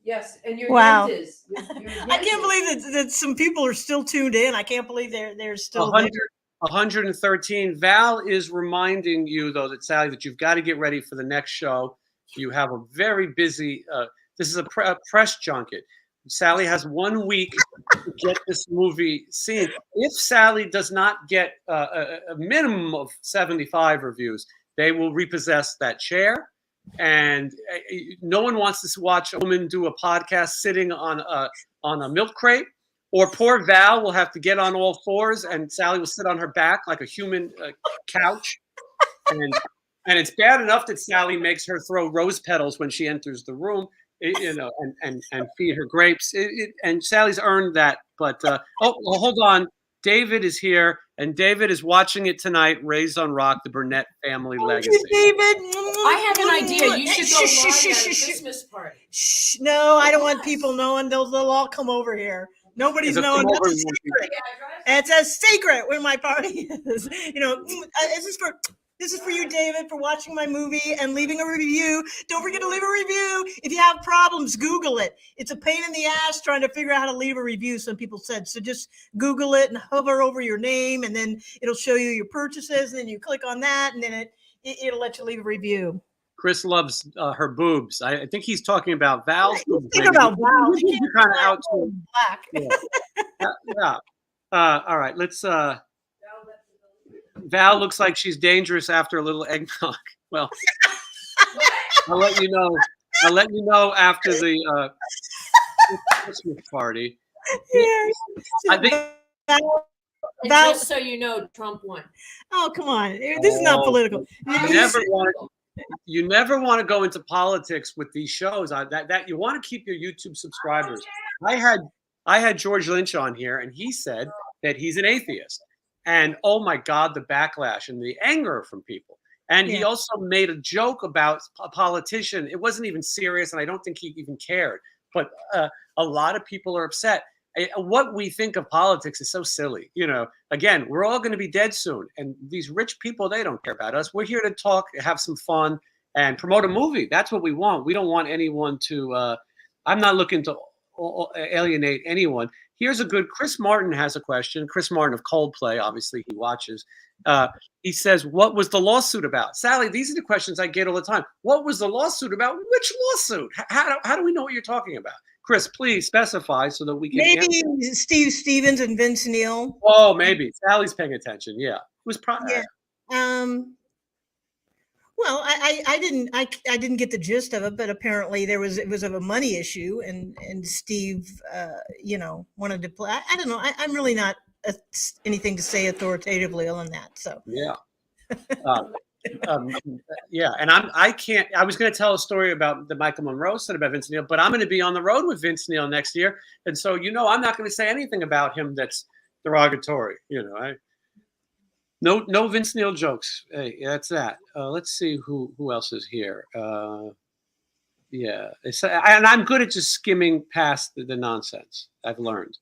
Yes, and your Wow. hint is. I can't believe that some people are still tuned in. I can't believe they're still 100, there. 113. Val is reminding you, though, that Sally, that you've got to get ready for the next show. You have a very busy. This is a press junket. Sally has 1 week to get this movie seen. If Sally does not get a minimum of 75 reviews, they will repossess that chair. And no one wants to watch a woman do a podcast sitting on a milk crate. Or poor Val will have to get on all fours, and Sally will sit on her back like a human couch. And it's bad enough that Sally makes her throw rose petals when she enters the room, and feed her grapes. And Sally's earned that. But hold on, David is here, and David is watching it tonight. Raised on Rock, the Burnette family legacy. David, I have an idea. You should go live at a Christmas party. Shh, no, I don't want people knowing. They'll all come over here. Nobody's knowing. That's a secret. It's a secret where my party is. This is for you, David, for watching my movie and leaving a review. Don't forget to leave a review. If you have problems, Google it. It's a pain in the ass trying to figure out how to leave a review, some people said. So just Google it and hover over your name, and then it'll show you your purchases, and then you click on that, and then it'll let you leave a review. Chris loves her boobs. I think he's talking about Val's boobs. Think about Val. You're kind of out to black. Yeah. All right, let's. Val looks like she's dangerous after a little eggnog. Well, I'll let you know. I'll let you know after the Christmas party. Yeah. I think. And just so you know, Trump won. Oh, come on! This is not political. You never want to go into politics with these shows. That you want to keep your YouTube subscribers. I had George Lynch on here, and he said that he's an atheist. And oh my God, the backlash and the anger from people. And he also made a joke about a politician. It wasn't even serious, and I don't think he even cared. But a lot of people are upset. What we think of politics is so silly. Again, we're all going to be dead soon. And these rich people, they don't care about us. We're here to talk, have some fun, and promote a movie. That's what we want. We don't want anyone to I'm not looking to alienate anyone. Here's a good, Chris Martin has a question. Chris Martin of Coldplay, obviously he watches. He says, what was the lawsuit about? Sally, these are the questions I get all the time. What was the lawsuit about? Which lawsuit? How do we know what you're talking about? Chris, please specify so that we can maybe answer. Steve Stevens and Vince Neil. Oh, maybe. Sally's paying attention. Yeah. It was probably. Yeah. Well, I didn't get the gist of it, but apparently it was of a money issue, and Steve, wanted to play. I don't know. I'm really not anything to say authoritatively on that. So yeah, yeah. And I can't. I was going to tell a story about the Michael Monroe said about Vince Neil, but I'm going to be on the road with Vince Neil next year, and so I'm not going to say anything about him that's derogatory. No Vince Neil jokes. Hey, that's that. Let's see who else is here. Yeah, and I'm good at just skimming past the nonsense. I've learned.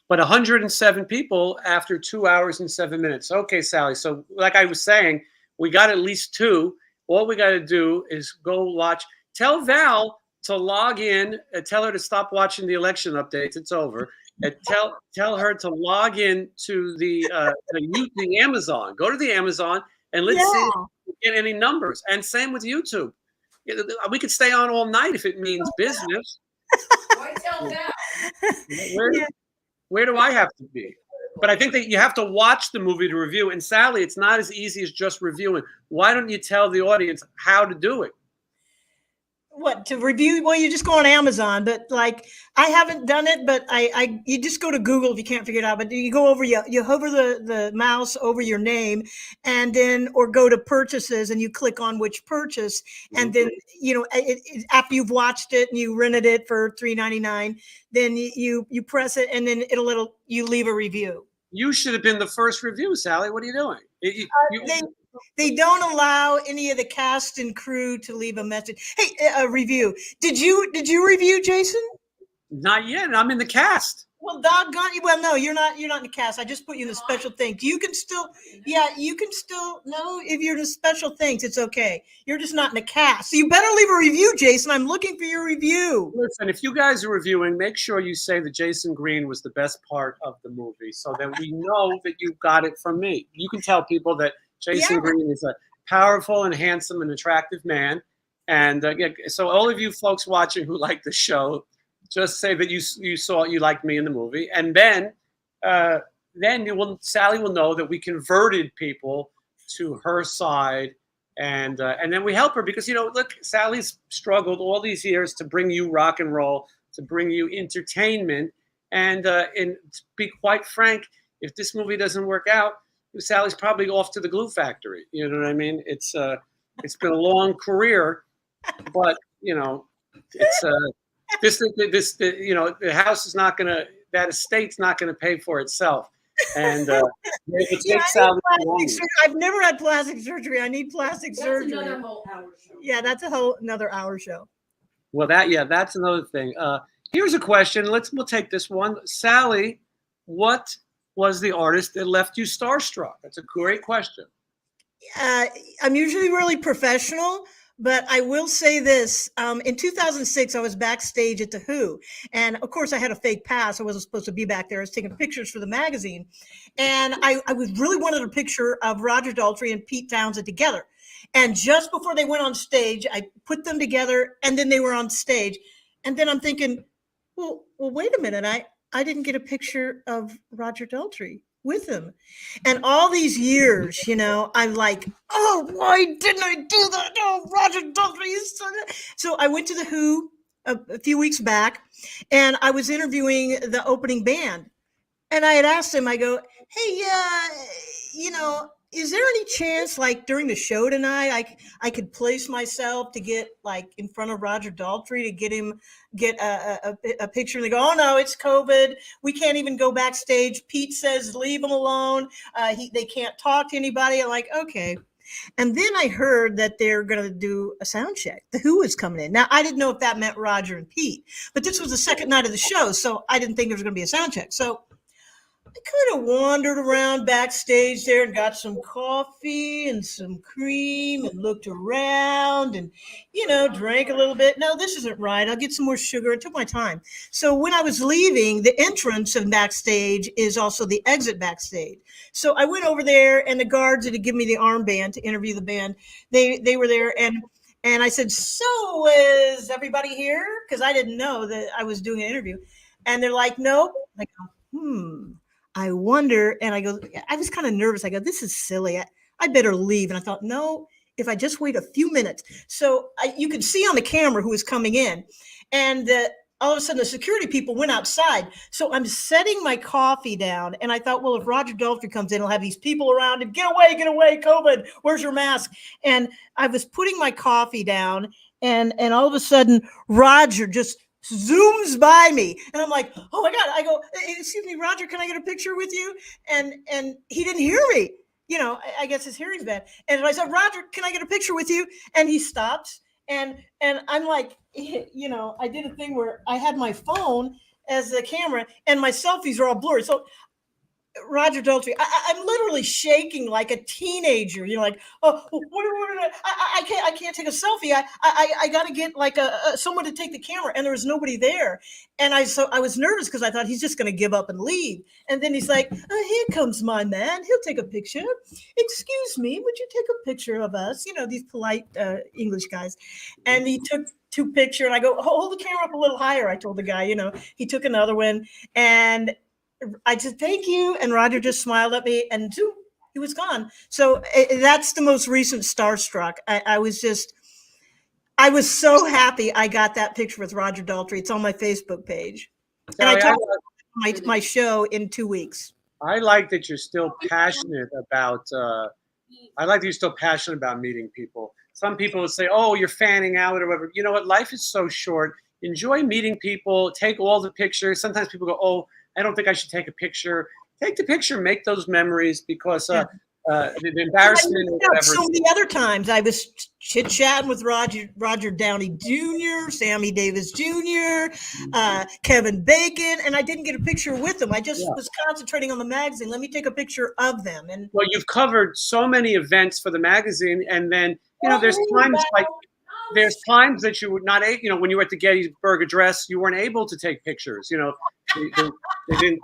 But 107 people after 2 hours and 7 minutes. Okay, Sally. So like I was saying, we got at least 2. All we got to do is go watch. Tell Val to log in. Tell her to stop watching the election updates. It's over. And tell her to log in to the Amazon. Go to the Amazon and let's see if we get any numbers. And same with YouTube. We could stay on all night if it means business. Why tell that? Where do I have to be? But I think that you have to watch the movie to review. And Sally, it's not as easy as just reviewing. Why don't you tell the audience how to do it? What to review? Well, you just go on Amazon, but like I haven't done it, but you just go to Google if you can't figure it out. But you go over, you hover the mouse over your name, and then or go to purchases and you click on which purchase, and then after you've watched it and you rented it for $3.99, then you press it and then it'll you leave a review. You should have been the first review, Sally. What are you doing? They don't allow any of the cast and crew to leave a message. Hey, a review. Did you review, Jason? Not yet. I'm in the cast. Well, doggone you. Well, no, you're not in the cast. I just put you in the special things. You can still, yeah, you can still, no, if you're in the special things, it's okay. You're just not in the cast. So you better leave a review, Jason. I'm looking for your review. Listen, if you guys are reviewing, make sure you say that Jason Green was the best part of the movie so that we know that you got it from me. You can tell people that Jason Green is a powerful and handsome and attractive man. And yeah, so all of you folks watching who like the show, just say that you liked me in the movie, and then Sally will know that we converted people to her side, and then we help her because look, Sally's struggled all these years to bring you rock and roll, to bring you entertainment, and to be quite frank, if this movie doesn't work out, Sally's probably off to the glue factory. You know what I mean? It's been a long career, but it's the house is not gonna, that estate's not gonna pay for itself, and it takes Sally. I've never had plastic surgery. I need plastic surgery. That's another whole hour show. Yeah, that's a whole another hour show. Well, that's another thing. Here's a question. We'll take this one. Sally, what was the artist that left you starstruck? That's a great question. I'm usually really professional, but I will say this. In 2006, I was backstage at The Who. And of course, I had a fake pass. I wasn't supposed to be back there. I was taking pictures for the magazine. And I was really wanted a picture of Roger Daltrey and Pete Townsend together. And just before they went on stage, I put them together, and then they were on stage. And then I'm thinking, well, wait a minute. I didn't get a picture of Roger Daltrey with him. And all these years, I'm like, oh, why didn't I do that? Oh, Roger Daltrey. So I went to The Who a few weeks back, and I was interviewing the opening band. And I had asked him, I go, hey, is there any chance, like during the show tonight, I could place myself to get like in front of Roger Daltrey to get a picture? And they go, oh no, it's COVID. We can't even go backstage. Pete says leave them alone. They can't talk to anybody. I'm like, okay. And then I heard that they're going to do a sound check. The Who is coming in. Now, I didn't know if that meant Roger and Pete, but this was the second night of the show, so I didn't think there was going to be a sound check. So I kind of wandered around backstage there and got some coffee and some cream and looked around and, drank a little bit. No, this isn't right. I'll get some more sugar. It took my time. So when I was leaving, the entrance of backstage is also the exit backstage. So I went over there, and the guards that had given me the armband to interview the band, they were there, and I said, so is everybody here? Because I didn't know that I was doing an interview. And they're like, nope. I go, I wonder. And I go, I was kind of nervous. I go, this is silly. I better leave. And I thought, no, if I just wait a few minutes. So you could see on the camera who was coming in. And all of a sudden the security people went outside. So I'm setting my coffee down. And I thought, well, if Roger Daltrey comes in, he'll have these people around him. Get away, COVID. Where's your mask? And I was putting my coffee down. And all of a sudden, Roger just zooms by me, and I'm like, oh my God. I go, excuse me, Roger, can I get a picture with you? And he didn't hear me. I guess his hearing's bad. And I said, Roger, can I get a picture with you? And he stops, and I'm like, I did a thing where I had my phone as the camera, and my selfies are all blurry. So Roger Daltrey, I'm literally shaking like a teenager. Like, oh, I can't take a selfie. I got to get like someone to take the camera, and there was nobody there. And I was nervous because I thought he's just going to give up and leave. And then he's like, oh, here comes my man. He'll take a picture. Excuse me, would you take a picture of us? These polite English guys. And he took 2 pictures, and I go, hold the camera up a little higher. I told the guy. He took another one, and I said, thank you. And Roger just smiled at me, and he was gone. So that's the most recent starstruck. I was so happy I got that picture with Roger Daltrey. It's on my Facebook page. And I talked about my show in 2 weeks. I like that you're still passionate about, meeting people. Some people would say, oh, you're fanning out or whatever. You know what? Life is so short. Enjoy meeting people. Take all the pictures. Sometimes people go, oh, I don't think I should take a picture. Take the picture, make those memories, because the embarrassment or whatever. So many other times I was chit chatting with Roger Downey Jr., Sammy Davis Jr., Kevin Bacon, and I didn't get a picture with them. I just was concentrating on the magazine. Let me take a picture of them. And well, you've covered so many events for the magazine, and then there's times that you would not, when you were at the Gettysburg Address, you weren't able to take pictures. They didn't.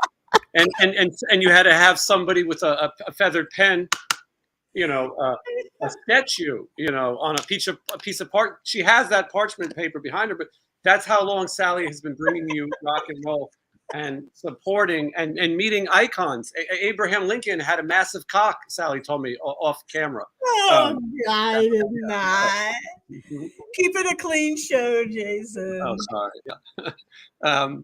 And you had to have somebody with a feathered pen, sketch you, on a piece of part. She has that parchment paper behind her, but that's how long Sally has been bringing you rock and roll and supporting and meeting icons. Abraham Lincoln had a massive cock, Sally told me off camera. I did not. Keep it a clean show, Jason. Oh, sorry. Yeah.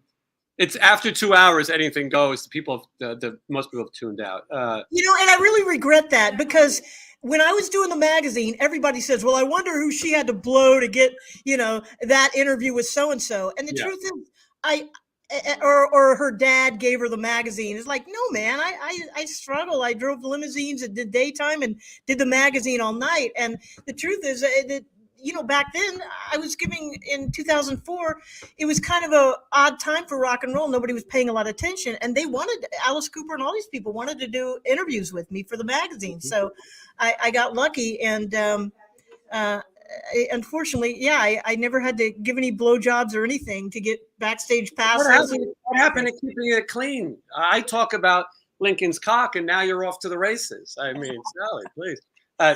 It's after 2 hours, anything goes. Most people have tuned out. And I really regret that, because when I was doing the magazine, everybody says, well, I wonder who she had to blow to get, that interview with so-and-so. And the truth is, or her dad gave her the magazine. It's like, no, man, I struggle. I drove limousines at the daytime and did the magazine all night. And the truth is that, back then I was giving, in 2004, it was kind of a odd time for rock and roll. Nobody was paying a lot of attention, and they wanted, Alice Cooper and all these people wanted to do interviews with me for the magazine. So I got lucky, and unfortunately, I never had to give any blowjobs or anything to get backstage passes. What happened to keeping it clean? I talk about Lincoln's cock, and now you're off to the races. I mean, Sally, please.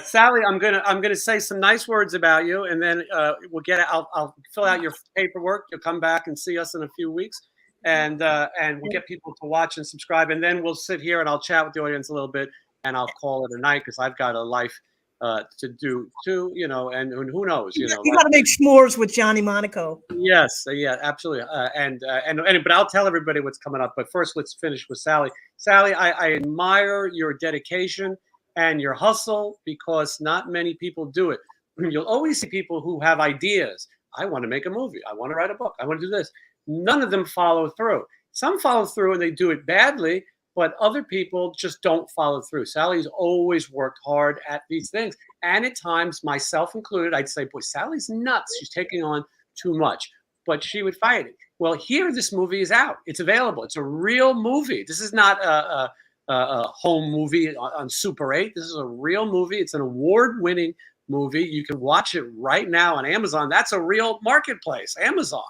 Sally, I'm gonna say some nice words about you, and then I'll fill out your paperwork. You'll come back and see us in a few weeks, and we'll get people to watch and subscribe, and then we'll sit here and I'll chat with the audience a little bit, and I'll call it a night, because I've got a life to do too, and who knows, you got to make s'mores with Johnny Monaco. Yes, yeah, absolutely, but I'll tell everybody what's coming up. But first, let's finish with Sally. Sally, I admire your dedication and your hustle, because not many people do it. You'll always see people who have ideas. I want to make a movie. I want to write a book. I want to do this. None of them follow through. Some follow through and they do it badly, but other people just don't follow through. Sally's always worked hard at these things. And at times, myself included, I'd say, boy, Sally's nuts. She's taking on too much. But she would fight it. Well, here, this movie is out. It's available. It's a real movie. This is not a home movie on Super 8. This is a real movie. It's an award-winning movie. You can watch it right now on Amazon. That's a real marketplace, Amazon.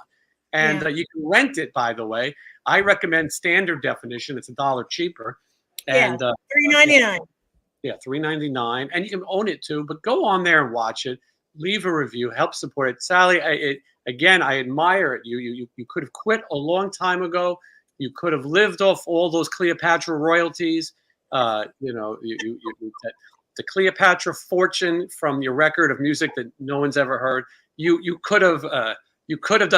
And you can rent it, by the way. I recommend standard definition. It's $1 cheaper. And $3.99. Yeah, $3.99. And you can own it too. But go on there and watch it. Leave a review. Help support it. Sally, I admire it. You could have quit a long time ago. You could have lived off all those Cleopatra royalties, the Cleopatra fortune from your record of music that no one's ever heard. You could have done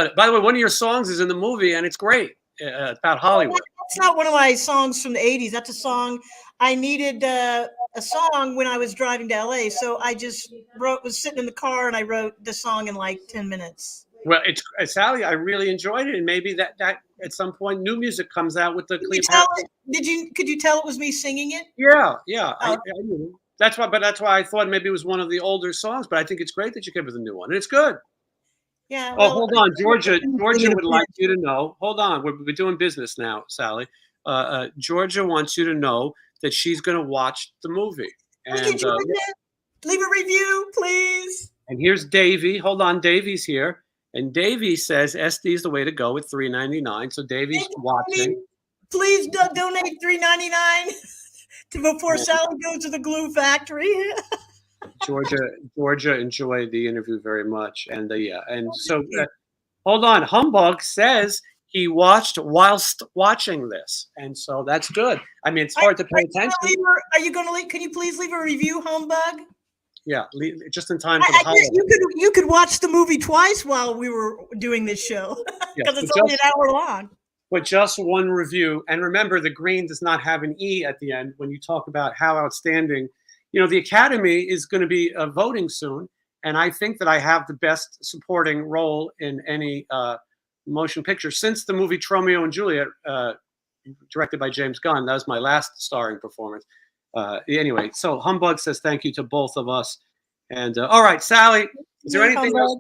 it. By the way, one of your songs is in the movie, and it's great. It's about Hollywood. That's not one of my songs from the 80s. That's a song I needed a song when I was driving to LA. So I just was sitting in the car and I wrote the song in like 10 minutes. Well, it's Sally. I really enjoyed it, and maybe that at some point new music comes out with the Cleopatra. Could you tell it was me singing it? Yeah. I knew. That's why I thought maybe it was one of the older songs. But I think it's great that you came with a new one, and it's good. Yeah. Well, hold on, Georgia would like you to know. Hold on, we're doing business now, Sally. Georgia wants you to know that she's going to watch the movie. And leave a review, please. And here's Davey. Hold on, Davey's here. And Davey says SD is the way to go with $3.99. So Davey's watching. Please donate $3.99 before Sally goes to the glue factory. Georgia enjoyed the interview very much, and so hold on. Humbug says he watched whilst watching this, and so that's good. I mean, it's hard to pay attention. Are you going to leave? Can you please leave a review, Humbug? Yeah, just in time for the holiday. You could watch the movie twice while we were doing this show, because it's only an hour long. But just one review, and remember, the green does not have an E at the end when you talk about how outstanding. The Academy is going to be voting soon, and I think that I have the best supporting role in any motion picture since the movie Romeo and Juliet, directed by James Gunn. That was my last starring performance. Anyway, so Humbug says thank you to both of us. And all right, Sally, is there anything else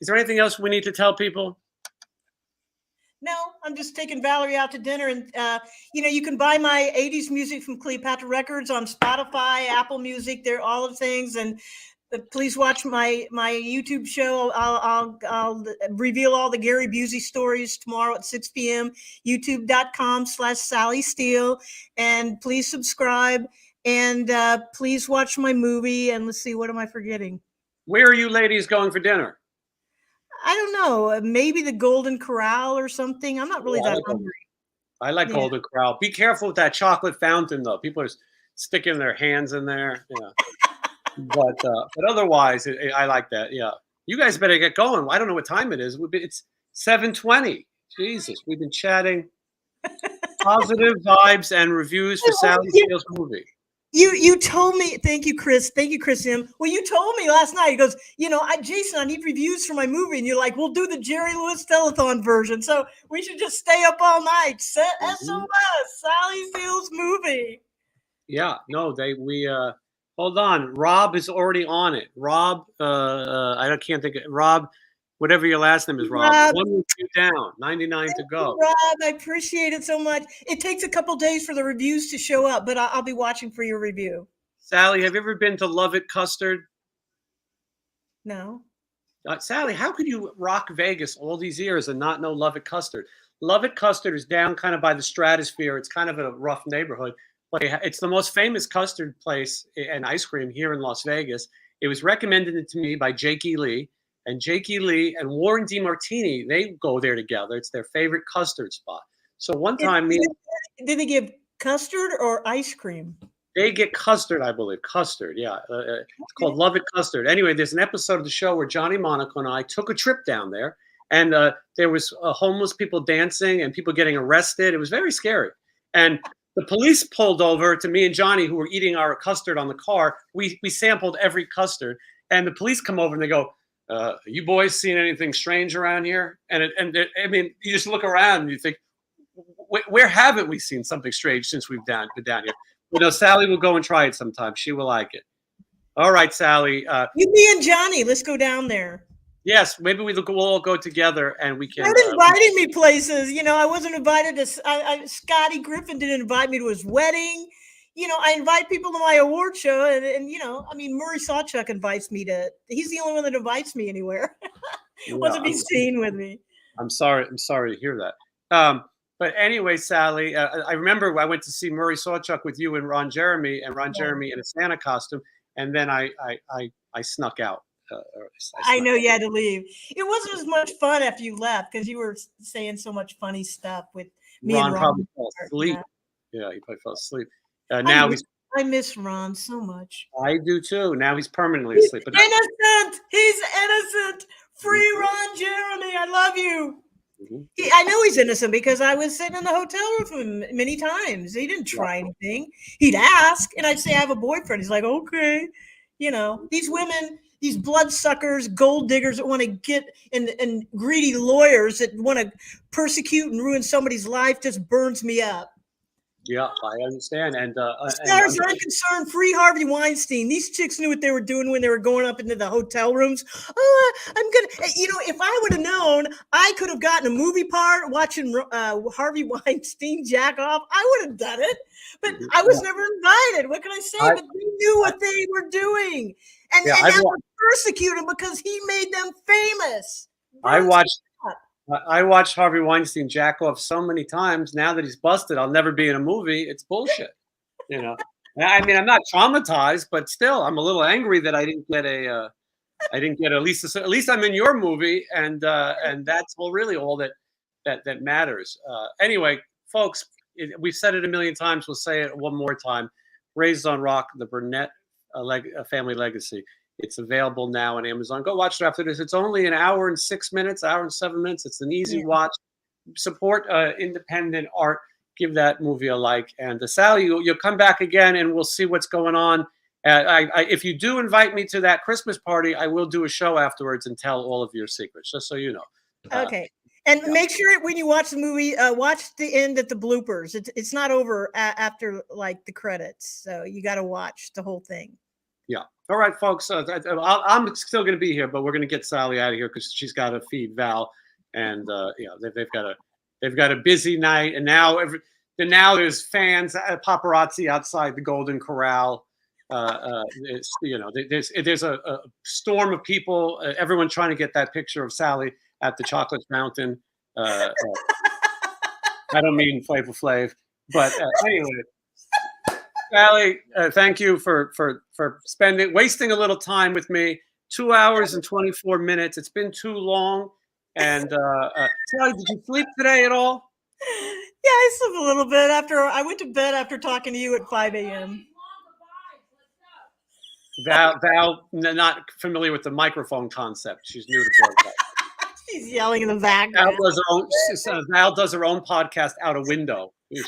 is there anything else we need to tell people? No, I'm just taking Valerie out to dinner, and you can buy my '80s music from Cleopatra Records on Spotify, Apple Music. They're all the things, and please watch my YouTube show. I'll reveal all the Gary Busey stories tomorrow at 6 p.m. YouTube.com/Sally Steele, and please subscribe, and please watch my movie. And let's see, what am I forgetting? Where are you ladies going for dinner? I don't know. Maybe the Golden Corral or something. I'm not really that hungry. I like Golden Corral. Be careful with that chocolate fountain, though. People are sticking their hands in there. Yeah. but otherwise, I like that. Yeah. You guys better get going. I don't know what time it is. It's 7:20. Jesus, we've been chatting. Positive vibes and reviews for Sally Steele's movie. You told me, thank you, Chris. Thank you, Chris M. Well, you told me last night, he goes, Jason, I need reviews for my movie. And you're like, we'll do the Jerry Lewis telethon version. So we should just stay up all night. SOS, Sally Steele's movie. Yeah, no, hold on. Rob is already on it. Rob, I can't think of Rob, whatever your last name is, Rob. 1 review down, 99 to go. Rob, I appreciate it so much. It takes a couple days for the reviews to show up, but I'll be watching for your review. Sally, have you ever been to Love It Custard? No. Sally, how could you rock Vegas all these years and not know Love It Custard? Love It Custard is down kind of by the stratosphere. It's kind of a rough neighborhood, but it's the most famous custard place and ice cream here in Las Vegas. It was recommended to me by Jakey Lee. And Jakey Lee and Warren DeMartini, they go there together. It's their favorite custard spot. So one time, did they give custard or ice cream? They get custard, I believe. Custard, yeah. It's called Love It Custard. Anyway, there's an episode of the show where Johnny Monaco and I took a trip down there, and there was homeless people dancing and people getting arrested. It was very scary. And the police pulled over to me and Johnny, who were eating our custard on the car. We sampled every custard, and the police come over and they go, you boys seen anything strange around here? I mean, you just look around and you think, where haven't we seen something strange since we've been down here? Sally will go and try it sometime. She will like it. All right, Sally. You, me, and Johnny, let's go down there. Yes, maybe we'll all go together and we can. They're inviting me places. I wasn't invited to. Scotty Griffin didn't invite me to his wedding. I invite people to my award show, and Murray Sawchuck invites me to. He's the only one that invites me anywhere. Wants to be seen with me. I'm sorry to hear that. But anyway, Sally, I remember I went to see Murray Sawchuck with you and Ron Jeremy, Jeremy in a Santa costume, and then I snuck out. I know you had to leave. It wasn't as much fun after you left because you were saying so much funny stuff with me. Ron and Ron probably fell asleep. Yeah, he probably fell asleep. I miss Ron so much. I do too. Now he's permanently asleep. But innocent. He's innocent. Free Ron Jeremy. I love you. Mm-hmm. I know he's innocent because I was sitting in the hotel room with him many times. He didn't try anything. He'd ask, and I'd say, I have a boyfriend. He's like, okay. These women, these bloodsuckers, gold diggers that want to get, and greedy lawyers that want to persecute and ruin somebody's life just burns me up. Yeah, I understand. And as far as I'm concerned, free Harvey Weinstein. These chicks knew what they were doing when they were going up into the hotel rooms. Oh, I'm gonna, if I would have known, I could have gotten a movie part watching Harvey Weinstein jack off. I would have done it, but I was never invited. What can I say? But they knew what they were doing, and they were persecuting because he made them famous. I watched Harvey Weinstein jack off so many times. Now that he's busted, I'll never be in a movie. It's bullshit, I mean, I'm not traumatized, but still, I'm a little angry that I didn't get at least I'm in your movie, and that's really all that matters. Anyway, folks, we've said it a million times. We'll say it one more time. Raised on Rock, the Burnette family legacy. It's available now on Amazon. Go watch it after this. It's only an hour and 6 minutes, hour and 7 minutes. It's an easy watch. Support independent art. Give that movie a like. And Sally, you'll come back again, and we'll see what's going on. If you do invite me to that Christmas party, I will do a show afterwards and tell all of your secrets, just so you know. Okay. And make sure when you watch the movie, watch the end at the bloopers. It's not over after like the credits, so you got to watch the whole thing. Yeah. All right, folks. I'm still going to be here, but we're going to get Sally out of here because she's got to feed Val, and they've got a busy night, and now there's fans, paparazzi outside the Golden Corral. There's a storm of people. Everyone trying to get that picture of Sally at the chocolate fountain. I don't mean Flavor Flav, but anyway. Sally, thank you for wasting a little time with me. 2 hours and 24 minutes. It's been too long. And Sally, did you sleep today at all? Yeah, I slept a little bit after I went to bed after talking to you at 5 a.m. Val, not familiar with the microphone concept. She's new to broadcast. She's yelling in the background. Val does her own podcast out a window. She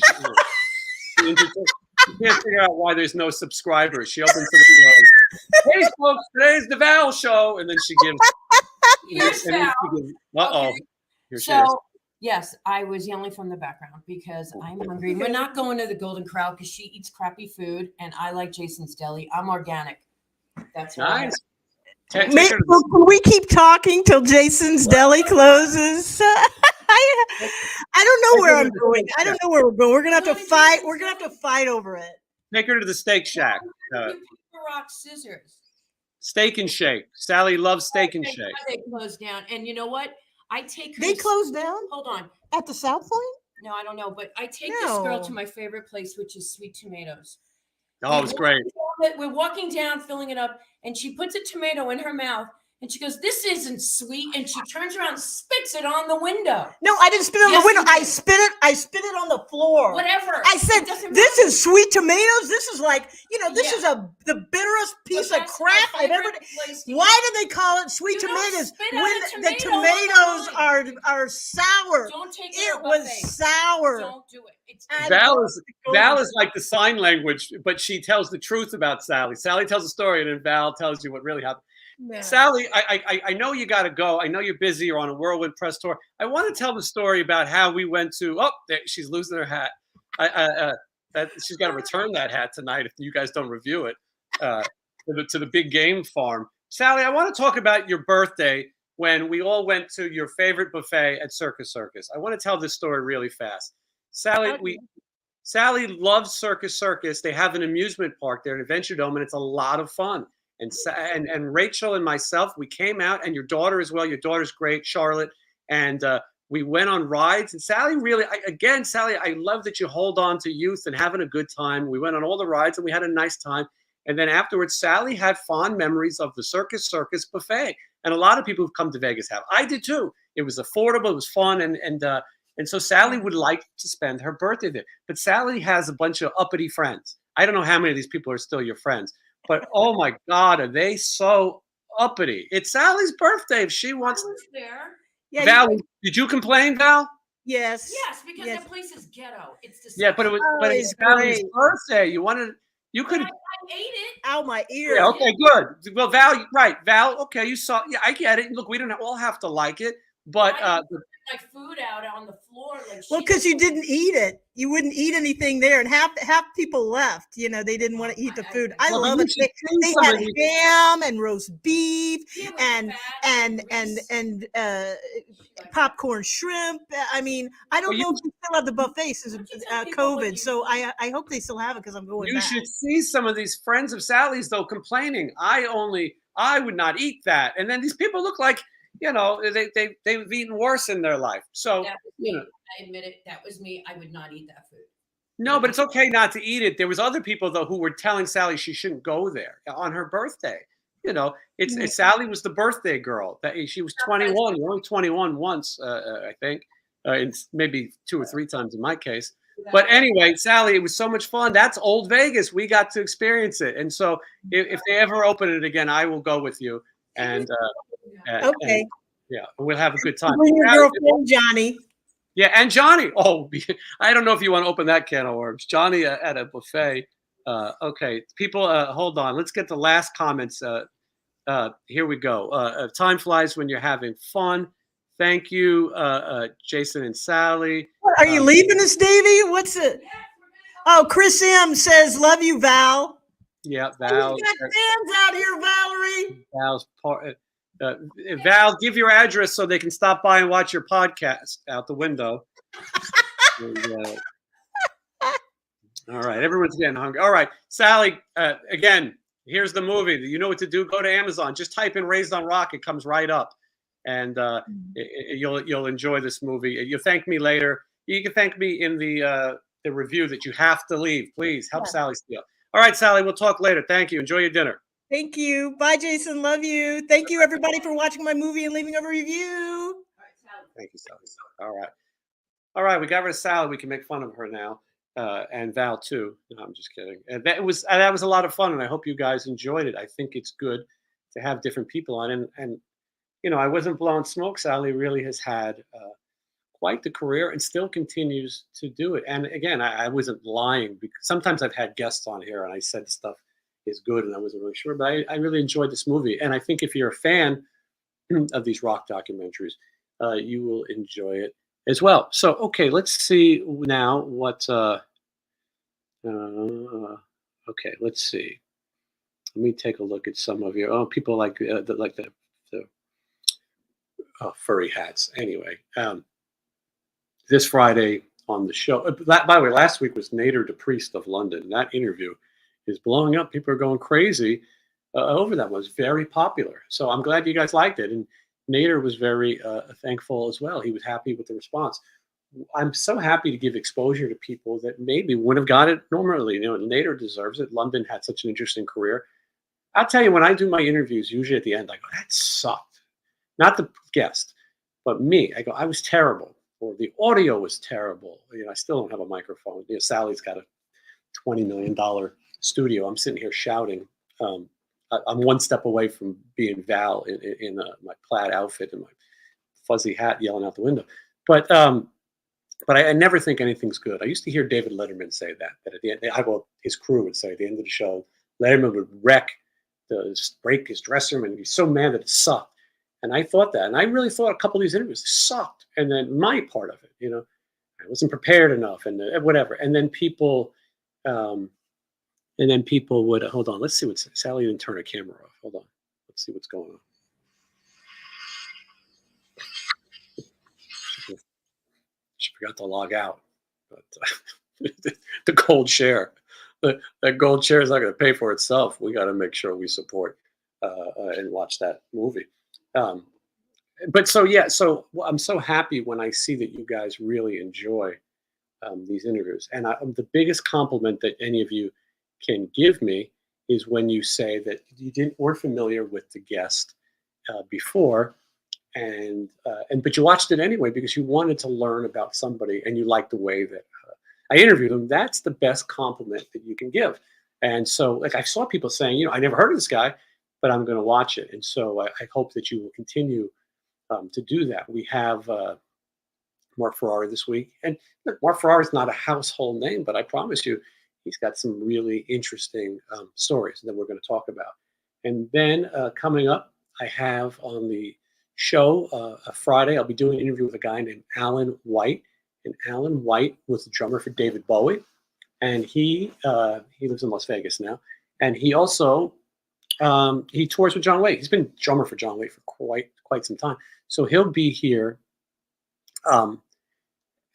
can't figure out why there's no subscribers. She opens the window. Hey, folks, today's the Val Show, and then she gives. Here's Val. Okay. Here she is. So, yes, I was yelling from the background because I'm hungry. We're not going to the Golden Corral because she eats crappy food, and I like Jason's Deli. I'm organic. That's nice. Can we keep talking till Jason's Deli closes? I don't know where I'm going. I don't know where we're going. We're gonna have to fight. We're gonna have to fight over it. Take her to the Steak Shack. Rock scissors. Steak and Shake. Sally loves Steak and Shake. They closed down, and you know what? I take her. They closed down. Hold on. At the South Point? No, I don't know, but I take this girl to my favorite place, which is Sweet Tomatoes. Oh, it's great. We're walking down, filling it up, and she puts a tomato in her mouth, and she goes, "This isn't sweet," and she turns around and spits it on the window. No, I didn't spit it on the window. I spit it on the floor. Whatever. I said, "This is sweet tomatoes. This is like, this is the bitterest piece of crap I've ever." Why do they call it sweet tomatoes when the tomatoes are sour? Don't take it was sour. Don't do it. Val is like the sign language, but she tells the truth about Sally. Sally tells a story, and then Val tells you what really happened. Yeah. Sally, I know you got to go. I know you're busy. You're on a whirlwind press tour. I want to tell the story about how we went to. Oh, she's losing her hat. She's got to return that hat tonight if you guys don't review it to the big game farm. Sally, I want to talk about your birthday when we all went to your favorite buffet at Circus Circus. I want to tell this story really fast. Sally loves Circus Circus. They have an amusement park there, an Adventure Dome, and it's a lot of fun. And Rachel and myself, we came out, and your daughter as well. Your daughter's great, Charlotte, and we went on rides. And Sally, really, Sally, I love that you hold on to youth and having a good time. We went on all the rides, and we had a nice time. And then afterwards, Sally had fond memories of the Circus Circus buffet, and a lot of people who've come to Vegas have. I did too. It was affordable, it was fun, and so Sally would like to spend her birthday there. But Sally has a bunch of uppity friends. I don't know how many of these people are still your friends. But oh my God, are they so uppity? It's Sally's birthday. If she wants. There. Yeah, Val, did you complain, Val? Yes. Yes, because that place is ghetto. It's disgusting. Yeah, but it was Sally's birthday. You could. I ate it. Ow, my ear. Yeah, okay, good. Well, Val, right, Val. Okay, you saw. Yeah, I get it. Look, we don't all have to like it, but. My food out on the floor. Well, because you didn't eat it. You wouldn't eat anything there, and half people left. They didn't want to eat the food. I love it. They had ham and roast beef and popcorn shrimp. I mean, I don't know if we still have the buffet since COVID, so I hope they still have it because I'm going back. You should see some of these friends of Sally's though complaining. I would not eat that, and then these people look like. They've eaten worse in their life. So, I admit it. That was me. I would not eat that food. No, but it's okay not to eat it. There was other people though who were telling Sally she shouldn't go there on her birthday. It's Sally was the birthday girl. That she was 21. You're only 21 once, I think. It's maybe 2 or 3 times in my case. But anyway, Sally, it was so much fun. That's old Vegas. We got to experience it. And so, if they ever open it again, I will go with you. And okay. And we'll have a good time. Your girlfriend, Johnny. Yeah, and Johnny. Oh, I don't know if you want to open that can of worms. Johnny at a buffet. Okay, people, hold on. Let's get the last comments. Here we go. Time flies when you're having fun. Thank you, Jason and Sally. Are you leaving us, Davey? What's it? Oh, Chris M says, "Love you, Val." Yeah, Oh, Val. you got fans out here, Valerie. Val's part. Val, give your address so they can stop by and watch your podcast out the window. And, all right, everyone's getting hungry. All right, Sally. Again, here's the movie. You know what to do. Go to Amazon. Just type in "Raised on Rock." It comes right up, and you'll enjoy this movie. You'll thank me later. You can thank me in the review that you have to leave. Please help Sally Steele. All right, Sally. We'll talk later. Thank you. Enjoy your dinner. Thank you. Bye, Jason. Love you. Thank you, everybody, for watching my movie and leaving a review. Thank you, Sally. All right. All right. We got rid of Sally. We can make fun of her now. And Val too. No, I'm just kidding. And that was a lot of fun, and I hope you guys enjoyed it. I think it's good to have different people on, and you know, I wasn't blowing smoke. Sally really has had quite the career and still continues to do it. And again, I wasn't lying, because sometimes I've had guests on here and I said stuff is good and I wasn't really sure, but I really enjoyed this movie. And I think if you're a fan of these rock documentaries, you will enjoy it as well. So, okay, let's see now what, okay, let's see. Let me take a look at some of your, people like the furry hats. Anyway, this Friday on the show, by the way, last week was Nader DePriest of London. That interview is blowing up. People are going crazy over that one. It was very popular. So I'm glad you guys liked it. And Nader was very thankful as well. He was happy with the response. I'm so happy to give exposure to people that maybe wouldn't have got it normally. You know, Nader deserves it. London had such an interesting career. I'll tell you, when I do my interviews, usually at the end, I go, that sucked. Not the guest, but me. I go, I was terrible. Or the audio was terrible. You know, I still don't have a microphone. You know, Sally's got a $20 million studio. I'm sitting here shouting. I'm one step away from being Val in my plaid outfit and my fuzzy hat yelling out the window. But I never think anything's good. I used to hear David Letterman say that at the end, his crew would say at the end of the show, Letterman would break his dressing room and be so mad that it sucked. And I thought that, and I really thought a couple of these interviews sucked. And then my part of it, you know, I wasn't prepared enough, and whatever. And then people would hold on. Let's see what Sally didn't turn her camera off. Hold on. Let's see what's going on. She forgot to log out. But the gold share, that gold share is not going to pay for itself. We got to make sure we support and watch that movie. But so, yeah, so I'm so happy when I see that you guys really enjoy these interviews. And the biggest compliment that any of you can give me is when you say that you weren't familiar with the guest before, but you watched it anyway because you wanted to learn about somebody and you liked the way that I interviewed them. That's the best compliment that you can give. And so, like, I saw people saying, you know, I never heard of this guy, but I'm going to watch it. And so I hope that you will continue to do that. We have Mark Ferrari this week. And look, Mark Ferrari is not a household name, but I promise you, he's got some really interesting stories that we're going to talk about. And then coming up, I have on the show Friday, I'll be doing an interview with a guy named Alan White. And Alan White was the drummer for David Bowie. And he lives in Las Vegas now. And he also he tours with John Waite. He's been drummer for John Waite for quite some time. So he'll be here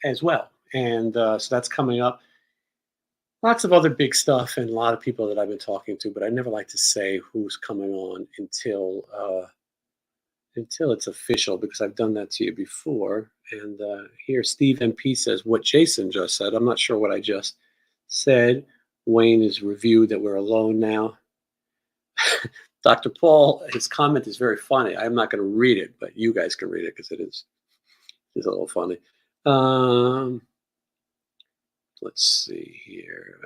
as well. And so that's coming up. Lots of other big stuff and a lot of people that I've been talking to, but I never like to say who's coming on until it's official, because I've done that to you before. And here Steve MP says what Jason just said. I'm not sure what I just said. Wayne is reviewed that we're alone now. Dr. Paul, his comment is very funny. I'm not going to read it, but you guys can read it because it's a little funny. Let's see here.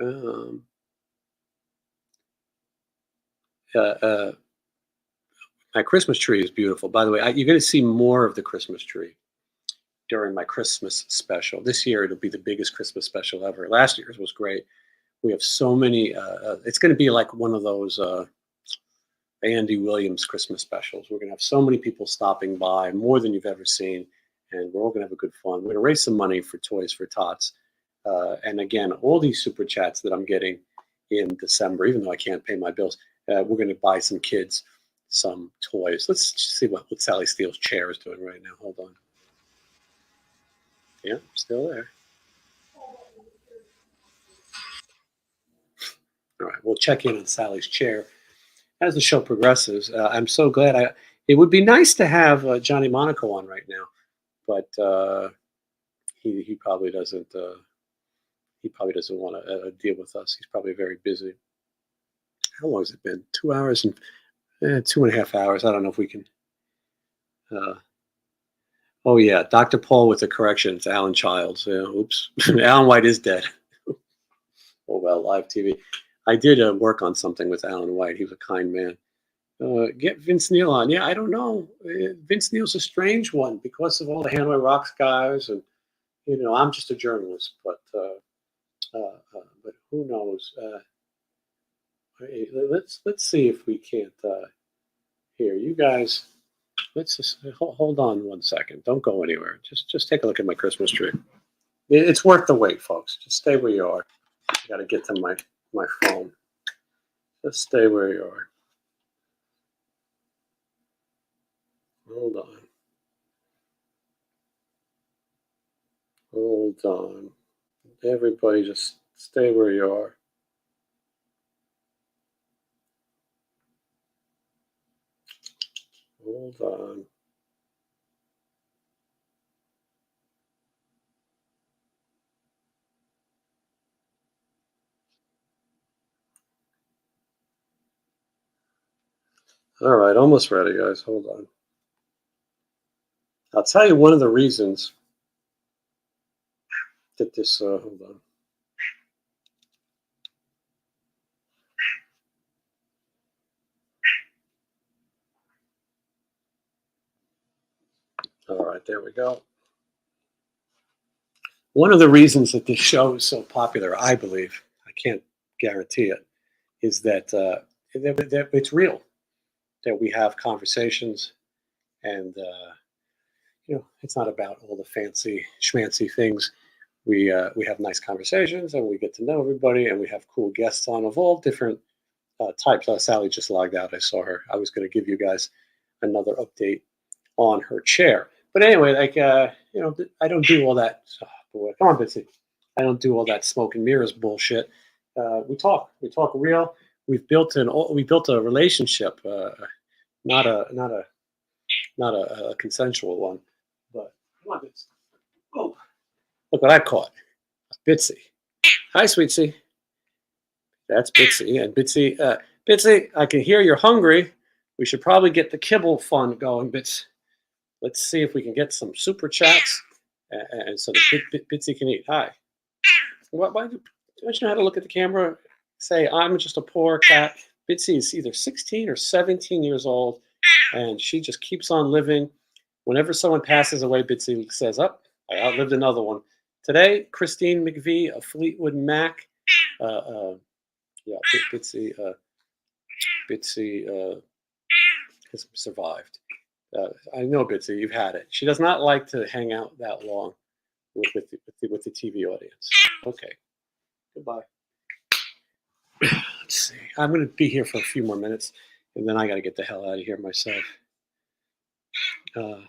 My Christmas tree is beautiful. By the way, you're going to see more of the Christmas tree during my Christmas special. This year, it'll be the biggest Christmas special ever. Last year's was great. We have so many. It's going to be like one of those Andy Williams Christmas specials. We're going to have so many people stopping by, more than you've ever seen, and we're all going to have a good fun. We're going to raise some money for Toys for Tots. And again, all these super chats that I'm getting in December, even though I can't pay my bills, we're going to buy some kids some toys. Let's see what Sally Steele's chair is doing right now. Hold on. Yeah, still there. All right, we'll check in on Sally's chair as the show progresses. I'm so glad. It would be nice to have Johnny Monaco on right now, but he probably doesn't. He probably doesn't want to deal with us. He's probably very busy. How long has it been? 2 hours and 2.5 hours. I don't know if we can. Oh yeah, Dr. Paul with the correction. It's Alan Childs. Yeah, oops, Alan White is dead. Oh well, live TV. I did work on something with Alan White. He was a kind man. Get Vince Neil on. Yeah, I don't know. Vince Neil's a strange one because of all the Hanoi Rocks guys, and I'm just a journalist. But who knows? Let's see if we can't hear you guys. Let's just hold on 1 second. Don't go anywhere. Just take a look at my Christmas tree. It's worth the wait, folks. Just stay where you are. I got to get to my phone. Just stay where you are. Hold on. Hold on. Everybody just stay where you are. Hold on. All right, almost ready, guys. Hold on. I'll tell you one of the reasons that this, hold on. All right, there we go. One of the reasons that this show is so popular, I believe, I can't guarantee it, is that it's real, that we have conversations, and it's not about all the fancy schmancy things. We have nice conversations, and we get to know everybody, and we have cool guests on of all different types. Sally just logged out. I saw her. I was going to give you guys another update on her chair. But anyway, I don't do all that. Oh, boy. Come on, Bitsy. I don't do all that smoke and mirrors bullshit. We talk real. We built a relationship, not a consensual one. But come on, Bitsy. Oh, look what I caught. Bitsy. Hi, Sweetie. That's Bitsy. And Bitsy, I can hear you're hungry. We should probably get the kibble fund going, Bits. Let's see if we can get some super chats, and so that Bitsy can eat. Hi. Why don't you know how to look at the camera? Say, I'm just a poor cat. Bitsy is either 16 or 17 years old, and she just keeps on living. Whenever someone passes away, Bitsy says, I outlived another one. Today, Christine McVie of Fleetwood Mac. Bitsy has survived. I know, Bitsy, you've had it. She does not like to hang out that long with the TV audience. Okay, goodbye. Let's see. I'm going to be here for a few more minutes, and then I got to get the hell out of here myself. I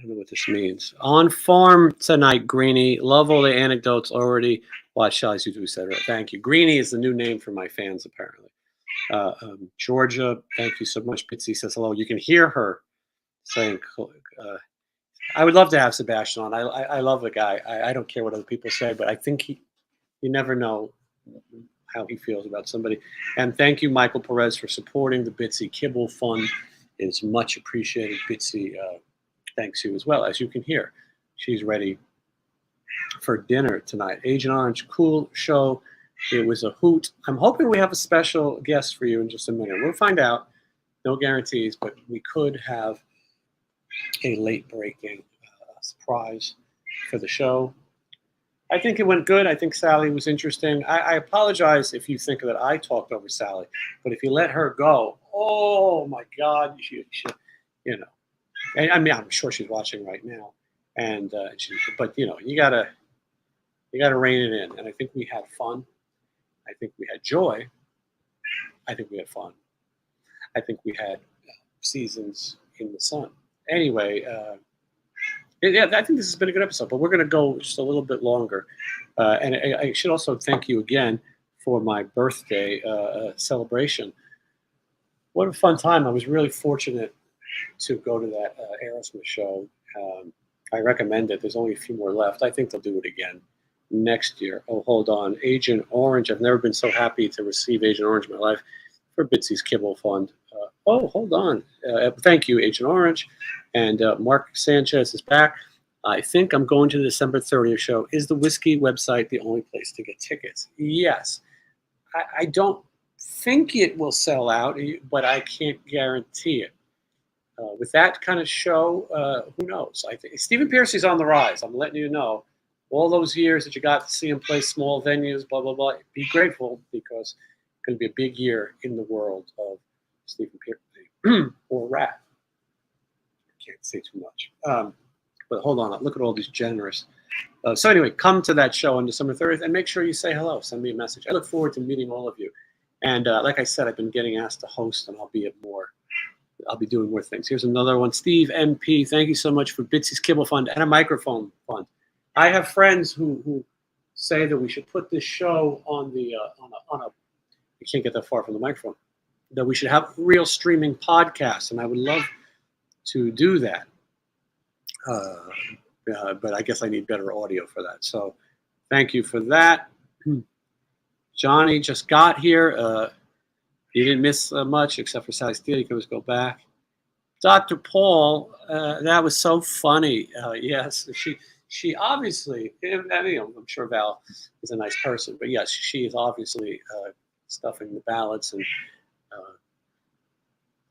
don't know what this means. On farm tonight, Greenie. Love all the anecdotes already. Watch Shelly's YouTube, etc. Thank you. Greenie is the new name for my fans, apparently. Georgia, thank you so much. Bitsy says hello. You can hear her saying, I would love to have Sebastian on. I love the guy. I don't care what other people say, but I think you never know how he feels about somebody. And thank you, Michael Perez, for supporting the Bitsy Kibble Fund. It's much appreciated. Bitsy thanks you as well. As you can hear, she's ready for dinner tonight. Agent Orange, cool show. It was a hoot. I'm hoping we have a special guest for you in just a minute. We'll find out. No guarantees, but we could have a late breaking surprise for the show. I think it went good. I think Sally was interesting. I apologize if you think that I talked over Sally, but if you let her go, oh my God, you know. And, I mean, I'm sure she's watching right now, and but you know, you gotta rein it in. And I think we had fun. I think we had joy. I think we had fun. I think we had seasons in the sun. Anyway, yeah, I think this has been a good episode, but we're going to go just a little bit longer. And I should also thank you again for my birthday celebration. What a fun time. I was really fortunate to go to that Aerosmith show. I recommend it. There's only a few more left. I think they'll do it again next year. Oh, hold on. Agent Orange. I've never been so happy to receive Agent Orange in my life for Bitsy's Kibble Fund. Oh, hold on. Thank you, Agent Orange. And Mark Sanchez is back. I think I'm going to the December 30th show. Is the Whiskey website the only place to get tickets? Yes. I don't think it will sell out, but I can't guarantee it. With that kind of show, who knows? I think Stephen Pearcy's on the rise. I'm letting you know. All those years that you got to see him play small venues, blah, blah, blah. Be grateful because it's going to be a big year in the world of Stephen Pearcy or Rat. I can't say too much. But hold on. Look at all these generous. So anyway, come to that show on December 30th and make sure you say hello. Send me a message. I look forward to meeting all of you. And like I said, I've been getting asked to host, and I'll be doing more things. Here's another one. Steve MP, thank you so much for Bitsy's Kibble Fund and a microphone fund. I have friends who say that we should put this show on a you can't get that far from the microphone, that we should have real streaming podcasts, and I would love to do that. But I guess I need better audio for that. So thank you for that. Johnny just got here. You didn't miss much except for Sally Steele. You can always go back. Dr. Paul, that was so funny. Yes, she obviously, I'm sure Val is a nice person, but yes, she is obviously stuffing the ballots and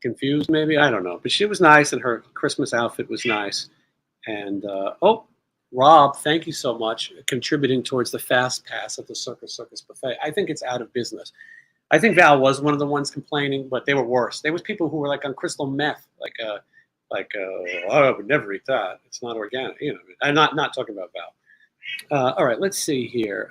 confused maybe. I don't know. But she was nice, and her Christmas outfit was nice. And, Rob, thank you so much, contributing towards the fast pass at the Circus Buffet. I think it's out of business. I think Val was one of the ones complaining, but they were worse. There was people who were like on crystal meth, oh, I would never eat that. It's not organic. You know, I'm not talking about Val. All right, let's see here.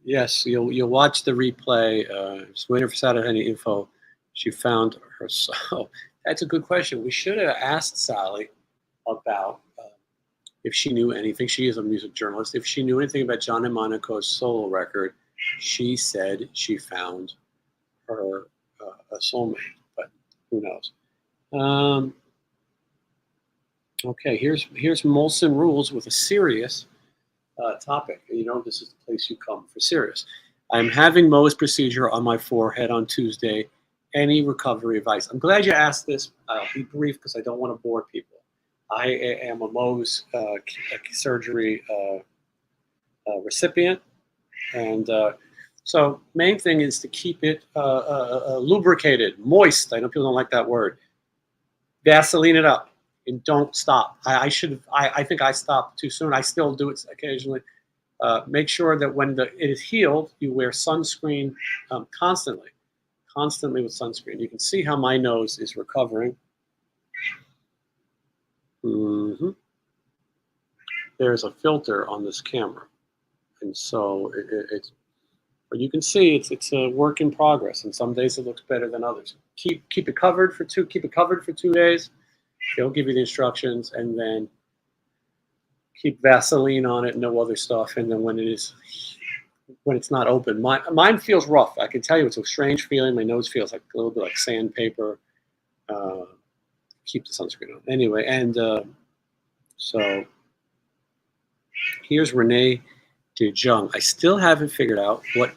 Yes, you'll watch the replay. Just waiting for Sally any info. She found her. So that's a good question. We should have asked Sally about if she knew anything. She is a music journalist. If she knew anything about John and Monica's solo record, she said she found her a soulmate, but who knows? Okay, here's Molson Rules with a serious topic. You know, this is the place you come for serious. I'm having Mohs procedure on my forehead on Tuesday. Any recovery advice? I'm glad you asked this. I'll be brief because I don't want to bore people. I am a Mohs surgery recipient, and so main thing is to keep it lubricated, moist. I know people don't like that word. Vaseline it up and don't stop. I think I stopped too soon. I still do it occasionally. Make sure that when it is healed, you wear sunscreen constantly with sunscreen. You can see how my nose is recovering. There's a filter on this camera, and so it's. But you can see it's a work in progress, and some days it looks better than others. Keep it covered for 2 days. They'll give you the instructions, and then keep Vaseline on it, no other stuff. And then when it's not open, mine feels rough. I can tell you, it's a strange feeling. My nose feels like a little bit like sandpaper. Keep the sunscreen on anyway. And so here's Renee DeJong. I still haven't figured out what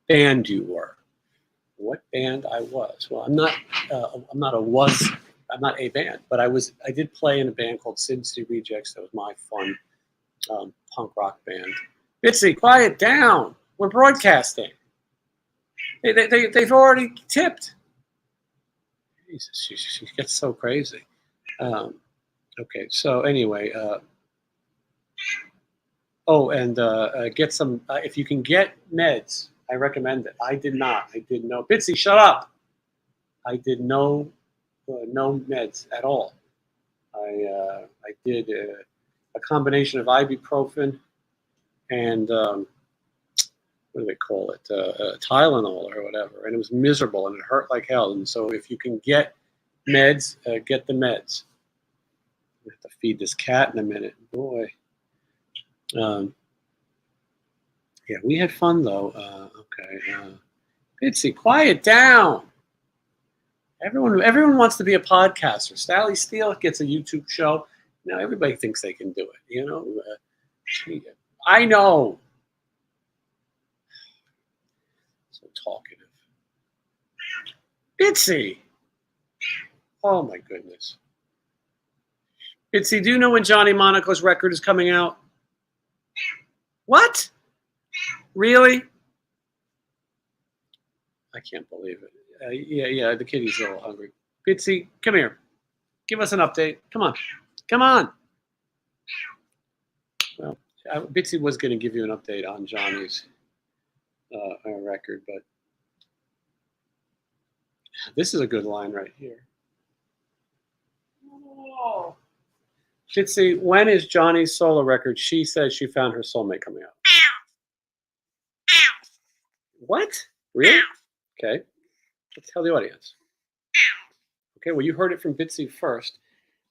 band you were. What band I was. Well, I'm not a band, but I did play in a band called Sin City Rejects. That was my fun punk rock band. Bitsy, quiet down. We're broadcasting. They've already tipped. Jesus, she gets so crazy. Okay, so anyway, get some. If you can get meds, I recommend it. I did not. I did no. Bitsy, shut up. I did no meds at all. I did a combination of ibuprofen and what do they call it? Tylenol or whatever, and it was miserable and it hurt like hell. And so, if you can get meds, get the meds. I have to feed this cat in a minute, boy. Yeah, we had fun though. Okay, Bitsy, quiet down. Everyone wants to be a podcaster. Sally Steele gets a YouTube show. Now everybody thinks they can do it. I know. So talkative. Bitsy. Oh my goodness. Bitsy, do you know when Johnny Monaco's record is coming out? What? Really? I can't believe it. Yeah, the kitty's a little hungry. Bitsy, come here. Give us an update. Come on. Come on. Well, Bitsy was going to give you an update on Johnny's record, but this is a good line right here. Oh. Bitsy, when is Johnny's solo record? She says she found her soulmate coming out. What? Really? Okay. Let's tell the audience. Okay, well, you heard it from Bitsy first.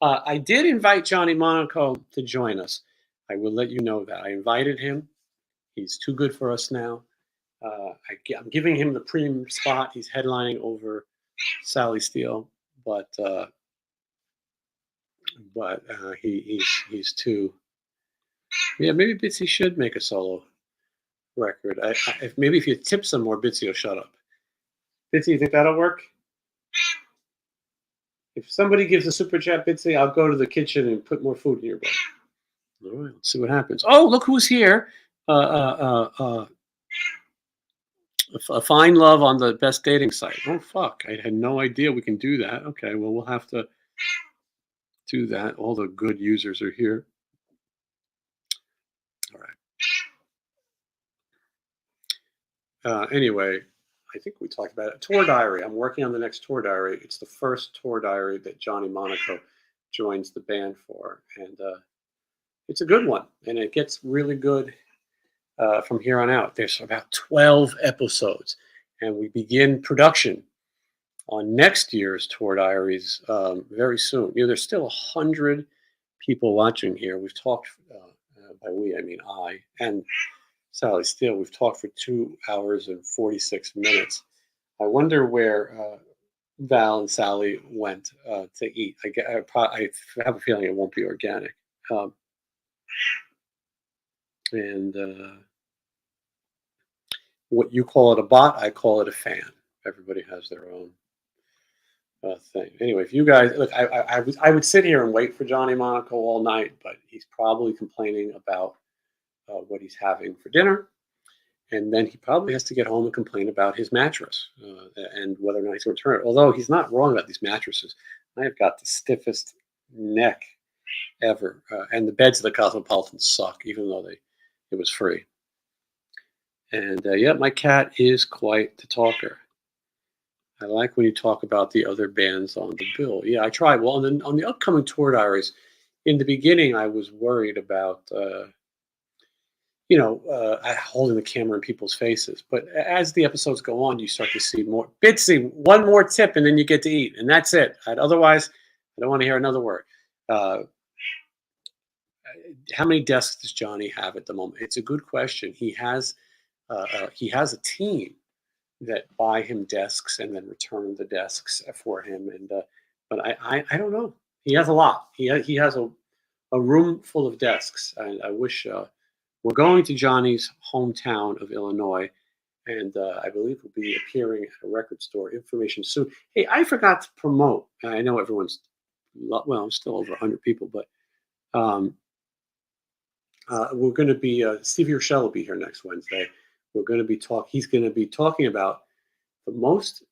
I did invite Johnny Monaco to join us. I will let you know that. I invited him. He's too good for us now. I'm giving him the premium spot. He's headlining over Sally Steele, but he's too. Yeah, maybe Bitsy should make a solo record. Maybe if you tip some more, Bitsy will shut up. Bitsy, you think that'll work? If somebody gives a super chat, Bitsy, I'll go to the kitchen and put more food in your bowl. All right, let's see what happens. Oh, look who's here. A fine love on the best dating site. Oh, fuck. I had no idea we can do that. Okay, well, we'll have to do that. All the good users are here. All right. Anyway, I think we talked about it. Tour diary. I'm working on the next tour diary. It's the first tour diary that Johnny Monaco joins the band for. And it's a good one. And it gets really good from here on out. There's about 12 episodes. And we begin production on next year's tour diaries very soon. There's still 100 people watching here. We've talked, by we, I mean I, and Sally Steele, we've talked for 2 hours and 46 minutes. I wonder where Val and Sally went to eat. I have a feeling it won't be organic. What you call it a bot, I call it a fan. Everybody has their own thing. Anyway, if you guys look, I would sit here and wait for Johnny Monaco all night, but he's probably complaining about what he's having for dinner, and then he probably has to get home and complain about his mattress and whether or not he's going to return it. Although he's not wrong about these mattresses. I have got the stiffest neck ever, and the beds of the Cosmopolitan suck, even though it was free. And yeah, my cat is quite the talker. I like when you talk about the other bands on the bill. Yeah, I tried. Well, on the upcoming tour diaries, in the beginning, I was worried about, holding the camera in people's faces. But as the episodes go on, you start to see more. Bitsy, one more tip, and then you get to eat, and that's it. Otherwise, I don't want to hear another word. How many desks does Johnny have at the moment? It's a good question. He has a team that buy him desks and then return the desks for him. And but I don't know. He has a lot. He has a room full of desks. I wish we're going to Johnny's hometown of Illinois, and I believe we'll be appearing at a record store. Information soon. Hey, I forgot to promote. I know everyone's still over 100 people, but we're going to be Stevie Rochelle will be here next Wednesday. We're going to be he's going to be talking about the most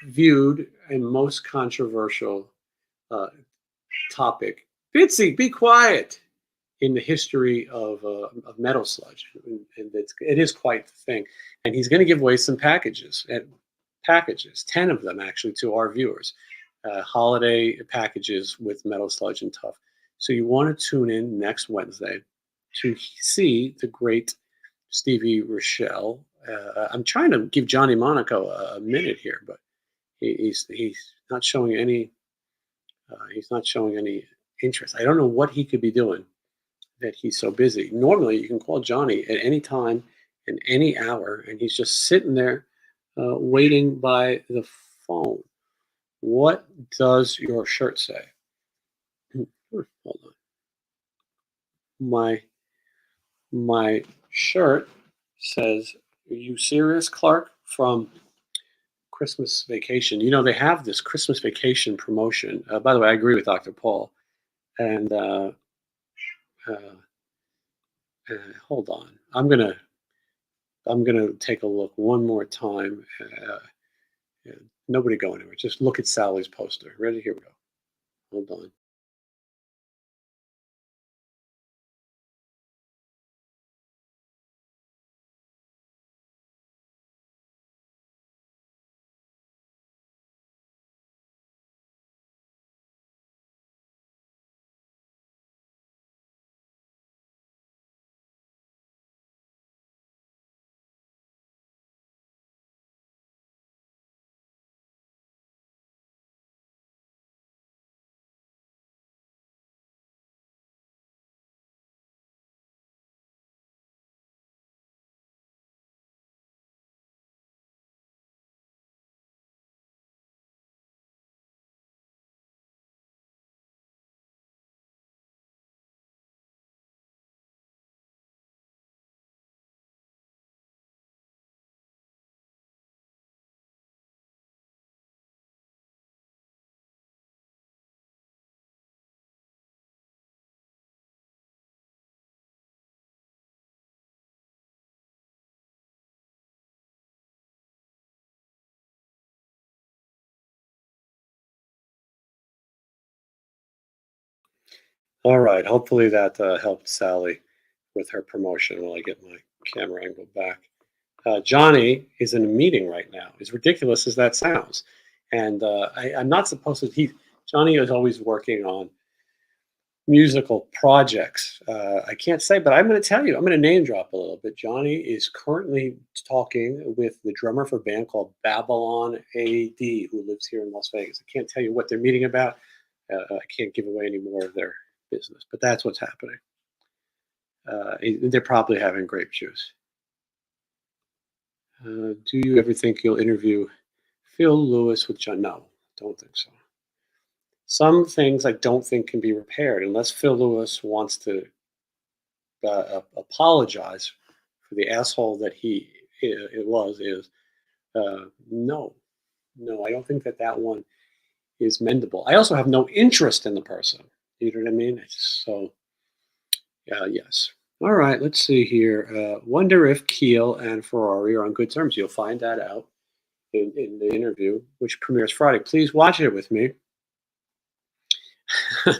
viewed and most controversial topic Fitzy, be quiet. In the history of metal sludge, and it is quite the thing. And he's going to give away some packages, 10 of them actually, to our viewers. Holiday packages with metal sludge and tough. So you want to tune in next Wednesday to see the great Stevie Rochelle. I'm trying to give Johnny Monaco a minute here, but he's not showing any. He's not showing any interest. I don't know what he could be doing that he's so busy. Normally, you can call Johnny at any time and any hour, and he's just sitting there waiting by the phone. What does your shirt say? Hold on. My shirt says, "Are you serious, Clark?" From Christmas Vacation. You know, they have this Christmas Vacation promotion. By the way, I agree with Dr. Paul. And uh, hold on. I'm gonna take a look one more time. Yeah, nobody go anywhere. Just look at Sally's poster. Ready? Here we go. Hold on. All right. Hopefully that helped Sally with her promotion while I get my camera angle back. Johnny is in a meeting right now. As ridiculous as that sounds, and I'm not supposed to. Johnny is always working on musical projects. I can't say, but I'm going to tell you. I'm going to name drop a little bit. Johnny is currently talking with the drummer for a band called Babylon AD, who lives here in Las Vegas. I can't tell you what they're meeting about. I can't give away any more of their business, but that's what's happening. They're probably having grape juice. Do you ever think you'll interview Phil Lewis with John? No, don't think so. Some things I don't think can be repaired unless Phil Lewis wants to apologize for the asshole that it was. No, no, I don't think that one is mendable. I also have no interest in the person. You know what I mean? So, yes. All right, let's see here. Wonder if Keel and Ferrari are on good terms. You'll find that out in the interview, which premieres Friday. Please watch it with me.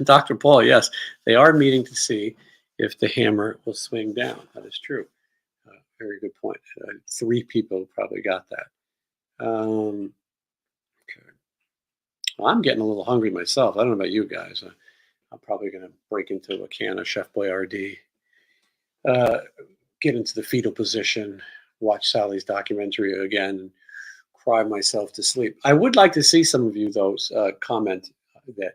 Dr. Paul, yes, they are meeting to see if the hammer will swing down. That is true. Very good point. 3 people probably got that. Okay. Well, I'm getting a little hungry myself. I don't know about you guys. I'm probably going to break into a can of Chef Boyardee, get into the fetal position, watch Sally's documentary again, and cry myself to sleep. I would like to see some of you, though, comment that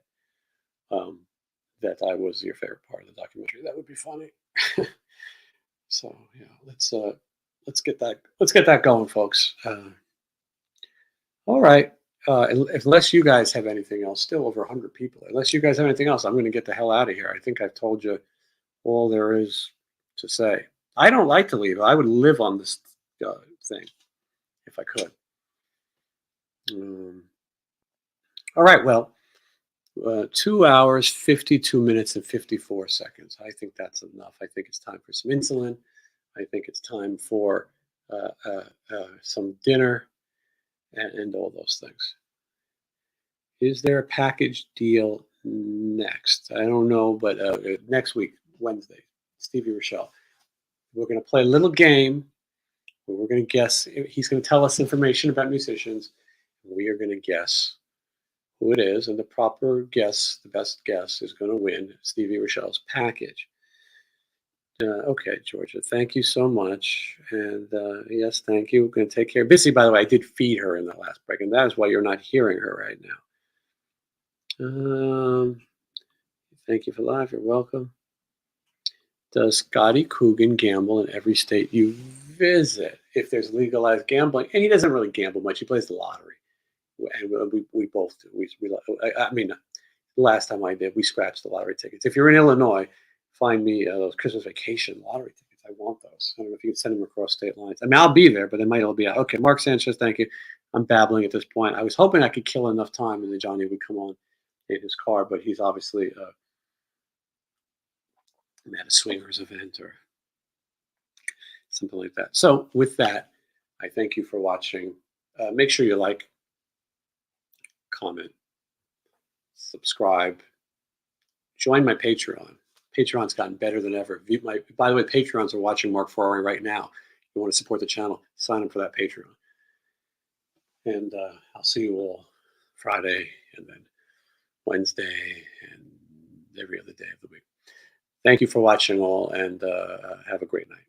that I was your favorite part of the documentary. That would be funny. So yeah, let's get that going, folks. All right. Unless you guys have anything else, still over 100 people. Unless you guys have anything else, I'm going to get the hell out of here. I think I've told you all there is to say. I don't like to leave. I would live on this thing if I could. All right. Well, 2 hours, 52 minutes, and 54 seconds. I think that's enough. I think it's time for some insulin. I think it's time for some dinner and all those things. Is there a package deal next? I don't know, but next week, Wednesday, Stevie Rochelle. We're going to play a little game where we're going to guess. He's going to tell us information about musicians. We are going to guess who it is, and the proper guess, the best guess, is going to win Stevie Rochelle's package. Okay, Georgia, thank you so much. And yes, thank you. We're going to take care. Bissy, by the way, I did feed her in the last break, and that is why you're not hearing her right now. Thank you for live. You're welcome. Does Scotty Coogan gamble in every state you visit if there's legalized gambling? And he doesn't really gamble much. He plays the lottery. And we both do. I mean, the last time I did, we scratched the lottery tickets. If you're in Illinois, find me those Christmas vacation lottery tickets. I want those. I don't know if you can send them across state lines. I mean, I'll be there, but they might all be out. Okay, Mark Sanchez, thank you. I'm babbling at this point. I was hoping I could kill enough time and then Johnny would come on in his car, but he's obviously at a swingers event or something like that. So with that, I thank you for watching. Make sure you like, comment, subscribe, join my Patreon. Patreon's gotten better than ever. By the way, Patreons are watching Mark Ferrari right now. If you want to support the channel, sign up for that Patreon. And I'll see you all Friday and then Wednesday and every other day of the week. Thank you for watching all, and have a great night.